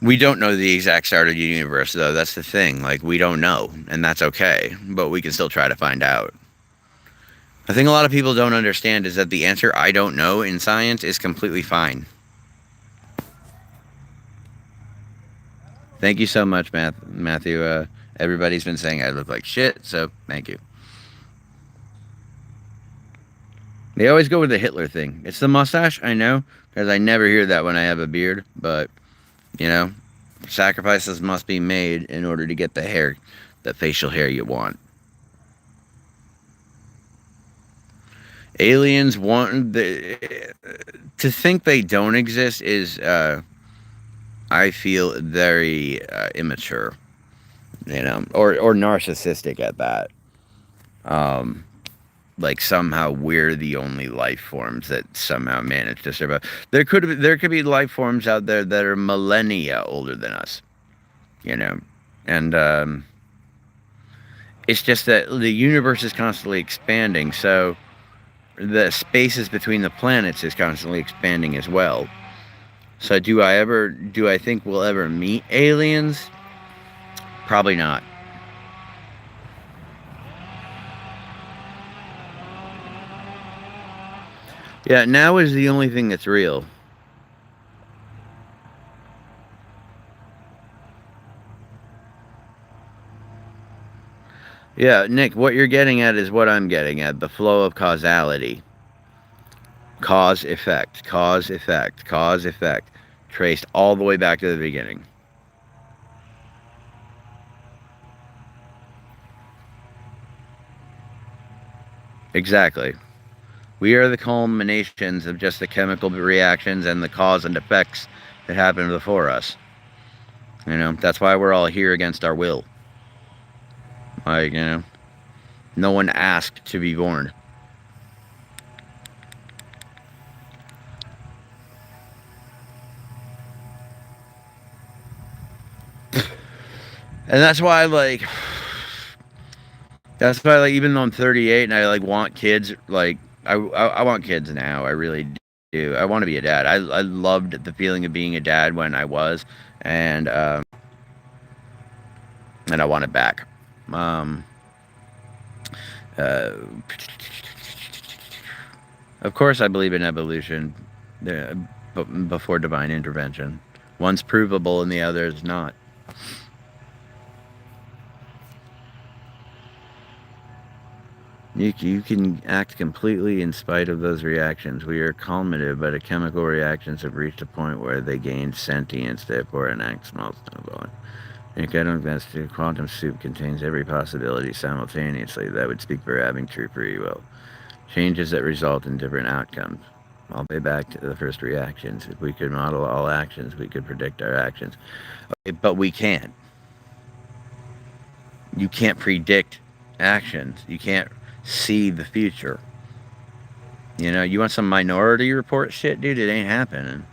We don't know the exact start of the universe, though. That's the thing. We don't know, and that's okay. But we can still try to find out. The thing a lot of people don't understand is that the answer "I don't know" in science is completely fine. Thank you so much, Matthew. Everybody's been saying I look like shit, so thank you. They always go with the Hitler thing. It's the mustache, I know, because I never hear that when I have a beard, but, sacrifices must be made in order to get the facial hair you want. Aliens to think they don't exist is, I feel, very immature, or narcissistic at that. Like somehow we're the only life forms that somehow manage to survive. There could be life forms out there that are millennia older than us, you know, and it's just that the universe is constantly expanding, so the spaces between the planets is constantly expanding as well. So do I think we'll ever meet aliens? Probably not. Yeah, now is the only thing that's real. Yeah, Nick, what you're getting at is what I'm getting at, the flow of causality. Cause effect, cause effect, cause effect, traced all the way back to the beginning. Exactly. We are the culminations of just the chemical reactions and the cause and effects that happened before us. You know, that's why we're all here against our will. Like, you know, no one asked to be born. And that's why, like, even though I'm 38 and I, like, want kids, like, I want kids now. I really do. I want to be a dad. I loved the feeling of being a dad when I was, and, and I want it back. Um, uh, of course, I believe in evolution before divine intervention. One's provable and the other is not. You can act completely in spite of those reactions. We are culminative, but chemical reactions have reached a point where they gain sentience, therefore enact small snowballing. The quantum soup contains every possibility simultaneously. That would speak for having true free will. Changes that result in different outcomes. All the way back to the first reactions. If we could model all actions, we could predict our actions. Okay, but we can't. You can't predict actions. You can't see the future. You know, you want some minority report shit, dude? It ain't happening.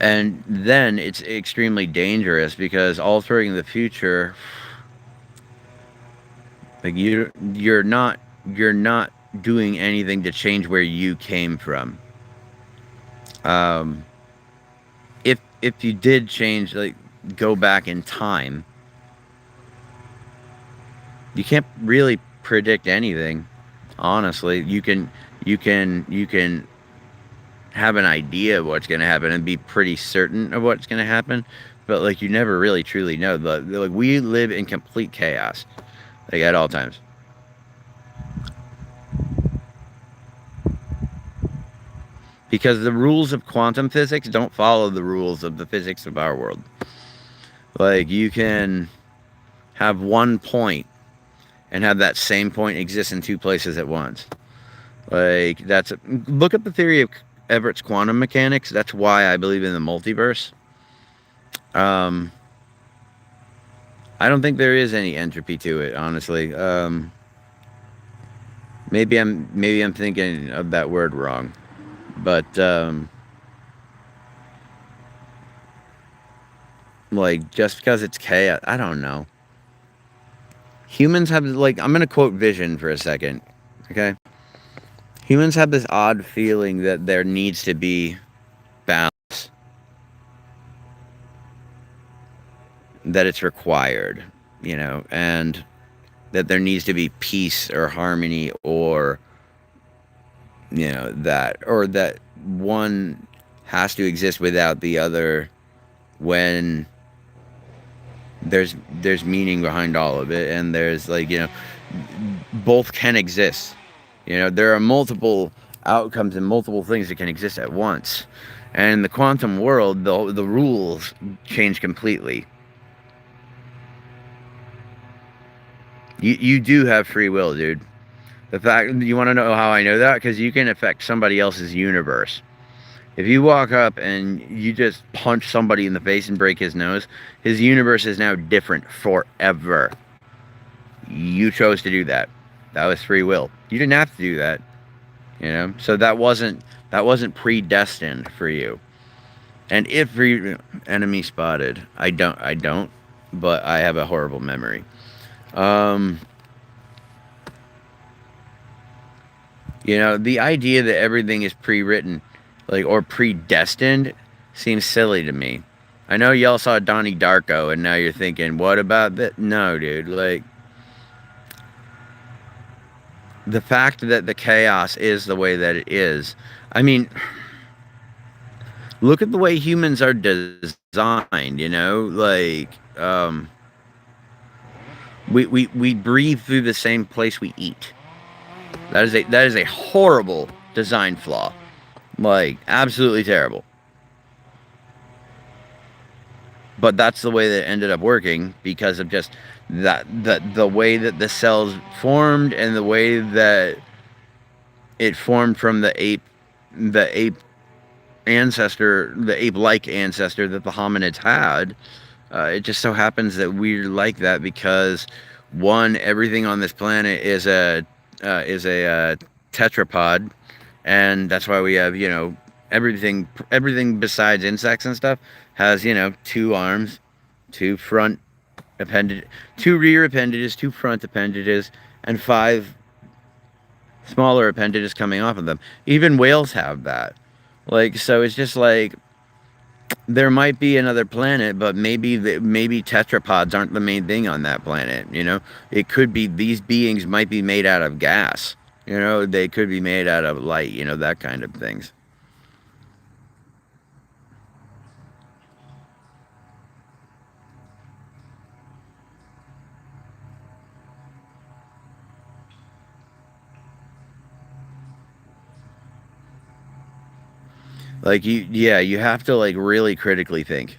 And then it's extremely dangerous because altering the future, like you're not doing anything to change where you came from. Um, if you did change, like go back in time, you can't really predict anything. Honestly, you can have an idea of what's going to happen and be pretty certain of what's going to happen, but like you never really truly know. Like we live in complete chaos, like at all times. Because the rules of quantum physics don't follow the rules of the physics of our world. Like you can have one point and have that same point exist in two places at once. Like look up the theory of Everett's quantum mechanics. That's why I believe in the multiverse. Um, I don't think there is any entropy to it, honestly. Maybe I'm thinking of that word wrong, but like just because it's chaos, I don't know. Humans have like I'm gonna quote Vision for a second, okay? Humans have this odd feeling that there needs to be balance, that it's required, you know, and that there needs to be peace or harmony or you know that one has to exist without the other when there's meaning behind all of it and there's like you know both can exist. You know, there are multiple outcomes and multiple things that can exist at once. And in the quantum world, the rules change completely. You do have free will, dude. The fact you want to know how I know that because you can affect somebody else's universe. If you walk up and you just punch somebody in the face and break his nose, his universe is now different forever. You chose to do that. That was free will. You didn't have to do that, you know. So that wasn't predestined for you. And if enemy spotted, I don't, but I have a horrible memory. Um, the idea that everything is pre-written, like or predestined, seems silly to me. I know y'all saw Donnie Darko, and now you're thinking, what about that? No, dude. Like the fact that the chaos is the way that it is. I mean, look at the way humans are designed. Like we breathe through the same place we eat. That is a horrible design flaw. Like absolutely terrible. But that's the way that it ended up working because of just the way that the cells formed and the way that it formed from the ape ancestor, the ape-like ancestor that the hominids had. It just so happens that we're like that because one, everything on this planet is a tetrapod, and that's why we have everything besides insects and stuff has two arms, two front appendage, two rear appendages, two front appendages, and five smaller appendages coming off of them. Even whales have that. Like so, it's just like there might be another planet, but maybe tetrapods aren't the main thing on that planet. It could be these beings might be made out of gas. They could be made out of light. That kind of things. Like you have to like really critically think,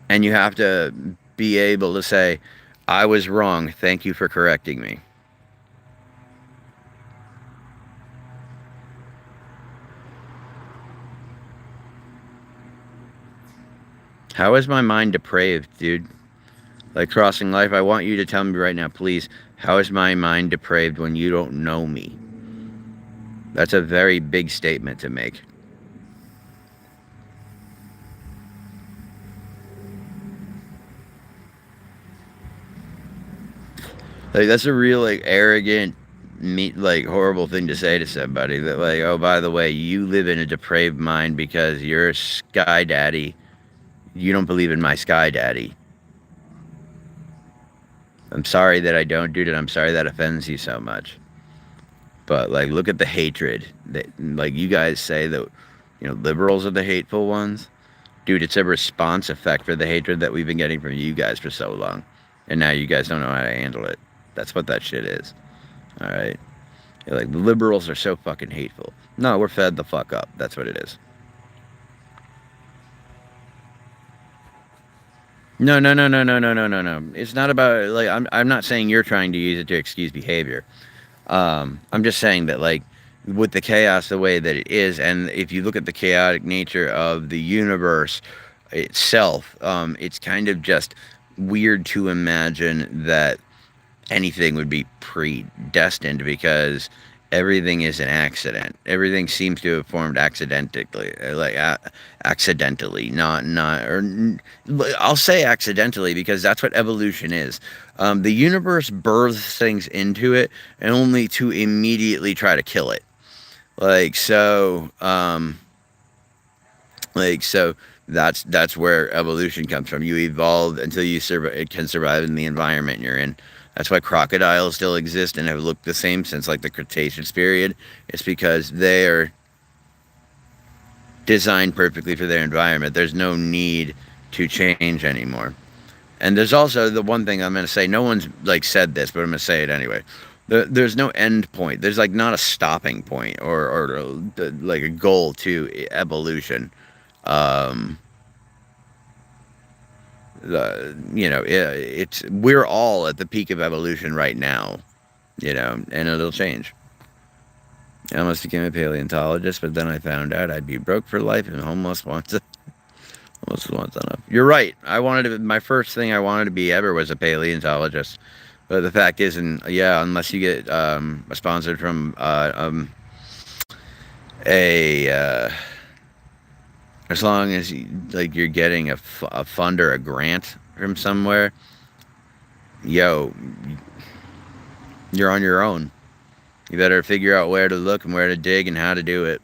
and you have to be able to say, "I was wrong. Thank you for correcting me." How is my mind depraved, dude? Like crossing life, I want you to tell me right now, please. How is my mind depraved when you don't know me? That's a very big statement to make. Like that's a real like arrogant, like horrible thing to say to somebody. That like, oh, by the way, you live in a depraved mind because you're a sky daddy. You don't believe in my sky daddy. I'm sorry that I don't, dude, and I'm sorry that offends you so much. But like, look at the hatred that like you guys say that liberals are the hateful ones. Dude, it's a response effect for the hatred that we've been getting from you guys for so long, and now you guys don't know how to handle it. That's what that shit is. All right. You're like the liberals are so fucking hateful. No, we're fed the fuck up. That's what it is. No, no, no, no, no, no, no, no, no. It's not about like I'm not saying you're trying to use it to excuse behavior. I'm just saying that like with the chaos the way that it is, and if you look at the chaotic nature of the universe itself, it's kind of just weird to imagine that anything would be predestined because everything is an accident. Everything seems to have formed accidentally, accidentally, not, or I'll say accidentally because that's what evolution is. The universe births things into it, and only to immediately try to kill it. Like so, that's where evolution comes from. You evolve until it can survive in the environment you're in. That's why crocodiles still exist and have looked the same since like the Cretaceous period. It's because they are designed perfectly for their environment. There's no need to change anymore. And there's also the one thing I'm going to say. No one's like said this, but I'm going to say it anyway. There's no end point. There's like not a stopping point or like a goal to evolution. Um, it's we're all at the peak of evolution right now, and it'll change. I almost became a paleontologist, but then I found out I'd be broke for life and homeless once enough. You're right. My first thing I wanted to be ever was a paleontologist. But the fact is, and yeah, unless you get sponsored from a as long as you're getting a fund or a grant from somewhere, yo, you're on your own. You better figure out where to look and where to dig and how to do it.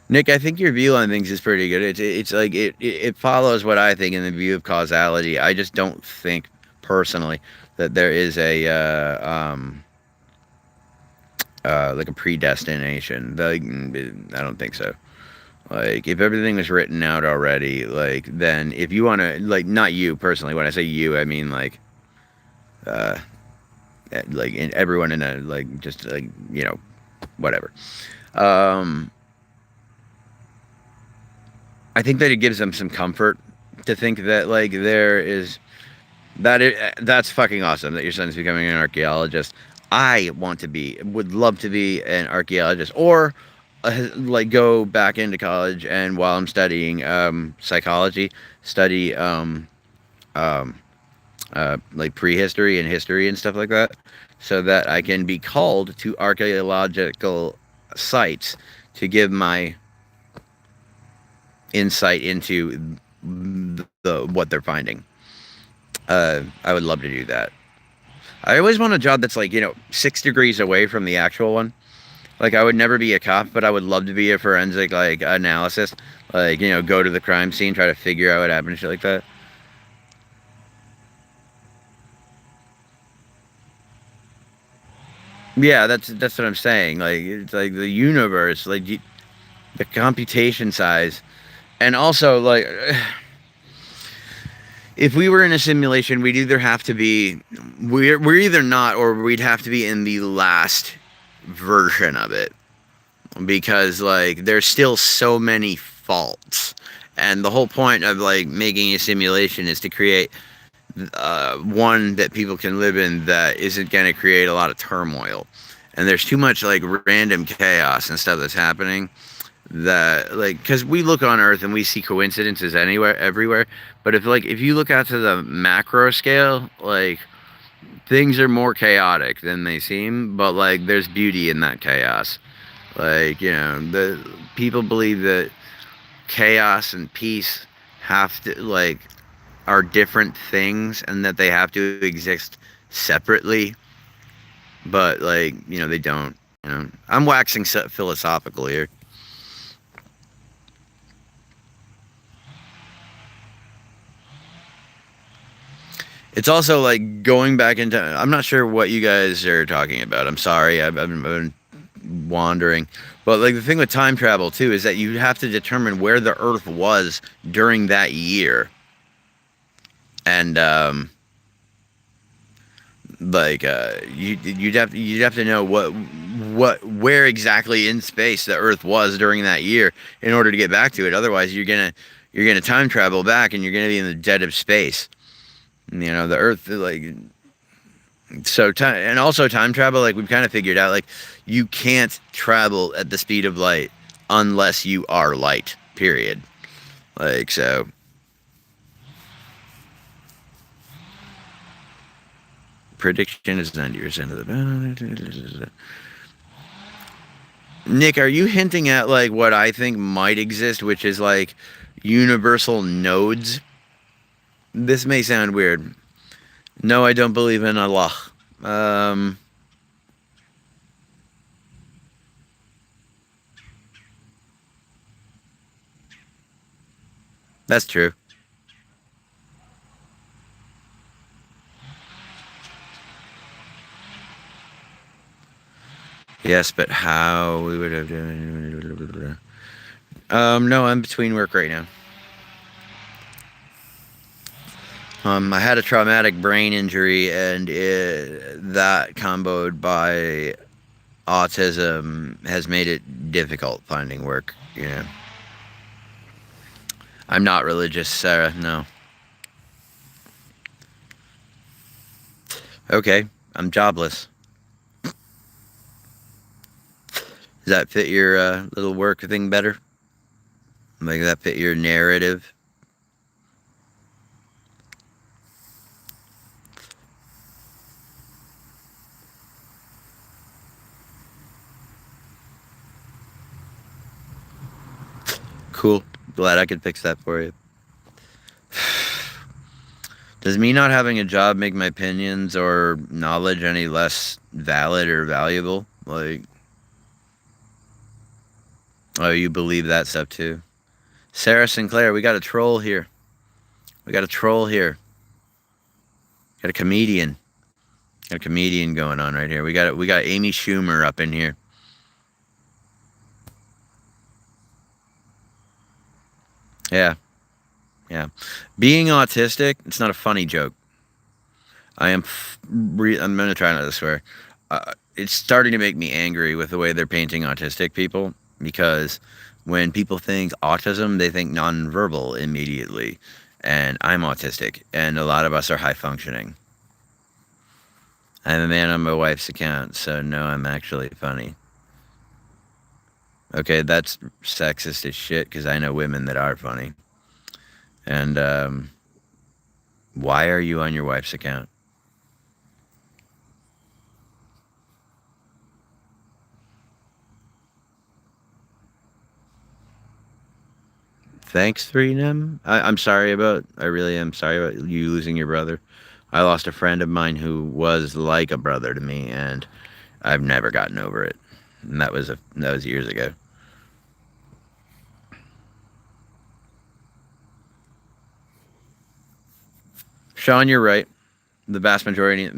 Nick, I think your view on things is pretty good. It's like it follows what I think in the view of causality. I just don't think personally that there is a like a predestination. Like, I don't think so. Like, if everything was written out already, like, then if you want to, like, not you personally. When I say you, I mean uh, everyone in a just whatever. Um, I think that it gives them some comfort to think that there is that's fucking awesome that your son's becoming an archaeologist. I would love to be an archaeologist, or go back into college and while I'm studying psychology, study um, like prehistory and history and stuff like that, so that I can be called to archaeological sites to give my insight into the what they're finding. I would love to do that. I always want a job that's 6 degrees away from the actual one. Like, I would never be a cop, but I would love to be a forensic analysis. Go to the crime scene, try to figure out what happened, shit like that. Yeah, that's what I'm saying. Like, it's like the universe, the computation size, and also if we were in a simulation, we'd either have to be we're either not, or we'd have to be in the last version of it, because there's still so many faults, and the whole point of making a simulation is to create one that people can live in that isn't going to create a lot of turmoil. And there's too much random chaos and stuff that's happening, that because we look on Earth and we see coincidences anywhere, everywhere, but if you look out to the macro scale, things are more chaotic than they seem, but there's beauty in that chaos. The people believe that chaos and peace have to are different things, and that they have to exist separately, but they don't. I'm waxing philosophical here. It's also going back into. I'm not sure what you guys are talking about. I'm sorry. I've been wandering. But the thing with time travel too is that you have to determine where the Earth was during that year, and you'd have to know where exactly in space the Earth was during that year in order to get back to it. Otherwise, you're gonna time travel back, and you're gonna be in the dead of space. The Earth so time, and also time travel, we've kind of figured out, you can't travel at the speed of light unless you are light, period. So prediction is 90% of the. Nick, are you hinting at what I think might exist, which is universal nodes? This may sound weird. No, I don't believe in Allah. That's true. Yes, but how we would have done. No, I'm between work right now. I had a traumatic brain injury, and that comboed by autism has made it difficult finding work. I'm not religious, Sarah. No. Okay, I'm jobless. Does that fit your little work thing better? Like that fit your narrative? Cool. Glad I could fix that for you. Does me not having a job make my opinions or knowledge any less valid or valuable? Like, oh, you believe that stuff too? Sarah Sinclair, we got a troll here. We got a troll here. Got a comedian. Got a comedian going on right here. We got Amy Schumer up in here. Yeah, yeah. Being autistic, it's not a funny joke. I'm gonna try not to swear. It's starting to make me angry with the way they're painting autistic people because when people think autism, they think nonverbal immediately, and I'm autistic, and a lot of us are high functioning. I'm a man on my wife's account, so no, I'm actually funny. Okay, that's sexist as shit because I know women that are funny. And why are you on your wife's account? Thanks, 3M. I'm sorry about. I really am sorry about you losing your brother. I lost a friend of mine who was like a brother to me, and I've never gotten over it. And that was years ago. Sean, you're right. The vast majority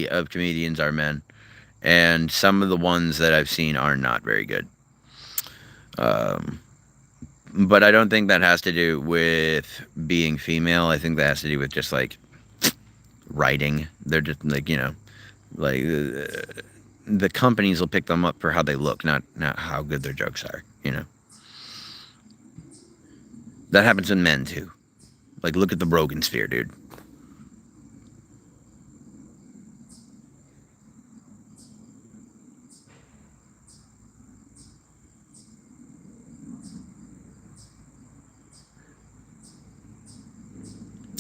of comedians are men, and some of the ones that I've seen are not very good. Um, but I don't think that has to do with being female. I think that has to do with just like writing. They're just like like the companies will pick them up for how they look, not how good their jokes are. That happens in men too. Like look at the Rogan sphere, dude.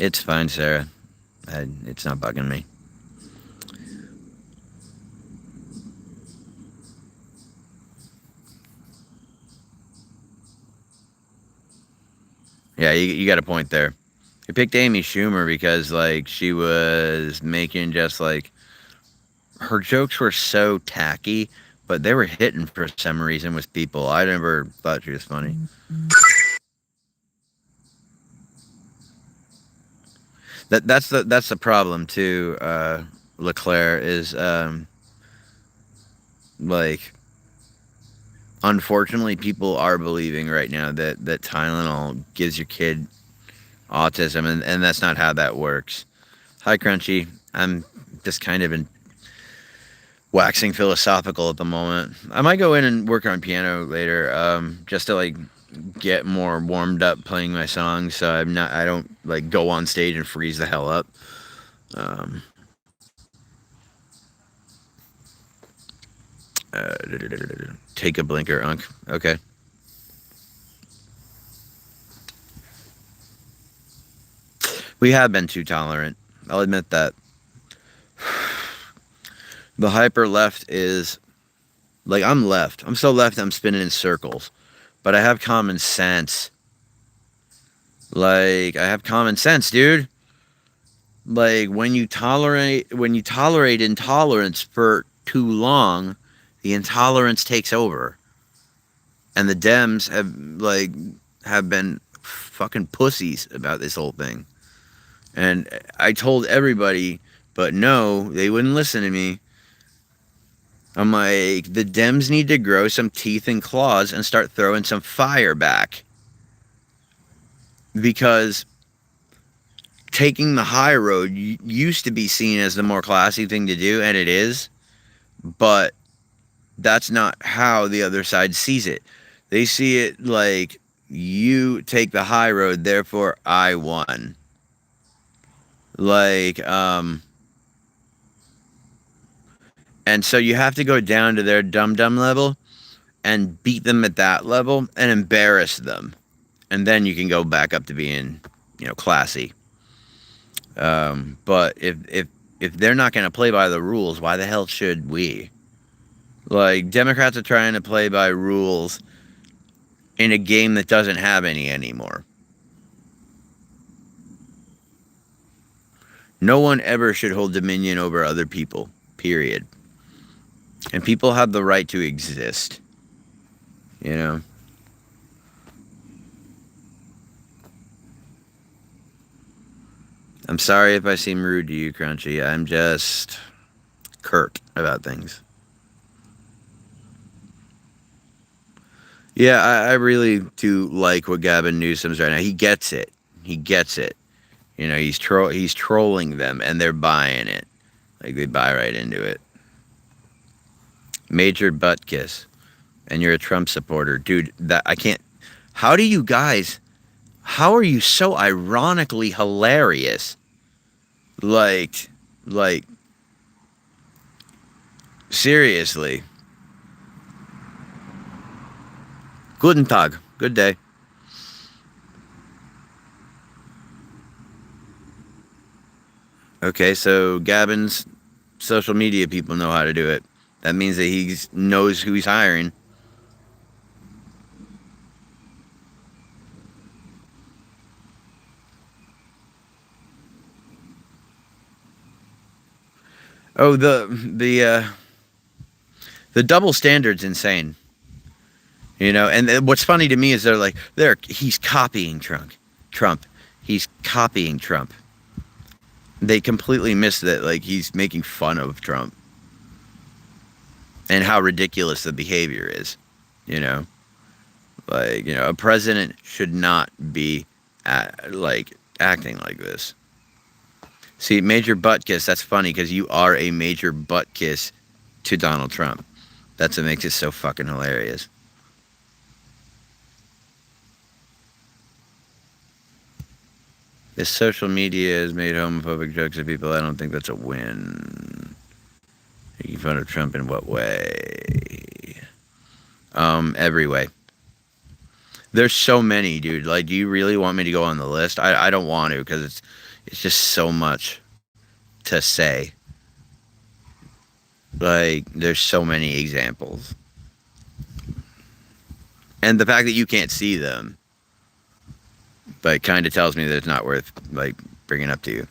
It's fine, Sarah. It's not bugging me. Yeah, you got a point there. I picked Amy Schumer because like she was making just like her jokes were so tacky, but they were hitting for some reason with people. I never thought she was funny. That's the problem too. Leclerc is like unfortunately people are believing right now that Tylenol gives your kid autism, and that's not how that works. Hi, Crunchy. I'm just kind of in waxing philosophical at the moment. I might go in and work on piano later, just to like get more warmed up playing my songs, so I don't like go on stage and freeze the hell up. Um, uh, take a blinker, Unk. Okay. We have been too tolerant. I'll admit that. The hyper left is like I'm left. I'm so left I'm spinning in circles. But I have common sense. Like I have common sense, dude. Like when you tolerate intolerance for too long, the intolerance takes over. And the Dems have been fucking pussies about this whole thing. And I told everybody, but no, they wouldn't listen to me. I'm like, the Dems need to grow some teeth and claws and start throwing some fire back. Because taking the high road used to be seen as the more classy thing to do, and it is, but that's not how the other side sees it. They see it like you take the high road, therefore I won. Like, And so you have to go down to their dum dum level and beat them at that level and embarrass them. And then you can go back up to being, classy. But if they're not going to play by the rules, why the hell should we? Like, Democrats are trying to play by rules in a game that doesn't have any anymore. No one ever should hold dominion over other people, period. And people have the right to exist, you know? I'm sorry if I seem rude to you, Crunchy. I'm just curt about things. Yeah, I really do like what Gavin Newsom's right now. He gets it. He gets it. He's trolling them, and they're buying it. Like, they buy right into it. Major butt kiss. And you're a Trump supporter. Dude, that I can't... How do you guys... How are you so ironically hilarious? Like, seriously. Guten Tag. Good day. Okay, so Gavin's social media people know how to do it. That means that he knows who he's hiring. Oh, the double standard's insane. And what's funny to me is he's copying Trump. He's copying Trump. They completely miss that, like, he's making fun of Trump. And how ridiculous the behavior is, a president should not be, acting like this. See, major butt kiss, that's funny, because you are a major butt kiss to Donald Trump. That's what makes it so fucking hilarious. If social media has made homophobic jokes at people, I don't think that's a win. Making fun of Trump in what way? Every way. There's so many, dude. Like, do you really want me to go on the list? I don't want to, because it's just so much to say. Like, there's so many examples. And the fact that you can't see them, but kind of tells me that it's not worth, like, bringing up to you.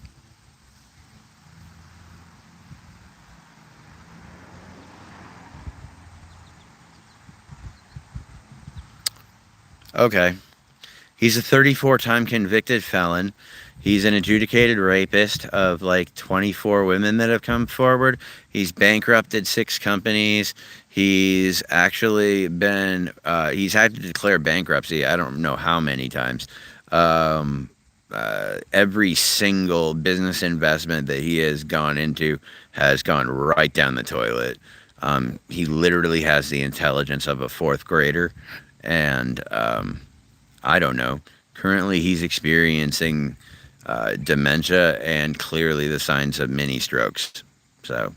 Okay. He's a 34-time convicted felon. He's an adjudicated rapist of like 24 women that have come forward. He's bankrupted 6 companies. He's actually been, he's had to declare bankruptcy. I don't know how many times. Every single business investment that he has gone into has gone right down the toilet. He literally has the intelligence of a 4th grader. And I don't know. Currently, he's experiencing dementia and clearly the signs of mini strokes. So,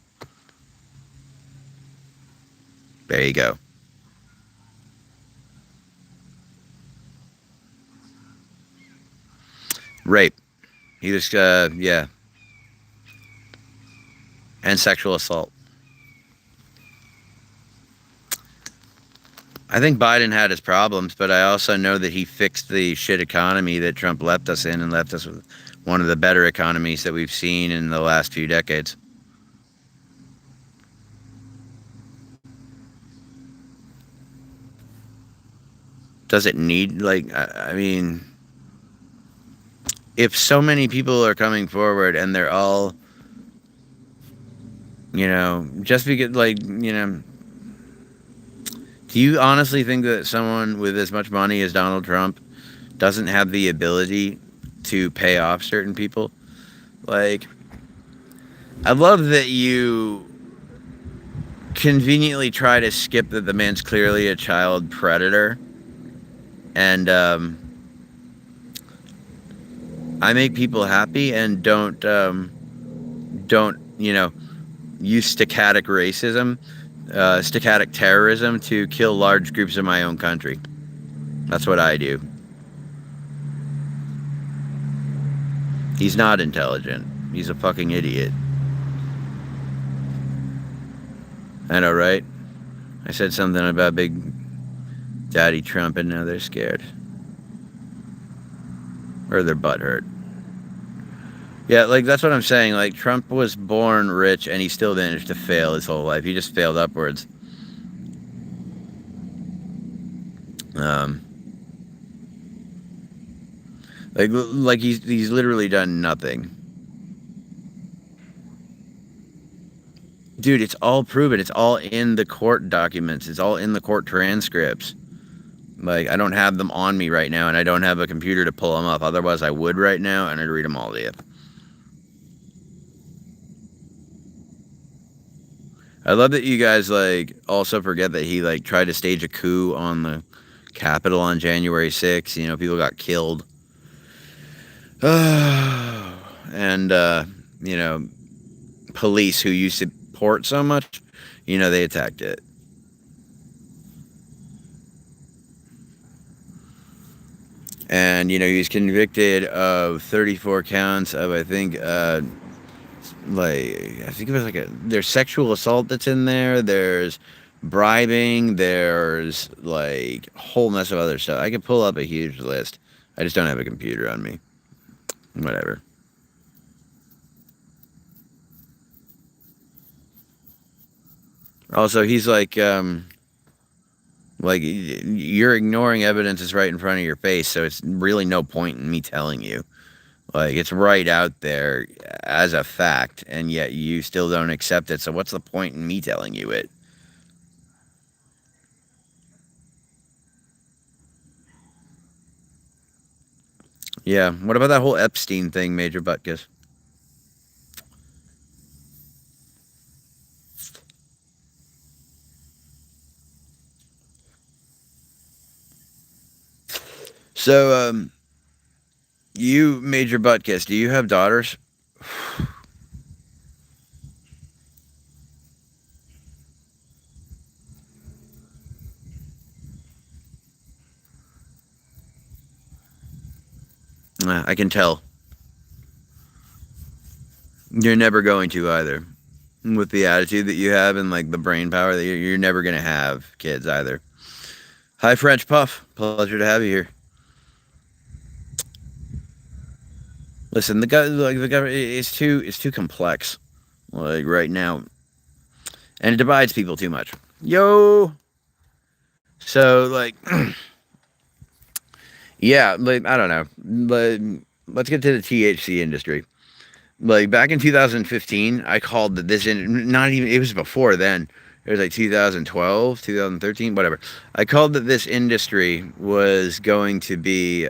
there you go. Rape. He was, yeah. And sexual assault. I think Biden had his problems, but I also know that he fixed the shit economy that Trump left us in and left us with one of the better economies that we've seen in the last few decades. Does it need, like, I mean, if so many people are coming forward and they're all, just because, like, do you honestly think that someone with as much money as Donald Trump doesn't have the ability to pay off certain people? Like, I love that you conveniently try to skip that the man's clearly a child predator. And I make people happy and don't, use stochastic racism, stochastic terrorism to kill large groups in my own country. That's what I do. He's not intelligent. He's a fucking idiot. I know, right? I said something about Big Daddy Trump, and now they're scared. Or their butt hurt. Yeah, like, that's what I'm saying. Like, Trump was born rich, and he still managed to fail his whole life. He just failed upwards. Um, like he's literally done nothing. Dude, it's all proven. It's all in the court documents. It's all in the court transcripts. Like, I don't have them on me right now, and I don't have a computer to pull them up. Otherwise, I would right now, and I'd read them all to you. I love that you guys, like, also forget that he, like, tried to stage a coup on the Capitol on January 6th. You know, people got killed. And, you know, police who you support so much, you know, they attacked it. And, you know, he was convicted of 34 counts of, I think it was like there's sexual assault that's in there. There's bribing. There's like a whole mess of other stuff. I could pull up a huge list. I just don't have a computer on me. Whatever. Also, he's like you're ignoring evidence that's right in front of your face, so it's really no point in me telling you. Like, it's right out there as a fact, and yet you still don't accept it, so what's the point in me telling you it? Yeah, what about that whole Epstein thing, Major Butkus? So, you, Major Butkus, do you have daughters? I can tell. You're never going to either. With the attitude that you have and like the brain power that you're never going to have kids either. Hi, French Puff. Pleasure to have you here. Listen, the government is too complex. Like right now, and it divides people too much. Yo. So like, yeah, like I don't know. But let's get to the THC industry. Like back in 2015, I called that this not even it was before then. It was like 2012, 2013, whatever. I called that this industry was going to be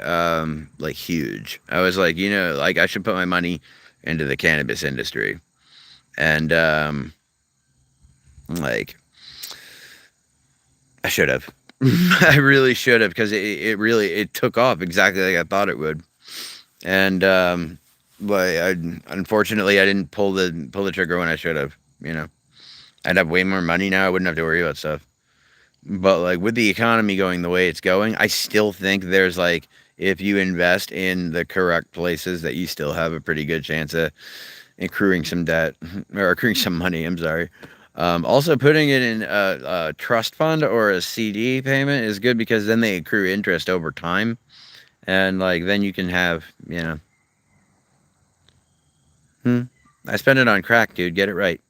like huge. I was like, you know, like I should put my money into the cannabis industry. And like I should have. I really should have because it really took off exactly like I thought it would. And unfortunately I didn't pull the trigger when I should have, you know. I'd have way more money now. I wouldn't have to worry about stuff. But like with the economy going the way it's going, I still think there's like if you invest in the correct places that you still have a pretty good chance of accruing some debt or accruing some money. I'm sorry. Also, putting it in a trust fund or a CD payment is good because then they accrue interest over time, and like then you can have I spend it on crack, dude. Get it right.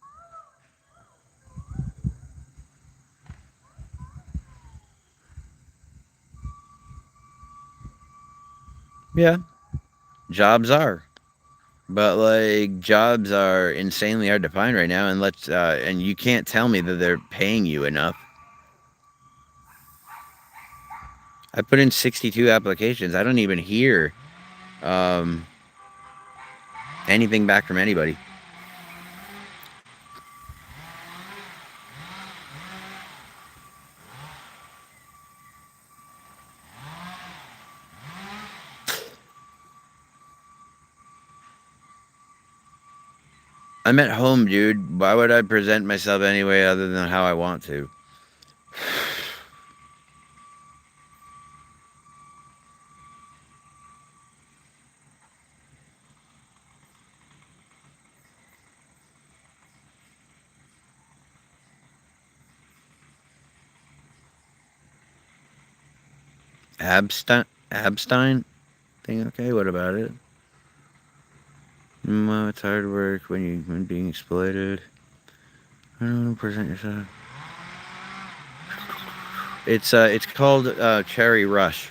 Yeah, jobs are. But like jobs are insanely hard to find right now, and and you can't tell me that they're paying you enough. I put in 62 applications. I don't even hear um, anything back from anybody. I'm at home, dude. Why would I present myself any way other than how I want to? Abstein thing. Okay, what about it? Well, it's hard work when being exploited. I don't know. Present yourself. It's called Cherry Rush.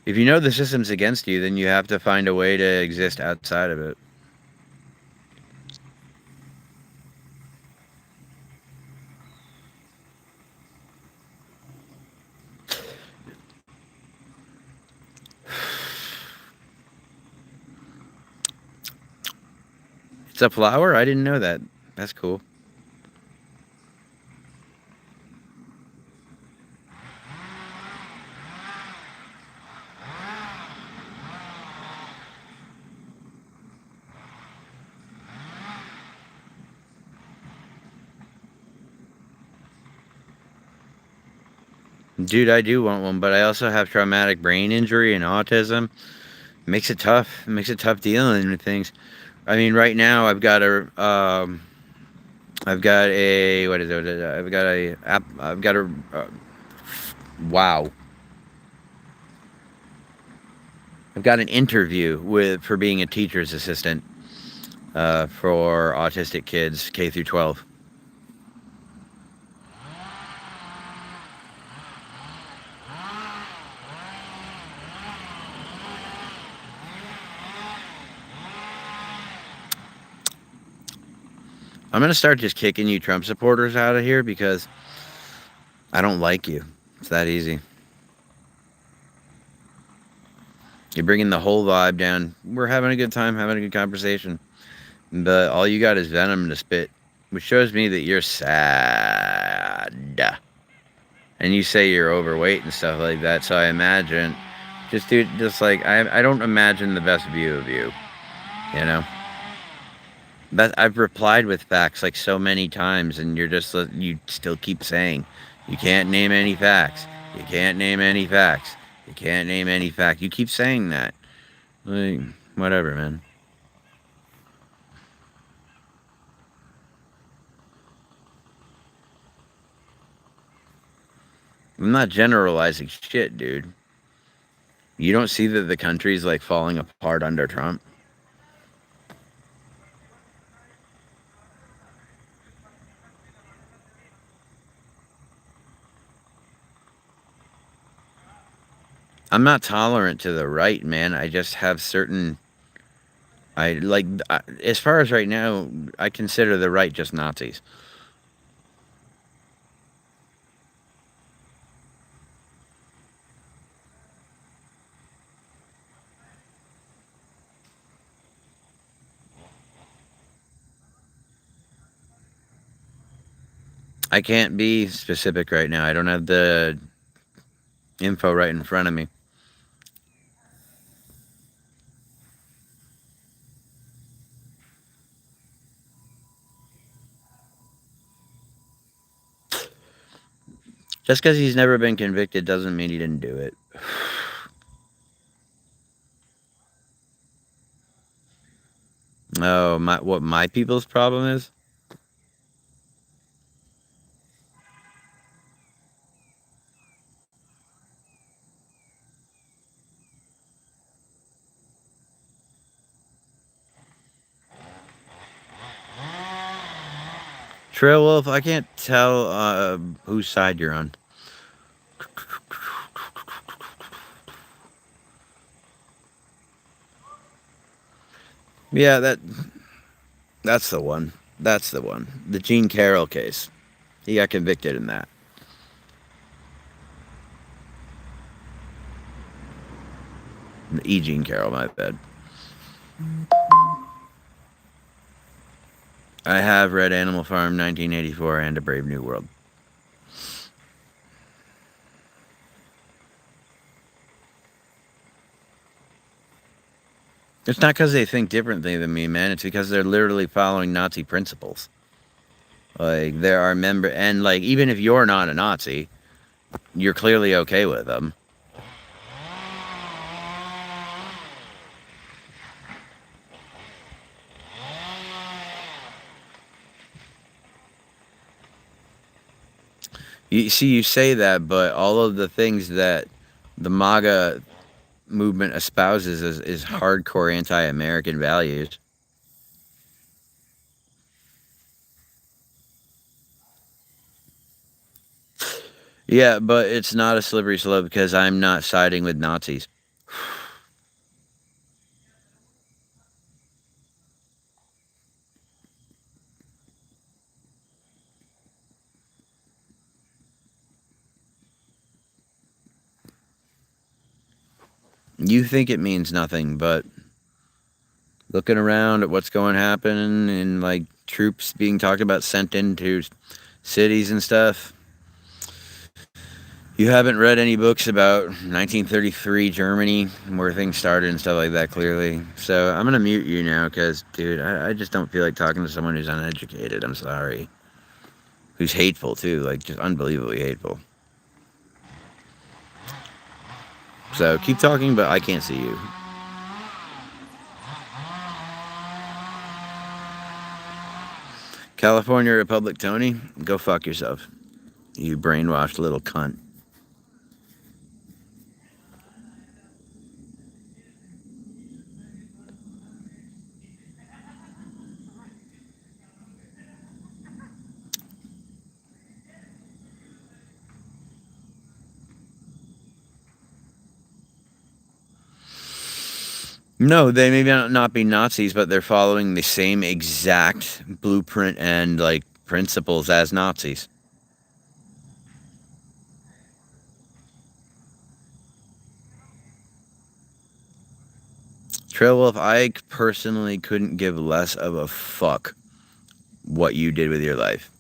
If you know the system's against you, then you have to find a way to exist outside of it. It's a flower? I didn't know that. That's cool. Dude, I do want one, but I also have traumatic brain injury and autism. Makes it tough. It makes it tough dealing with things. I mean, right now I've got a what is it? I've got a wow. I've got an interview with for being a teacher's assistant for autistic kids K through 12. I'm gonna start just kicking you Trump supporters out of here because I don't like you. It's that easy. You're bringing the whole vibe down. We're having a good time, having a good conversation, but all you got is venom to spit, which shows me that you're sad. And you say you're overweight and stuff like that. So I imagine, just dude, just like I don't imagine the best view of you. You know. That I've replied with facts like so many times, and you still keep saying, you can't name any facts. You can't name any facts. You can't name any fact. You keep saying that. Like, whatever, man. I'm not generalizing shit, dude. You don't see that the country's like falling apart under Trump. I'm not tolerant to the right, man. I just have certain. I like, as far as right now, I consider the right just Nazis. I can't be specific right now. I don't have the info right in front of me. Just because he's never been convicted doesn't mean he didn't do it. Oh, what my people's problem is? Trail Wolf, I can't tell whose side you're on. Yeah, that's the one. That's the one. The Gene Carroll case. He got convicted in that. E. Gene Carroll, my bad. I have read Animal Farm 1984 and A Brave New World. It's not because they think differently than me, man. It's because they're literally following Nazi principles. Like there are and like even if you're not a Nazi, you're clearly okay with them. You see, you say that, but all of the things that the MAGA movement espouses is hardcore anti-American values. Yeah, but it's not a slippery slope because I'm not siding with Nazis. You think it means nothing, but looking around at what's going to happen and like troops being talked about sent into cities and stuff. You haven't read any books about 1933 Germany, where things started and stuff like that, clearly. So I'm going to mute you now because, dude, I just don't feel like talking to someone who's uneducated. I'm sorry. Who's hateful, too. Like, just unbelievably hateful. So keep talking, but I can't see you. California Republic Tony, go fuck yourself. You brainwashed little cunt. No, they may not be Nazis, but they're following the same exact blueprint and like principles as Nazis. Trailwolf, I personally couldn't give less of a fuck what you did with your life.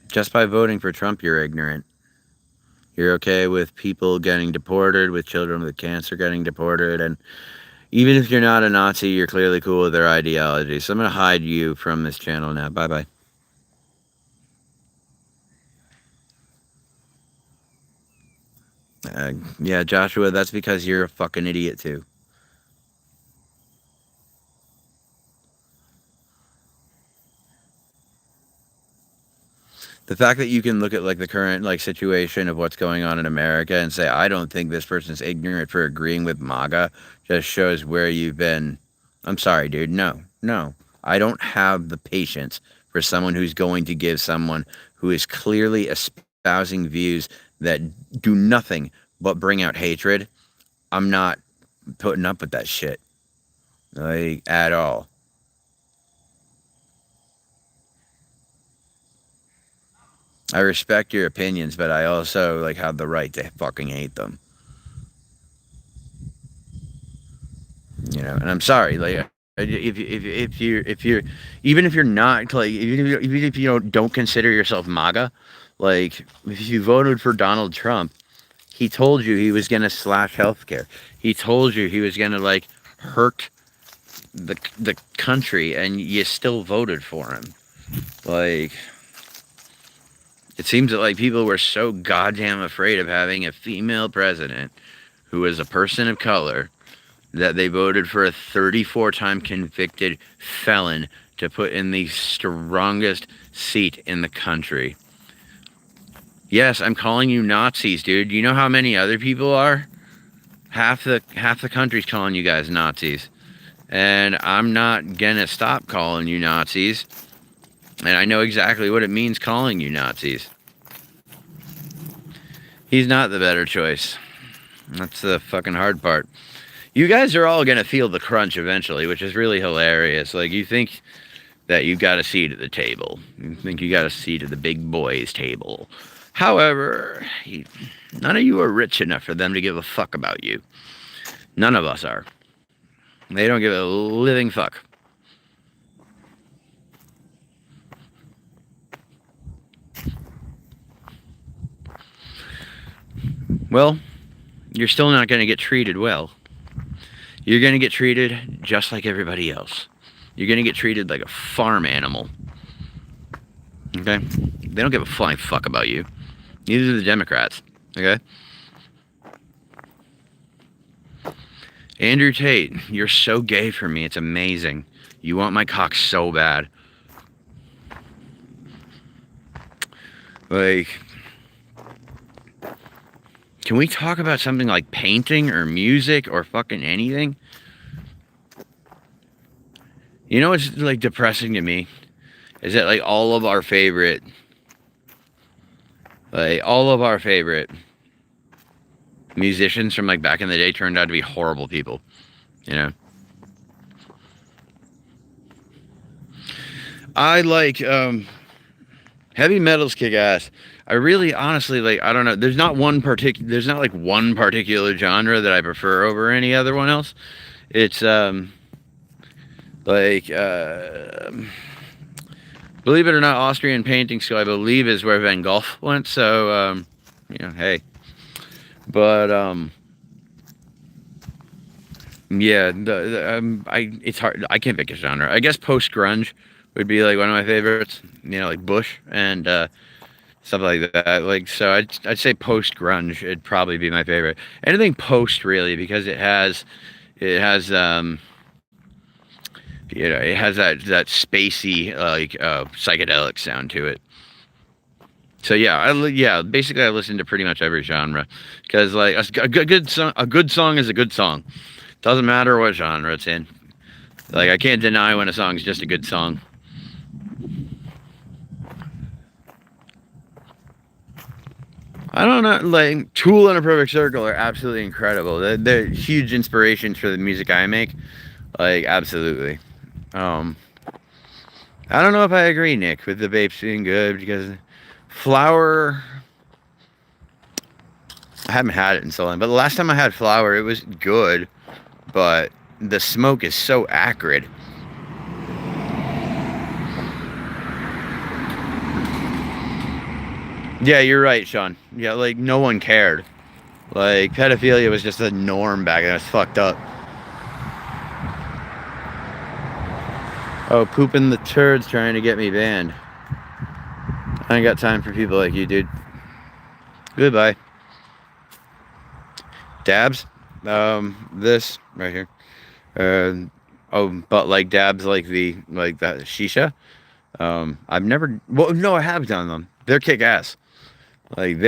Just by voting for Trump, you're ignorant. You're okay with people getting deported, with children with cancer getting deported, and even if you're not a Nazi, you're clearly cool with their ideology. So I'm going to hide you from this channel now. Bye-bye. Yeah, Joshua, that's because you're a fucking idiot, too. The fact that you can look at like the current like situation of what's going on in America and say I don't think this person's ignorant for agreeing with MAGA just shows where you've been. I'm sorry, dude. No. I don't have the patience for someone who's going to give someone who is clearly espousing views that do nothing but bring out hatred. I'm not putting up with that shit, like, at all. I respect your opinions, but I also like have the right to fucking hate them. You know, and I'm sorry, like if you're even if you're not like even if you don't consider yourself MAGA, like if you voted for Donald Trump, he told you he was gonna slash healthcare. He told you he was gonna like hurt the country, and you still voted for him. Like it seems that like people were so goddamn afraid of having a female president who is a person of color that they voted for a 34-time convicted felon to put in the strongest seat in the country. Yes, I'm calling you Nazis, dude. You know how many other people are? Half the country's calling you guys Nazis. And I'm not gonna stop calling you Nazis. And I know exactly what it means calling you Nazis. He's not the better choice. That's the fucking hard part. You guys are all gonna feel the crunch eventually, which is really hilarious. Like, you think that you got a seat at the table. You think you got a seat at the big boys' table. However, none of you are rich enough for them to give a fuck about you. None of us are. They don't give a living fuck. well, you're still not going to get treated well. You're going to get treated just like everybody else. You're going to get treated like a farm animal. Okay? They don't give a flying fuck about you. Neither do the Democrats. Okay? Andrew Tate, you're so gay for me. It's amazing. You want my cock so bad. Like, can we talk about something like painting or music or fucking anything? You know what's like depressing to me? Is that like all of our favorite musicians from like back in the day turned out to be horrible people, you know? I like heavy metal's kick ass. I really honestly like I don't know, there's not one particular genre that I prefer over any other one else. It's like believe it or not, Austrian painting school I believe is where Van Gogh went, so you know, hey. But yeah, it's hard. I can't pick a genre. I guess post grunge would be like one of my favorites. You know, like Bush and stuff like that. Like, so I'd say post grunge. It'd probably be my favorite. Anything post really, because it has you know, it has that spacey like psychedelic sound to it. So yeah, basically I listen to pretty much every genre, because like a good song is a good song. Doesn't matter what genre it's in. Like I can't deny when a song's just a good song. I don't know, like Tool and A Perfect Circle are absolutely incredible. They're huge inspirations for the music I make. Like absolutely. I don't know if I agree, Nick, with the vapes being good, because Flower, I haven't had it in so long, but the last time I had Flower, it was good, but the smoke is so acrid. Yeah, you're right, Sean. Yeah, like no one cared. Like pedophilia was just a norm back then. It was fucked up. Oh, pooping the turds trying to get me banned. I ain't got time for people like you, dude. Goodbye. Dabs? This right here. Oh, but like dabs like that shisha. I've never, well, no, I have done them. They're kick ass. Like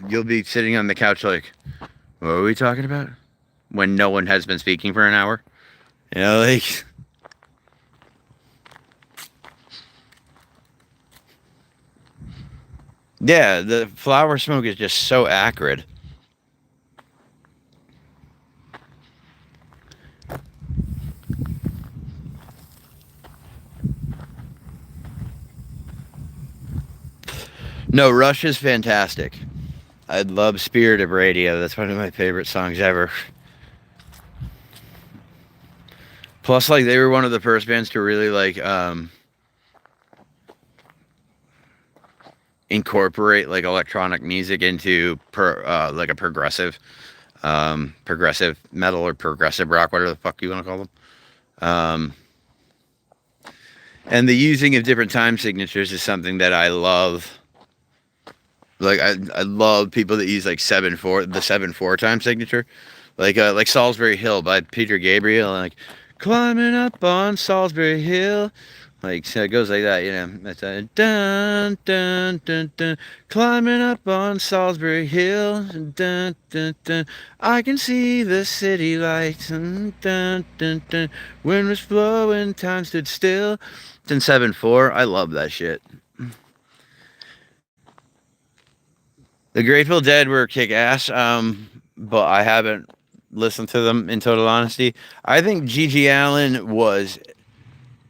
you'll be sitting on the couch like, what are we talking about? When no one has been speaking for an hour. You know, like. Yeah, the flower smoke is just so acrid. No, Rush is fantastic. I love Spirit of Radio. That's one of my favorite songs ever. Plus, like, they were one of the first bands to really, like, incorporate, like, electronic music into, like, a progressive metal or progressive rock, whatever the fuck you want to call them. And the using of different time signatures is something that I love. Like I love people that use like 7/4, the 7/4 time signature, like Salisbury Hill by Peter Gabriel, and like climbing up on Salisbury Hill, like so it goes like that, you know. That's a dun dun dun dun, climbing up on Salisbury Hill, dun dun dun. I can see the city lights, dun dun dun. Wind was blowing, time stood still. It's in 7/4. I love that shit. The Grateful Dead were kick ass, but I haven't listened to them in total honesty. I think G.G. Allen was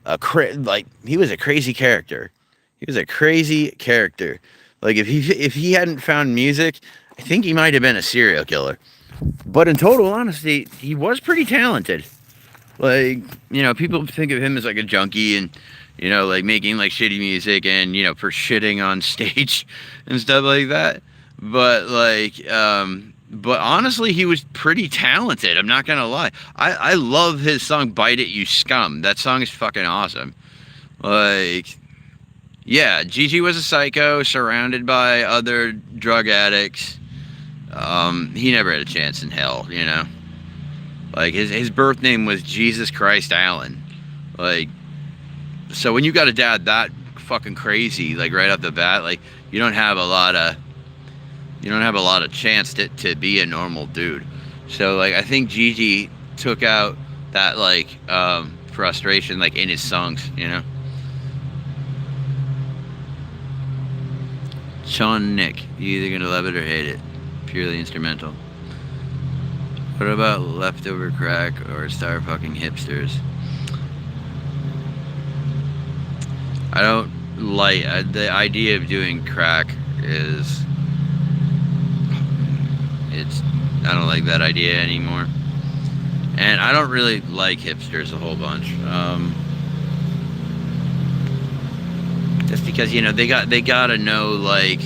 he was a crazy character. He was a crazy character. Like if he hadn't found music, I think he might have been a serial killer. But in total honesty, he was pretty talented. Like, you know, people think of him as like a junkie and, you know, like making like shitty music and, you know, for shitting on stage and stuff like that. but like, but honestly, he was pretty talented. I'm not gonna lie. I love his song "Bite It, You Scum." That song is fucking awesome. Like, yeah, Gigi was a psycho surrounded by other drug addicts. He never had a chance in hell, you know. Like his birth name was Jesus Christ Allen. Like, so when you got a dad that fucking crazy, like right off the bat, like you don't have a lot of chance to be a normal dude. So like I think Gigi took out that like frustration like in his songs, you know. Sean Nick, you either gonna love it or hate it. Purely instrumental. What about leftover crack or star fucking hipsters? I don't like the idea of doing crack is it's I don't like that idea anymore. And I don't really like hipsters a whole bunch. Just because, you know, they gotta know like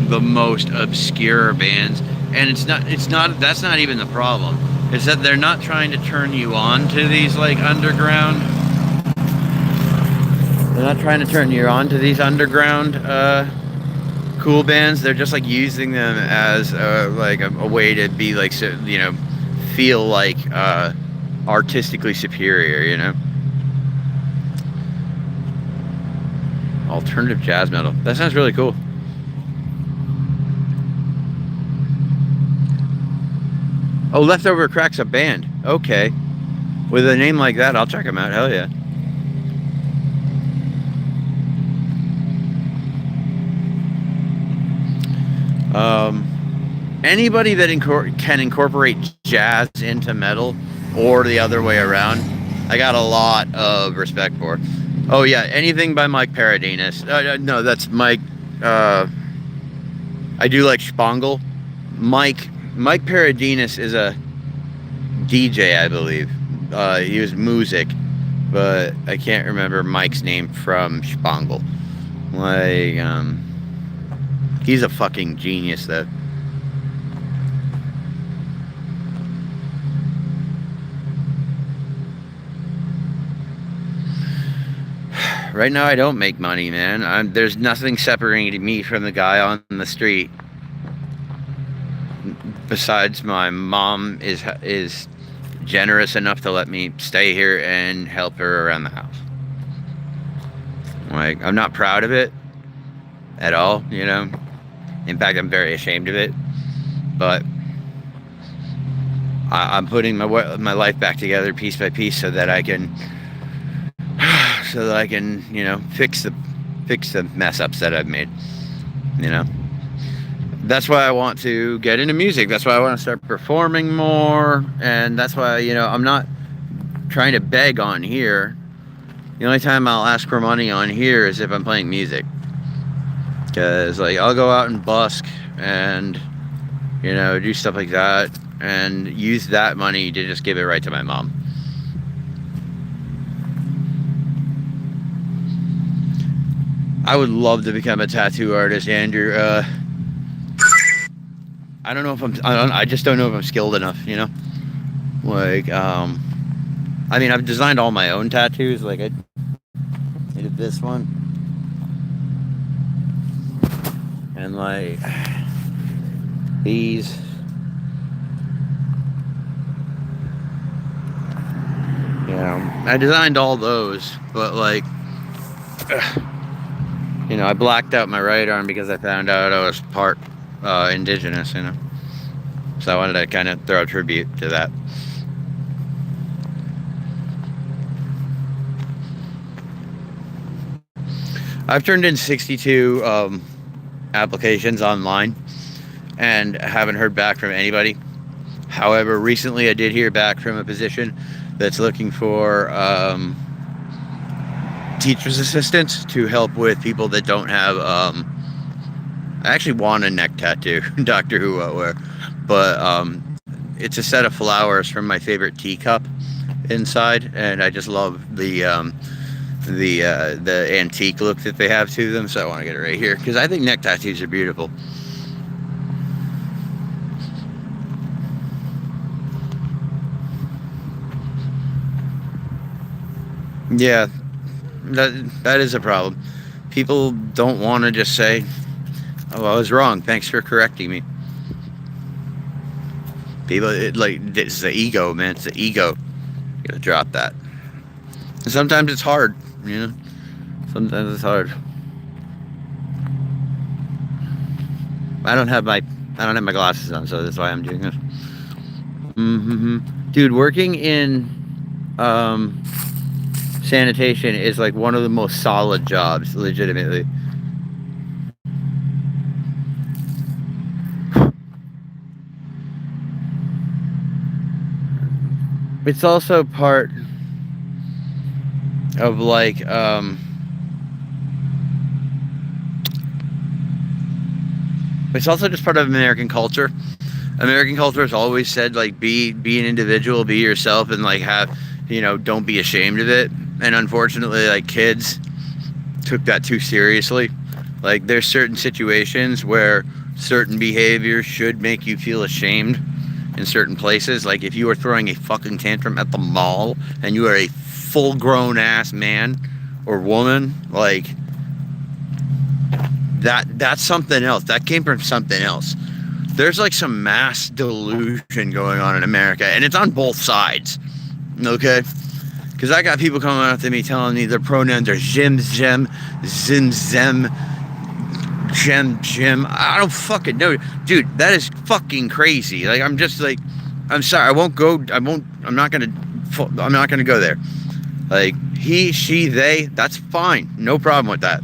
the most obscure bands, and it's not that's not even the problem. It's that they're not trying to turn you on to these like underground. They're not trying to turn you on to these underground cool bands. They're just like using them as like a way to be like, so, you know, feel like artistically superior, you know. Alternative jazz metal. That sounds really cool. Oh, Leftover Crack's a band. Okay. With a name like that, I'll check them out. Hell yeah. Anybody that can incorporate jazz into metal or the other way around, I got a lot of respect for. Oh yeah, anything by Mike Paradinas. No, that's Mike. I do like Spangle. Mike Paradinas is a DJ, I believe. He was music, but I can't remember Mike's name from Spangle. Like, he's a fucking genius, though. Right now, I don't make money, man. There's nothing separating me from the guy on the street. Besides, my mom is generous enough to let me stay here and help her around the house. Like, I'm not proud of it at all, you know. In fact, I'm very ashamed of it. But I'm putting my life back together piece by piece so that I can you know, fix the mess ups that I've made, you know. That's why I want to get into music. That's why I want to start performing more, and that's why, you know, I'm not trying to beg on here. The only time I'll ask for money on here is if I'm playing music, because like I'll go out and busk and, you know, do stuff like that and use that money to just give it right to my mom. I would love to become a tattoo artist, Andrew. I don't know if I just don't know if I'm skilled enough, you know? Like, I mean, I've designed all my own tattoos. Like, I did this one. And, like, these. You know, I designed all those, but, like, you know, I blacked out my right arm because I found out I was part indigenous, you know. So I wanted to kind of throw a tribute to that. I've turned in 62 applications online and haven't heard back from anybody. However, recently I did hear back from a position that's looking for teacher's assistants to help with people that don't have I actually want a neck tattoo, Doctor Who wear, but it's a set of flowers from my favorite teacup inside, and I just love the the antique look that they have to them. So I want to get it right here because I think neck tattoos are beautiful. Yeah, that is a problem. People don't want to just say, "Oh, I was wrong. Thanks for correcting me." People it's the ego, man. It's the ego. You gotta drop that. And sometimes it's hard, you know. Sometimes it's hard. I don't have my glasses on, so that's why I'm doing this. Dude, working in sanitation is like one of the most solid jobs, legitimately. It's also part of like it's also just part of American culture. American culture has always said like be an individual, be yourself, and like have, you know, don't be ashamed of it. And unfortunately, like kids took that too seriously. Like there's certain situations where certain behaviors should make you feel ashamed in certain places. Like if you are throwing a fucking tantrum at the mall and you are a full grown ass man or woman, like that's something else. That came from something else. There's like some mass delusion going on in America, and it's on both sides. Okay? Because I got people coming up to me telling me their pronouns are Jim, Zim, Zem, Jim. I don't fucking know. Dude, that is fucking crazy. Like, I'm just like, I'm sorry. I'm not gonna go there. Like, he, she, they, that's fine. No problem with that.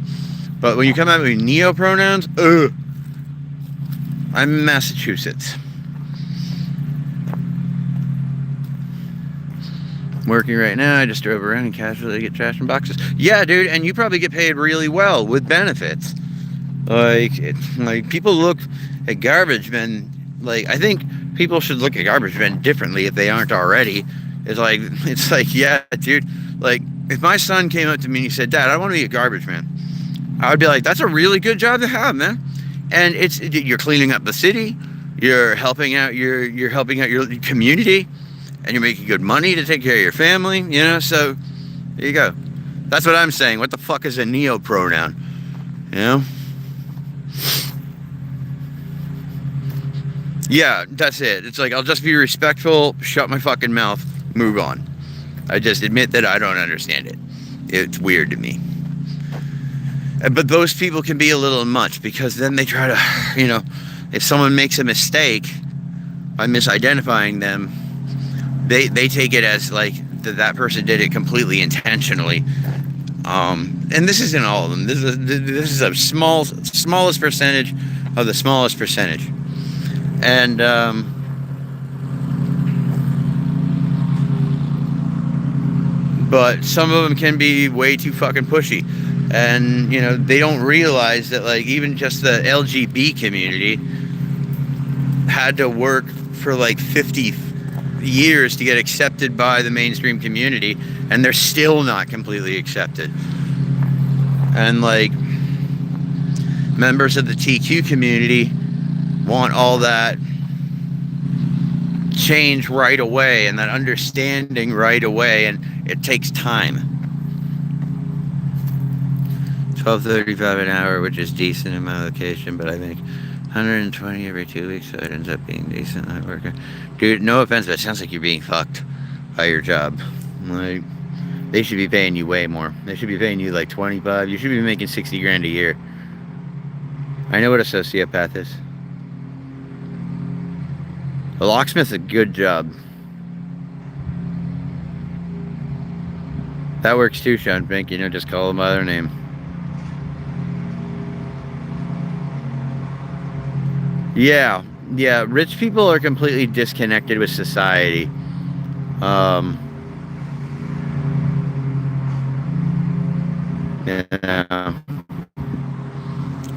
But when you come out with neo pronouns, I'm in Massachusetts. Working right now, I just drove around and casually get trash and boxes. Yeah, dude, and you probably get paid really well with benefits. Like people look at garbage men. Like, I think people should look at garbage men differently if they aren't already. It's like, yeah, dude. Like, if my son came up to me and he said, "Dad, I want to be a garbage man," I would be like, "That's a really good job to have, man." And you're cleaning up the city, you're helping out your community, and you're making good money to take care of your family, you know. So there you go. That's what I'm saying. What the fuck is a neo pronoun? You know? Yeah, that's it. It's like, I'll just be respectful, shut my fucking mouth, move on. I just admit that I don't understand it. It's weird to me. But those people can be a little much, because then they try to, you know, if someone makes a mistake by misidentifying them, they take it as like that person did it completely intentionally. And this isn't all of them. This is a smallest percentage of the smallest percentage. And but some of them can be way too fucking pushy. And, you know, they don't realize that, like, even just the LGBT community had to work for like 50 years to get accepted by the mainstream community, and they're still not completely accepted. And like, members of the TQ community want all that change right away and that understanding right away, and it takes time. $12.35 an hour, which is decent in my location, but I make 120 every 2 weeks, so it ends up being decent. Not working. Dude, no offense, but it sounds like you're being fucked by your job. Like, they should be paying you way more. They should be paying you like 25. You should be making 60 grand a year. I know what a sociopath is. A locksmith's a good job. That works too, Sean Fink. You know, just call them by their name. Yeah, rich people are completely disconnected with society.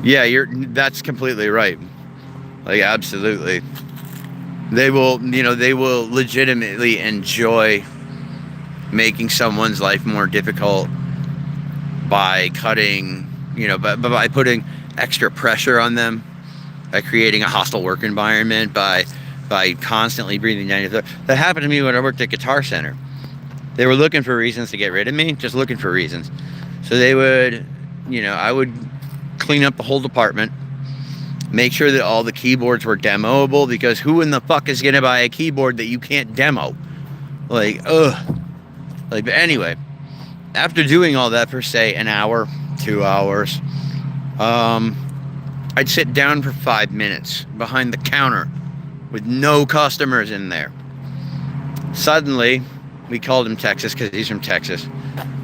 Yeah, that's completely right. Like, absolutely. They will legitimately enjoy making someone's life more difficult by cutting, by putting extra pressure on them, by creating a hostile work environment, by constantly breathing down your throat. That happened to me when I worked at Guitar Center. They were looking for reasons to get rid of me, just looking for reasons. So they would, I would clean up the whole department, make sure that all the keyboards were demoable, because who in the fuck is gonna buy a keyboard that you can't demo? Like, ugh. Like, but anyway, after doing all that for, say, an hour, 2 hours, I'd sit down for 5 minutes behind the counter with no customers in there. Suddenly, we called him Texas because he's from Texas.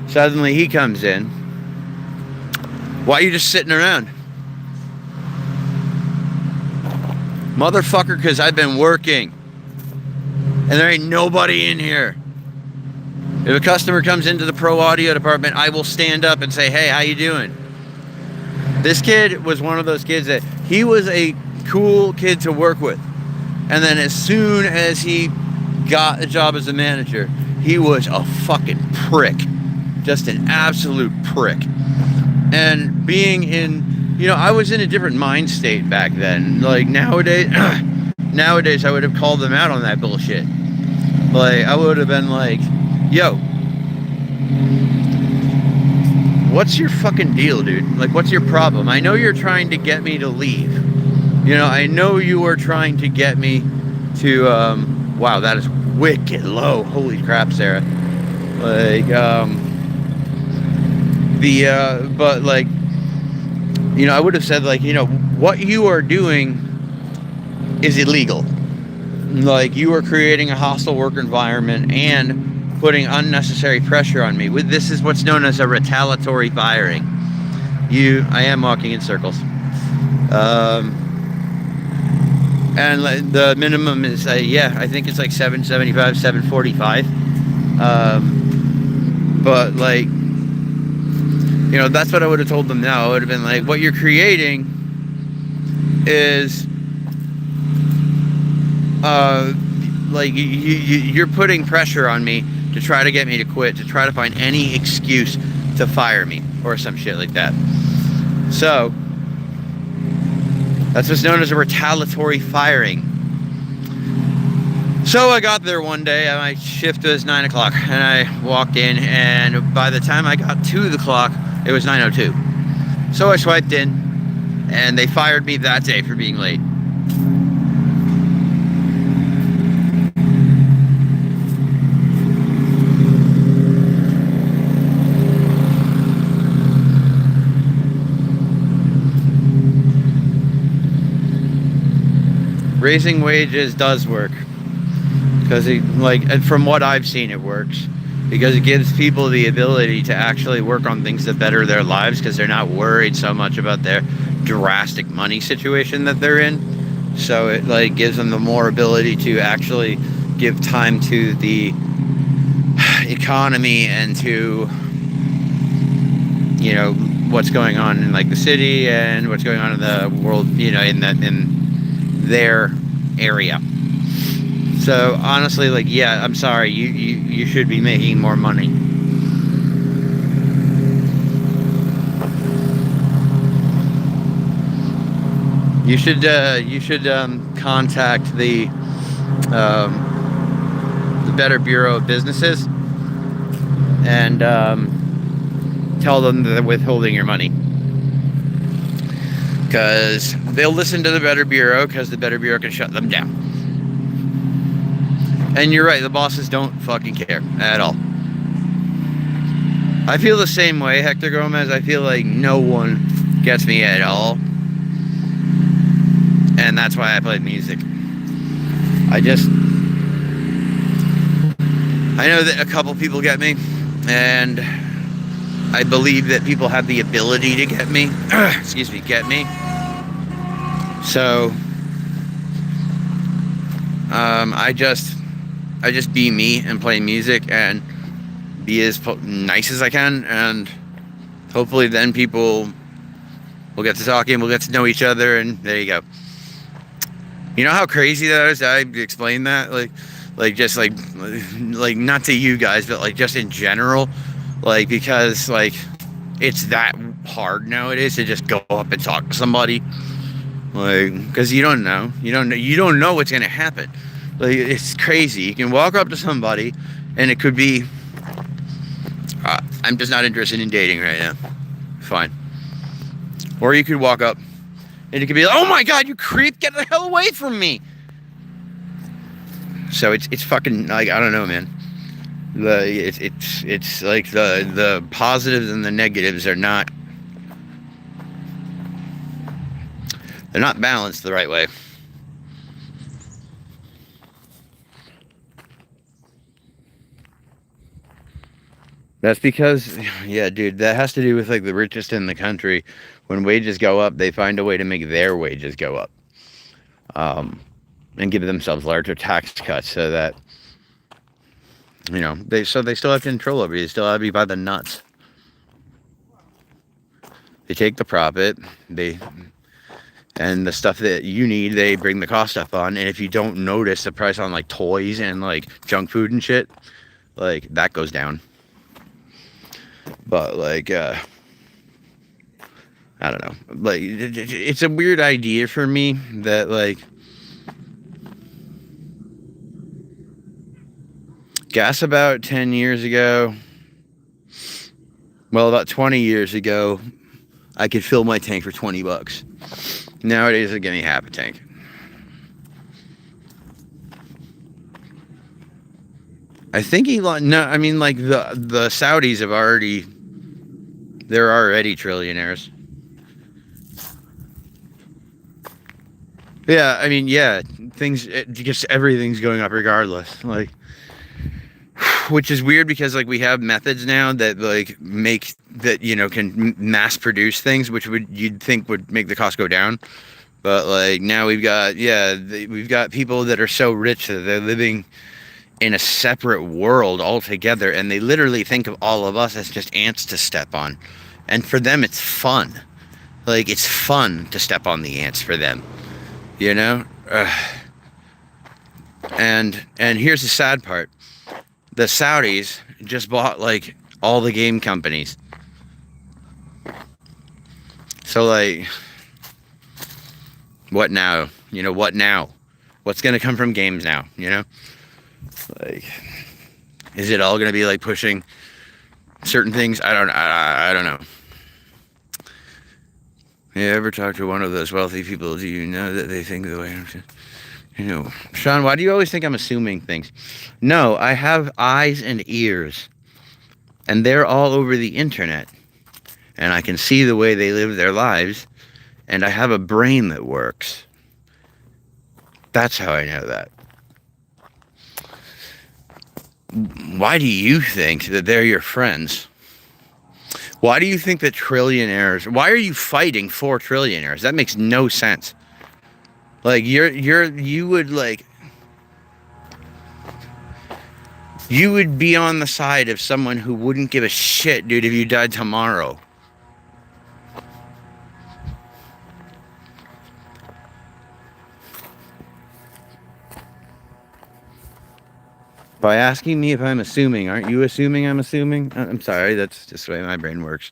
Suddenly, he comes in. Why are you just sitting around? Motherfucker, because I've been working. And there ain't nobody in here. If a customer comes into the pro audio department, I will stand up and say, hey, how you doing? This kid was one of those kids that he was a cool kid to work with. And then as soon as he got a job as a manager, he was a fucking prick. Just an absolute prick. And being in, I was in a different mind state back then. Like nowadays I would have called them out on that bullshit. Like I would have been like, yo, what's your fucking deal, dude? Like, what's your problem? I know you're trying to get me to leave. I know you are trying to get me to, wow, that is wicked low. Holy crap, Sarah. Like, but like, I would have said like, what you are doing is illegal. Like, you are creating a hostile work environment and putting unnecessary pressure on me. This is what's known as a retaliatory firing. I am walking in circles. And the minimum is, I think it's like $775, $745. But like, that's what I would have told them now. I would have been like, what you're creating is, like you're putting pressure on me to try to get me to quit, to try to find any excuse to fire me or some shit like that. So that's what's known as a retaliatory firing. So I got there one day, my shift was 9 o'clock, and I walked in, and by the time I got to the clock, it was 9:02. So I swiped in, and they fired me that day for being late. Raising wages does work, because from what I've seen, it works, because it gives people the ability to actually work on things that better their lives, because they're not worried so much about their drastic money situation that they're in. So it like gives them the more ability to actually give time to the economy and to what's going on in like the city and what's going on in the world, in their area. So honestly, like, yeah, I'm sorry, you should be making more money. You should contact the Better Bureau of Businesses and tell them that they're withholding your money. Because they'll listen to the Better Bureau, because the Better Bureau can shut them down. And you're right, the bosses don't fucking care at all. I feel the same way, Hector Gomez. I feel like no one gets me at all. And that's why I play music. I know that a couple people get me, and I believe that people have the ability to get me. Get me. So, I just be me and play music and be as nice as I can, and hopefully then people will get to talking, we'll get to know each other, and there you go. You know how crazy that is? I explained that, like just like not to you guys, but like just in general, like, because like it's that hard nowadays to just go up and talk to somebody, like, because you don't know what's gonna happen. Like, it's crazy. You can walk up to somebody, and it could be, I'm just not interested in dating right now. Fine. Or you could walk up, and it could be like, oh my god, you creep, get the hell away from me. So it's fucking, like, I don't know, man. It's like the positives and the negatives are not, they're not balanced the right way. That's because, yeah, dude, that has to do with like the richest in the country. When wages go up, they find a way to make their wages go up, and give themselves larger tax cuts so that, they still have control over you. They still have you by the nuts. They take the profit, and the stuff that you need, they bring the cost up on. And if you don't notice the price on like toys and like junk food and shit, like that goes down. But like, I don't know. Like, it's a weird idea for me that like gas about 10 years ago, well, about 20 years ago, I could fill my tank for $20. Nowadays, they give me half a tank. I think Elon. No, I mean, like the Saudis have already. They're already trillionaires. Yeah, I mean, yeah, just everything's going up regardless. Like, which is weird because like we have methods now that like make that can mass produce things, which you'd think would make the cost go down. But like now we've got we've got people that are so rich that they're living in a separate world altogether, and they literally think of all of us as just ants to step on, and for them it's fun. Like, it's fun to step on the ants for them, and here's the sad part: the Saudis just bought like all the game companies. So like, what now? What now? What's gonna come from games now? Like, is it all going to be like pushing certain things? I don't know. You ever talk to one of those wealthy people? Do you know that they think the way I'm... Sean, why do you always think I'm assuming things? No, I have eyes and ears, and they're all over the internet, and I can see the way they live their lives, and I have a brain that works. That's how I know that. Why do you think that they're your friends? Why do you think that trillionaires... Why are you fighting for trillionaires? That makes no sense. Like, you would, like... You would be on the side of someone who wouldn't give a shit, dude, if you died tomorrow. By asking me if I'm assuming, aren't you assuming I'm assuming? I'm sorry, that's just the way my brain works.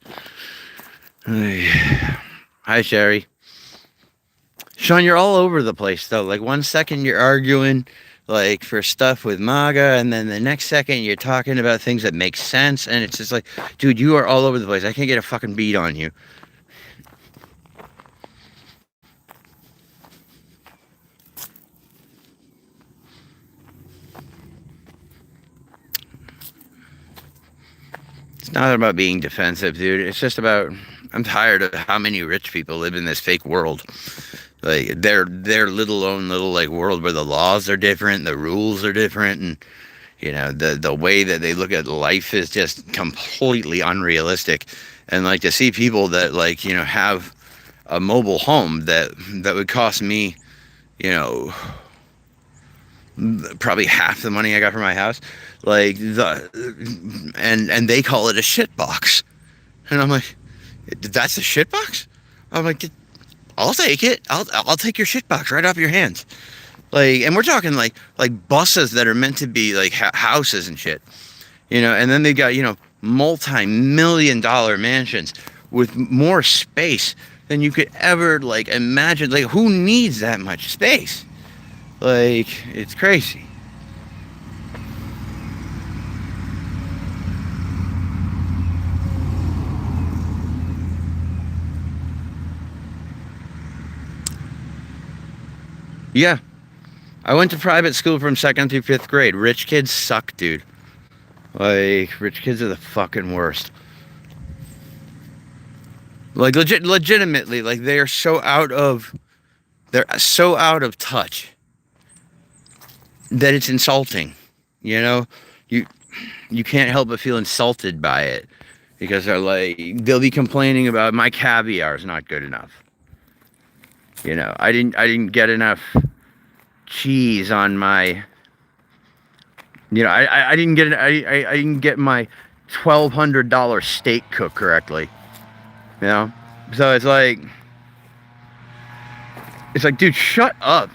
Hi, Sherry. Sean, you're all over the place, though. Like, one second you're arguing, like, for stuff with MAGA, and then the next second you're talking about things that make sense, and it's just like, dude, you are all over the place. I can't get a fucking beat on you. It's not about being defensive, dude. It's just about, I'm tired of how many rich people live in this fake world. Like, their little like world where the laws are different, the rules are different, and the way that they look at life is just completely unrealistic. And like, to see people that like have a mobile home that would cost me probably half the money I got for my house, like and they call it a shit box, and I'm like, that's a shit box? I'm like, I'll take it. I'll take your shit box right off your hands. Like, and we're talking like buses that are meant to be like houses and shit, and then they've got multi-million-dollar mansions with more space than you could ever like imagine. Like, who needs that much space? Like, it's crazy. Yeah, I went to private school from 2nd through 5th grade. Rich kids suck, dude. Like, rich kids are the fucking worst. Like, legitimately, like, they're so out of touch that it's insulting. You know, you you can't help but feel insulted by it because they'll be complaining about my caviar is not good enough. You know, I didn't get enough cheese on my. You know, I didn't get my $1,200 steak cooked correctly. You know, so it's like, dude, shut up.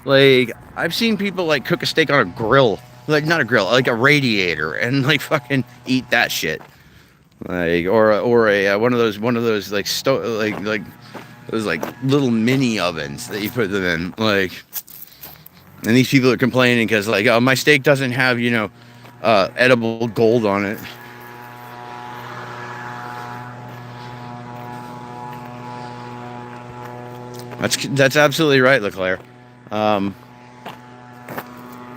Like, I've seen people like cook a steak on a grill, like not a grill, like a radiator, and like fucking eat that shit. Like, or a one of those like like those like little mini ovens that you put them in, like. And these people are complaining because, like, oh, my steak doesn't have, you know, edible gold on it. That's absolutely right, Leclerc. You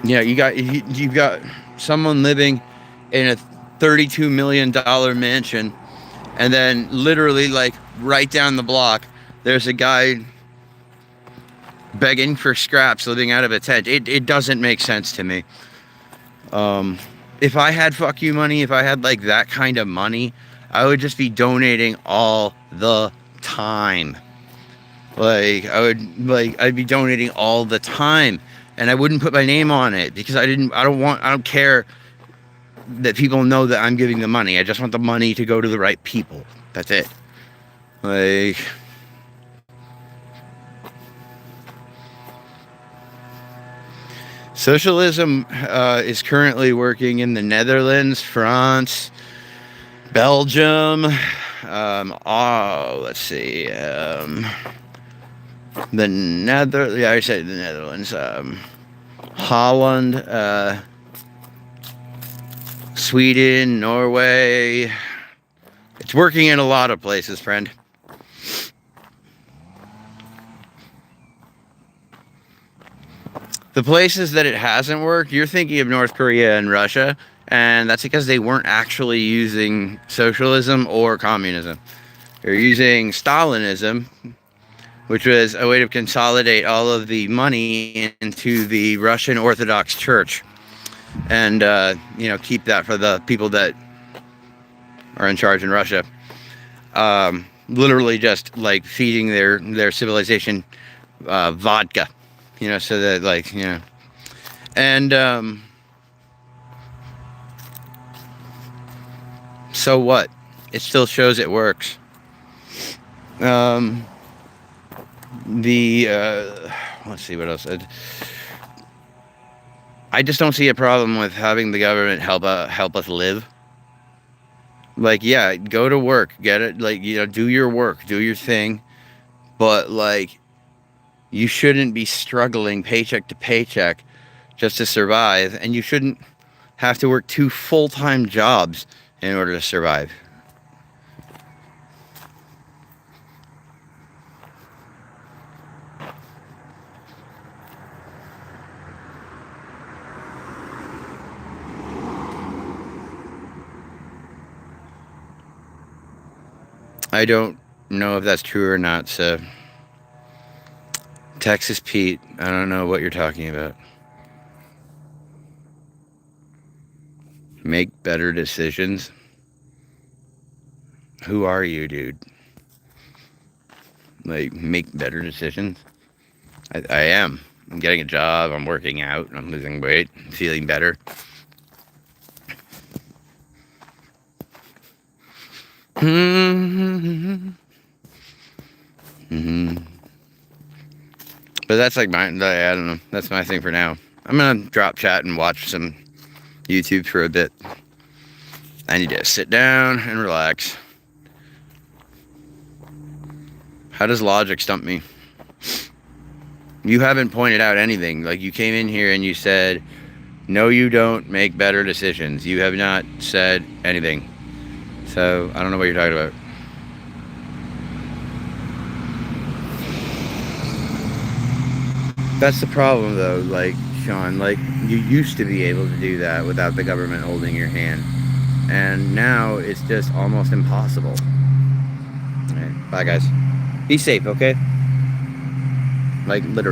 know, you've got someone living in a $32 million mansion, and then literally, like, right down the block, there's a guy begging for scraps living out of a tent. It doesn't make sense to me. If I had fuck you money, if I had like that kind of money, I would just be donating all the time. Like, I'd be donating all the time, and I wouldn't put my name on it because I don't care that people know that I'm giving the money. I just want the money to go to the right people. That's it. Like, socialism is currently working in the Netherlands, France, Belgium. Let's see. I said the Netherlands. Holland, Sweden, Norway. It's working in a lot of places, friend. The places that it hasn't worked, you're thinking of North Korea and Russia, and that's because they weren't actually using socialism or communism. They're using Stalinism, which was a way to consolidate all of the money into the Russian Orthodox Church, and you know, keep that for the people that are in charge in Russia. Literally just like feeding their civilization vodka. You know, so that, like, you know, and so what? It still shows it works. Let's see what else. I just don't see a problem with having the government help us live. Like, yeah, go to work, get it, like, you know, do your work, do your thing, but like, you shouldn't be struggling paycheck to paycheck just to survive, and you shouldn't have to work 2 full-time jobs in order to survive. I don't know if that's true or not, so Texas Pete, I don't know what you're talking about. Make better decisions? Who are you, dude? Like, make better decisions? I am. I'm getting a job, I'm working out, I'm losing weight, I'm feeling better. But that's like I don't know. That's my thing for now. I'm gonna drop chat and watch some YouTube for a bit. I need to sit down and relax. How does logic stump me? You haven't pointed out anything. Like, you came in here and you said, no, you don't make better decisions. You have not said anything. So, I don't know what you're talking about. That's the problem, though, like, Sean. Like, you used to be able to do that without the government holding your hand. And now it's just almost impossible. All right, bye, guys. Be safe, okay? Like, literally.